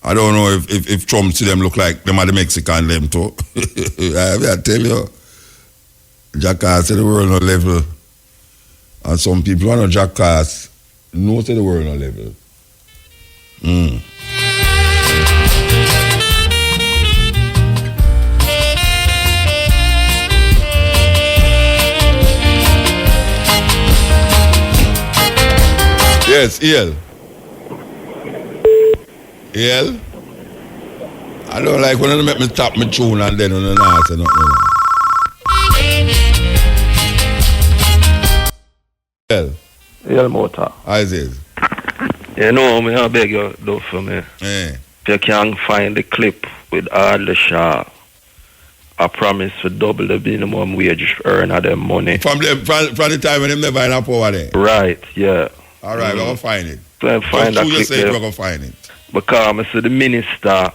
if Trump see them look like them are the Mexican them too. I tell you, jackass to the world no level. And some people are not jackass, no to the world no level. Yes, EL. I don't like when they make me tap my tune and then when they not say nothing. EL Motor. How is it? You know, I beg you do for me. Yeah. If you can find the clip with all the Shaw, I promise to double the minimum wage earn of them money. From the time when them never in a power there? Right, yeah. All right, we're going to find it. So find that clip we're going to find it. Because I see the Minister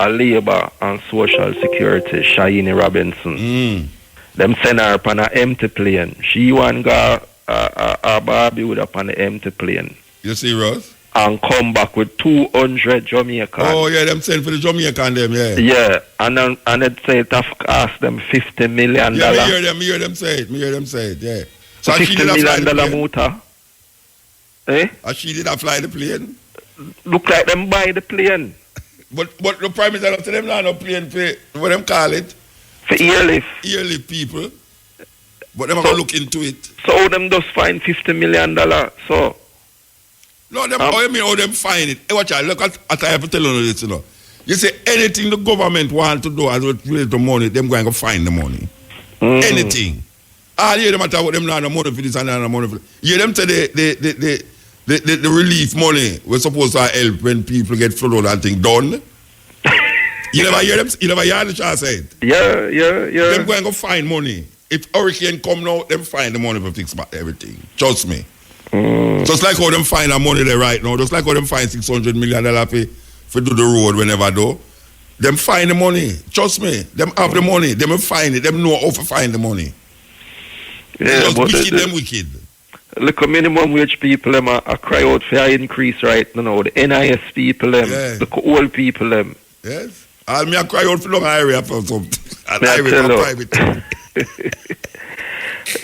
of Labour and Social Security, Shaini Robinson, them send her up on an empty plane. She want go Barbie with up on an empty plane. You serious? And come back with 200 Jamaicans. Oh, yeah, them send for the Jamaican them, yeah. Yeah, and it say it have cost them $50 million. Yeah, me hear them say it, yeah. So $50 million motor. Eh? And she did not fly the plane? Look like them buy the plane. But the Prime Minister to them not no plane for what them call it? For airlift. Airlift people. But them are going to look into it. So them just find $50 million. So no, them how them find it? Hey, watch out, look at I have to tell you this, you know. You say anything the government want to do as it relates to money, them going to find the money. Anything. All you hear them matter what them not the money for this and not the money for this. You hear them say the relief money we're supposed to help when people get flooded and things done. You never hear them? You never hear the child say it? Yeah. Them going to find money. If hurricane come now, them find the money for fix everything. Trust me. Just like how them find the money there right now. Just like how them find $600 million for do the road whenever do. Them find the money. Trust me. Them have the money. Them find it. Them know how to find the money. Yeah, but them wicked. Look, minimum wage people them are cry out for an increase right now. The NIS people them, the old people them. Yes. I'll me a cry out for long area for something. An highway for private.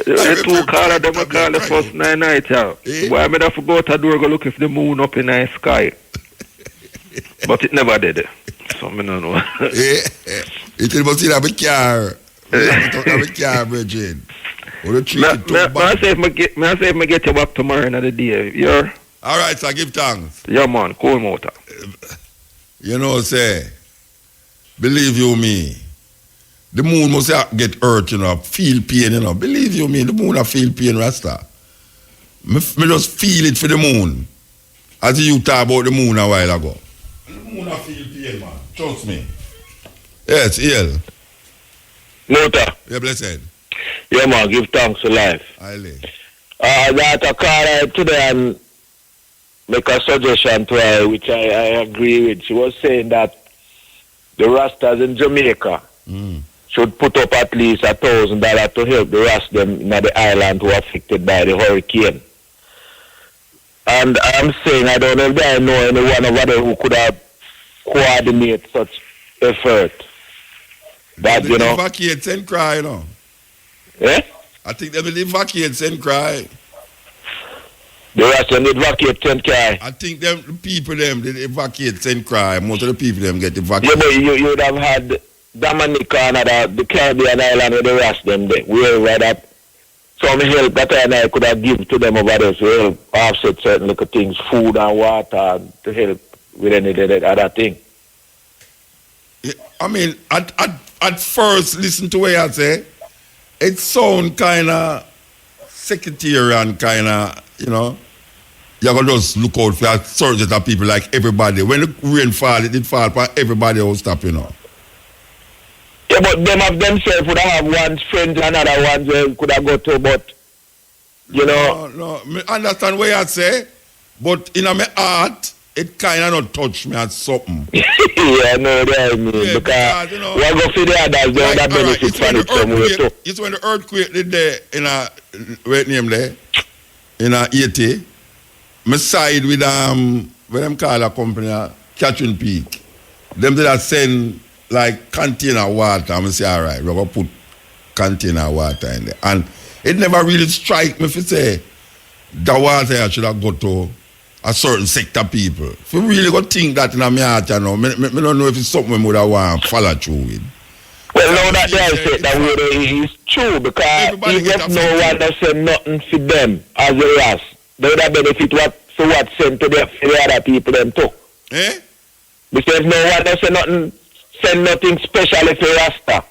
The two caller them a call the first night out. Why me have to go out the door go look if the moon up in the sky. But it never did. So me don't know. It must have a car. Have a car, Virgin. May I say if I get you back tomorrow another day? You're All right, so give thanks. Yeah, man. Cool motor. You know, say, believe you me, the moon must get hurt, you know, feel pain, you know. Believe you me, the moon a feel pain, Rasta. Me just feel it for the moon. As you talk about the moon a while ago. The moon a feel pain, man. Trust me. Yes, Iel. Motor. You're blessed. Yeah, man, give thanks for life. Highly. That I call her today and make a suggestion to her, which I agree with. She was saying that the Rastas in Jamaica should put up at least $1,000 to help the Rastas in the island who are affected by the hurricane. And I'm saying I don't know if I know anyone over there who could have coordinate such effort. That, you know. Evacuate, send cry, you know. Eh? I think they will evacuate, send cry. The Rastas need evacuate, send cry. I think the people them they evacuate, send cry. Most of the people them get evacuated. Yeah, but you would have had Dominica and the Caribbean island with the rest them there. Wherever that some help that I could have given to them over there to help offset certain little things, food and water, and to help with any other thing. Yeah, I mean, at first, listen to what I say. It sound kind of sectarian, kind of, you know. You're going to just look out for a certain set of people like everybody. When the rain fall, it did fall for everybody will stop, you know. Yeah, but them of themselves would have one friend and another one they could have got to, but, you know. No, I understand what you say, but in my heart, it kind of not touch me as something. Yeah, no, that I mean, yeah, because you know, what go for the others, they would benefit from it from way too. It's when the earthquake did there in a, what name there, in a 80, my side with, what them call a company, Catherine Peak. Them did send, like, container water, and I say, all right, we're going to put container water in there. And it never really strike me if you say, the water should have got to a certain sector of people. If you really go think that in my heart, you know, I don't know if it's something I would have want to follow through with. Well, now that they say that way is true, because even no one has said nothing for them as a race, they would have benefit for what sent to the other people them too. Eh? Because no one has said nothing, send nothing special for Rasta.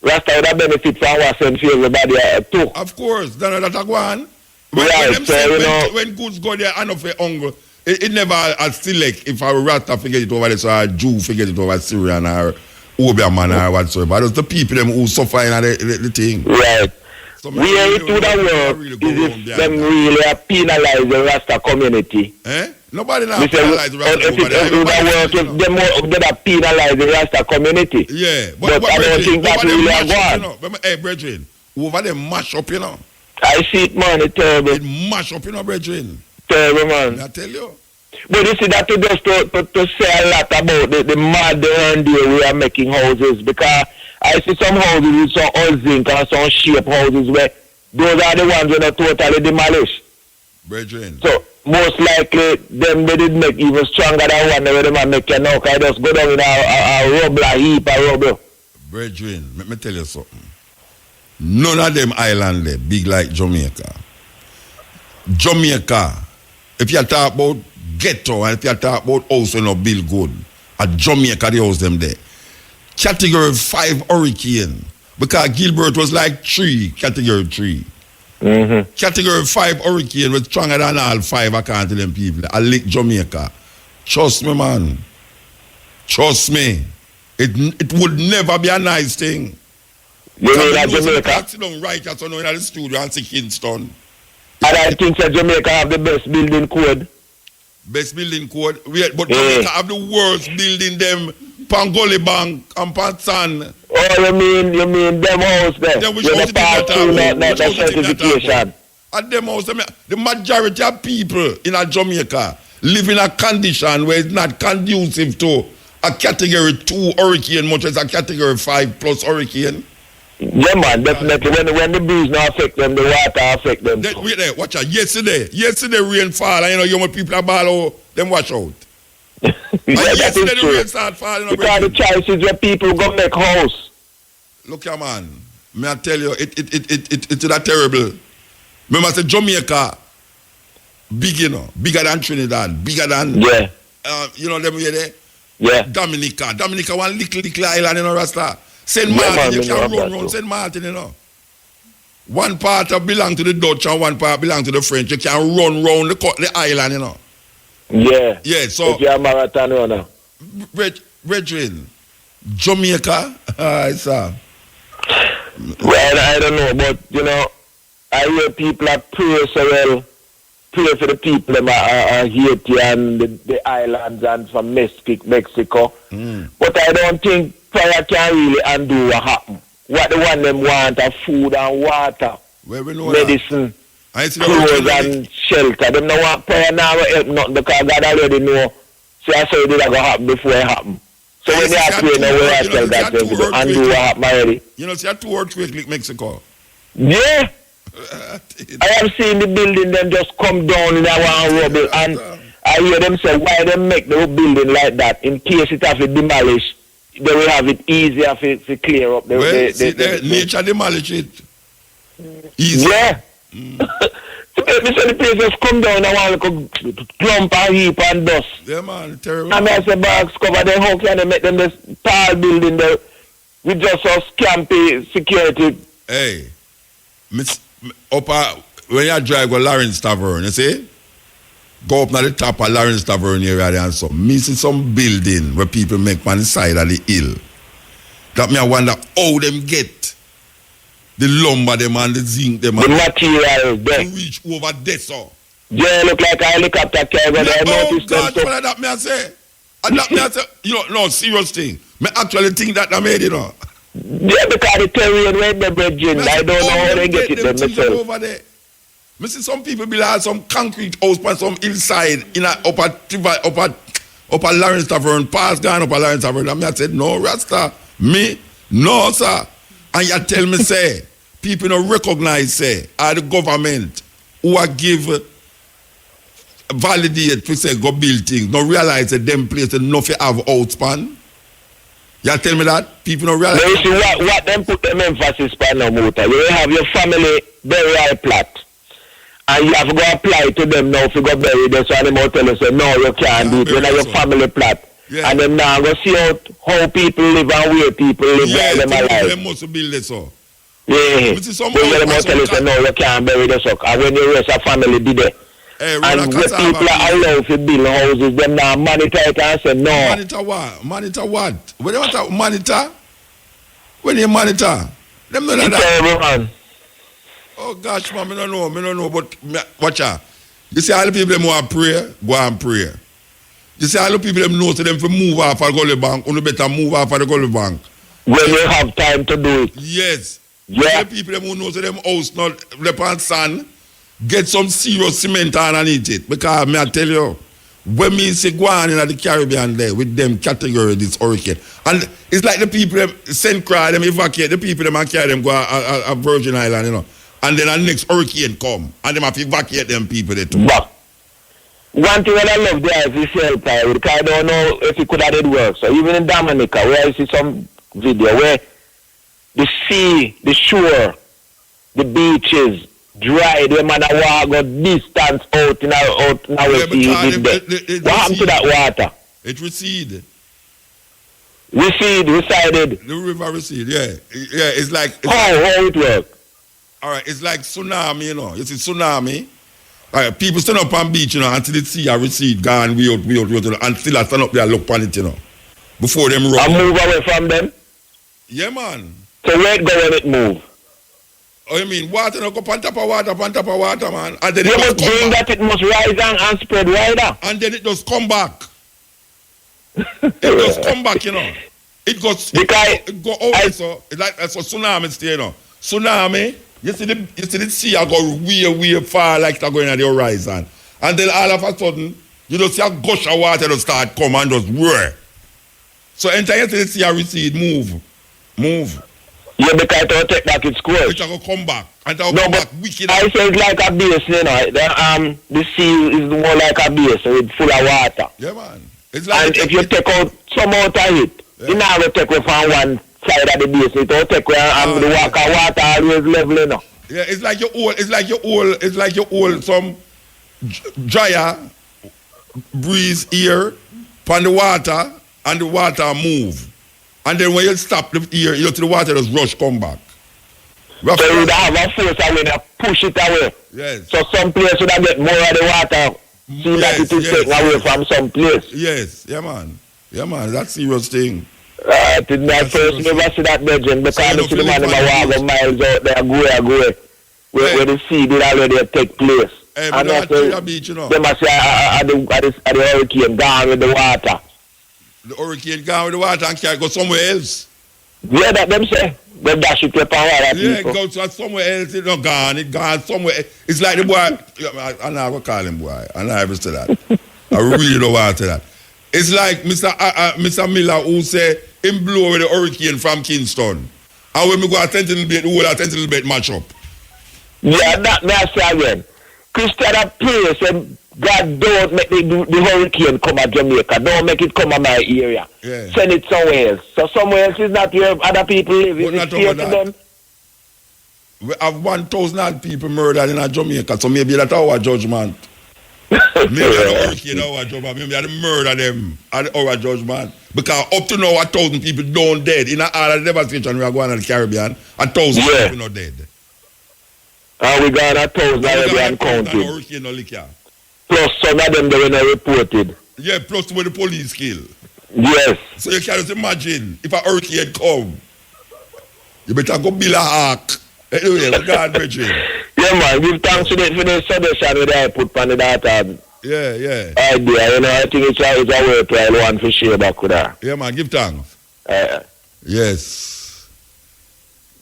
Rasta would have benefit from what sent for everybody too. Of course, then that's a go on. When goods go there, I know for hunger, it never as select if a Rasta forget it over there, so a Jew forget it over Syrian or Oberman or whatsoever. That's the people them who suffer in the thing. Right. So where it would have worked is if them really penalize the Rasta community. Eh? Nobody now penalize the Rasta community. It would have worked if them would penalize the Rasta community. Yeah. But I don't think that really have gone. You know, hey, brethren, over there mash up, you know. I see it, man. It's terrible. It mash up, you know, brethren. Terrible, man. I tell you. But you see that to just to say a lot about the modern day we are making houses, because I see some houses with some old zinc and some shape houses where those are the ones that are totally demolished. Brethren. So most likely them they did make even stronger than one where them make you now, because just go down in a rubble, a heap of rubble. Brethren, let me tell you something. None of them island there big like Jamaica. Jamaica, if you talk about ghetto and if you talk about house and no build good, at Jamaica they house them there. Category 5 hurricane, because Gilbert was like 3, category 3. Mm-hmm. Category 5 hurricane was stronger than all 5, I can't tell them people. I lick Jamaica. Trust me, man. Trust me. It would never be a nice thing. You know that Jamaica? Sit down right at in the studio and see Kingston. And I think that Jamaica have the best building code. Best building code? But Jamaica have the worst building them Pangoli Bank and Pansan. Oh, you mean them house there? Then we should not certification. At them house, the majority of people in Jamaica live in a condition where it's not conducive to a category 2 hurricane, much as a category 5 plus hurricane. Yeah, man, definitely. When the breeze not affect them, the water affect them. Wait there, watch out. Yesterday rain fall, and you know, young people are ball out, them watch out. Yesterday the rain start falling. Because the choice is where people go make house. Look here, man. May I tell you, it's that terrible. Remember, I said Jamaica, Big, you know. Bigger than Trinidad. Bigger than... Yeah. You know them way there? Yeah. Dominica one little island, you know, Rasta. St. Martin, you can run around St. Martin, you know. One part belong to the Dutch and one part belong to the French. You can run around the island, you know. Yeah. Yeah, so... If you're a marathon runner. Brethren, Jamaica, it's Well, I don't know, but, you know, I hear people are pray so well. Pray for the people in Haiti and the islands and from Mexico. But I don't think prayer can really undo what happened. What the one them want are food and water, medicine, clothes and shelter. Them no want prayer now help nothing because God already know. So I saw it going to happen before it happened. So when they are praying, now I tell God to undo what happened already. You know, see a 2 earthquakes like Mexico. Yeah. I have seen the building them just come down in that one rubble, and I hear them say why they make the building like that in case it have to demolish. They will have it easier to clear up. Nature demolish it. Easy. Yeah. Me say the place just come down and want to clump and heap and dust. Yeah, man, terrible. And I say box cover them. How can they make them this tall building there with just a scampy security? Hey. When you drive go Lawrence Tavern, you see? Go up to the top of Lawrence Tavern area there and so. Me see some building where people make on the side of the hill. That me I wonder how them get the lumber them and the zinc them the material there. To reach over there so. Yeah, look like a helicopter carrier. Oh God, for that me I say. And that me I say, you know, no, serious thing. Me actually think that I made it, you know. Yeah, because the terrain where the bridging, I don't know how they get it there myself. Over there. I see some people build some concrete house on some hillside in a upper Lawrence Tavern, past down upper Lawrence Tavern. And I said, no, Rasta, me, no, sir. And you tell me, say, people don't recognize, say, are the government who are give validate to say go build things, don't realize that them places nothing have outspan. You tell me that? People don't realize. You see what them put them emphasis on now, Muta. You have your family burial plot. And you have to go apply to them now if you go bury them. So them tell you, say, no, you can't do it. You know your family plot. Yeah. And then now go see how people live and where people live while them alive. Them must build it so. Yeah. But them tell you, say, no, you can't bury the suck. And when the rest of family did it. Hey, and when people are allowed to build houses, them now monitor it and say no. Monitor what? Monitor what? When you want to monitor? When you monitor? Them know that. Man. Oh gosh, man, I don't know, but watch out. You see all the people who want pray, go and pray. You see all the people who know to them to move off of the Gully Bank, you better move off of the Gully Bank. When you have time to do it. Yes. Yeah. The people who know to them house not the sand. Get some serious cement underneath it. Because I tell you, when me say go on in the Caribbean there with them category this hurricane. And it's like the people them send cry, them evacuate, the people them and carry them go a Virgin Island, you know. And then the next hurricane come and them have to evacuate them people there too. But one thing that I love there is the shelter, because I don't know if it could have did work. So even in Dominica, where I see some video where the sea, the shore, the beaches, dry, them and a walk distance out in our sea. What happened to that water? It receded. Resided. The river receded, yeah. Yeah, it's like... How it work? All right, it's like tsunami, you know. You see tsunami. All right, people stand up on beach, you know, until the sea recede, gone, we out, and still I stand up there and look on it, you know. Before them run. And move away from them? Yeah, man. So where it go when it move? Oh, you mean water no go on top of water, man. And then you must bring that it must rise and spread wider. And then it just come back. It just come back, you know. It goes it go over so it's like that's a tsunami stay, you know. Tsunami, you see the sea I go way far like it's going at the horizon. And then all of a sudden, you just see a gush of water just start come and just roar. So enter you see the sea recede, move. Yeah, because it will take back its course. It will come back. And it will come back wicked. I say it's like a basin, you know. The sea is more like a basin with full of water. Yeah, man. It's like and if you take out some out of it, you know, will take away from one side of the basin. It will take away and the water always level, you know. Yeah, it's like your old some dryer, breeze here, on the water, and the water move. And then when you stop the ear, you to the water just rush come back. So you would have a force away that push it away. Yes. So some place would have get more of the water. See that it is taken away from some place. Yes, yeah man. Yeah man, that's serious thing. I did not first never see that legend because I see the man in my walk miles out there go where the sea did already take place. Hey, and also, beach, you know. They must say at the hurricane gone with the water. The hurricane gone with the water and can't go somewhere else. Yeah, that them say. They dash it upon other people. Yeah, it goes somewhere else. It's not gone. It gone somewhere. It's like the boy. I'm not going to call him boy. I'm not ever say that. I really don't want to say that. It's like Mr. Miller who say him blow away the hurricane from Kingston. And when we go attend a little bit, we will attend a little bit match up. Yeah, that's again. Christian place and God don't make the hurricane come at Jamaica. Don't make it come at my area. Yeah. Send it somewhere else. So somewhere else is not where other people live. Is it fair to them? We have 1,000 people murdered in Jamaica, so maybe that's our judgment. Maybe the hurricane our judgment. Maybe the murder them at our judgment. Because up to now, 1,000 people don't dead. In all the devastation we are going to the Caribbean, 1,000 people not dead. And we got 1,000 Arabian county. Plus some of them they were not reported. Yeah, plus when the police kill. Yes. So you can just imagine if a hurricane come, you better go build a ark. Anyway, God brethren. Yeah man, give thanks for the suggestion that I put on the data. Yeah. Idea, you know, I think it's a worthwhile one for share back with her. Yeah man, give thanks. Yes.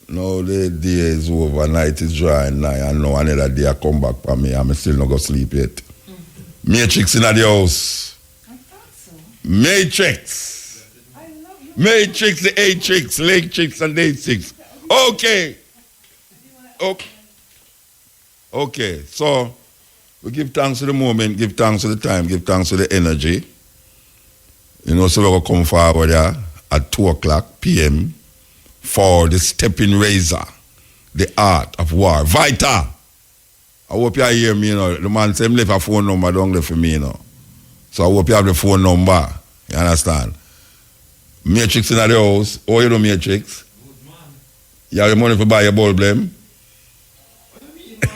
No, the day is over, night is dry, and I know another day I come back for me, I'm still not going to sleep yet. Matrix in the house. I thought so. Matrix. Matrix, the 8 chicks, leg chicks, and day 6. Okay. Okay, so we give thanks to the moment, give thanks to the time, give thanks to the energy. You know, so we're going to come forward there at 2 o'clock p.m. for the stepping razor, the art of war. Vita. I hope you hear me, you know. The man said, left a phone number down there for me, you know. So I hope you have the phone number. You understand? Matrix in the house. Oh, you know Matrix? Good man. You have the money to buy your bulb, blame?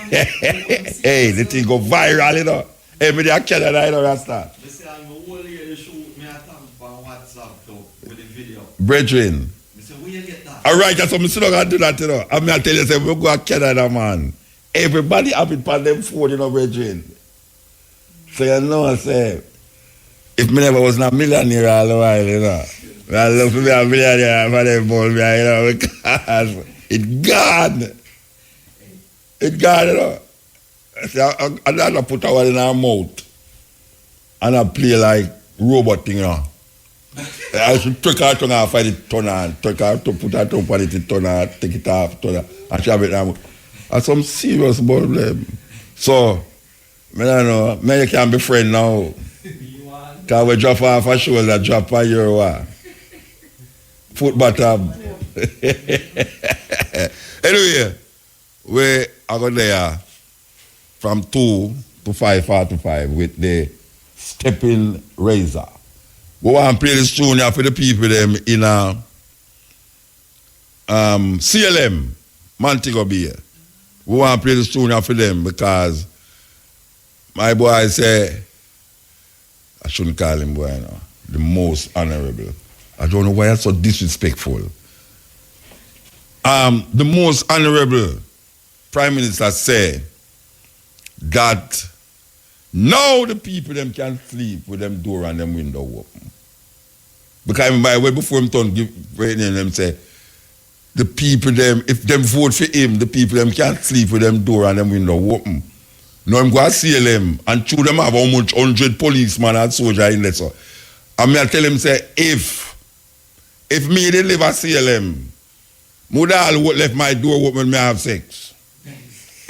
Hey, the thing go viral, you know. Hey, me I kill it, I don't understand. You see, I'm a whole year shoot me a thumb on WhatsApp, though, with the video. Brethren. Where you get that? All right, that's what I'm still going to do that, you know. I'm going to tell you, say, we go to Canada, man. Everybody have it on them phone, you know, Brethren. So you know, I say, if me never was not a millionaire all the while, you know, I love to be a millionaire for them ball, you know, because it's gone. It's gone, you know. So I don't put our in our mouth and I play like robot thing, you know. I should take our tongue off and it turn on. Take our tongue, put our tongue on it turn on, take it off, turn on, and shove it down. That's some serious problem. So, I don't know, me you can be friend now. Because we drop off a shoulder, drop on your foot bottom. Anyway, we are going there from 2 to 5:45 with the stepping razor. We want to play this tune for the people them in CLM, Montego Bay. We want to play this tune for them because my boy say, I shouldn't call him boy now, the most honorable. I don't know why that's so disrespectful. The most honorable Prime Minister say that now the people them can sleep with them door and them window open. Because by way before him turn give them say the people them, if them vote for him, the people them can't sleep with them door and them window open. Now I'm going to see them and through them have how much 100 policemen and soldiers in there. So I'm going to tell him say if me they live at CLM, would all left my door open when me have sex.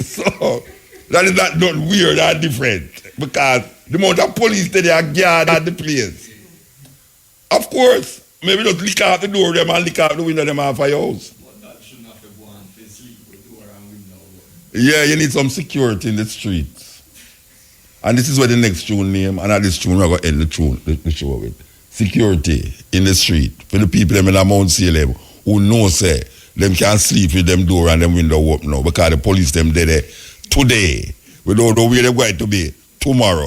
So that is not weird or different. Because the amount of police that they are guard at the place. Of course, maybe just lick out the door them and lick out the window them off of your house. But that should not be one to sleep with door and window. Yeah, you need some security in the streets. And this is where the next tune name, and at this tune, we're going to end the show with. Security in the street. For the people them in the Mount Salem who know, say, them can't sleep with them door and them window open now because the police them there today. We don't know where they're going to be tomorrow.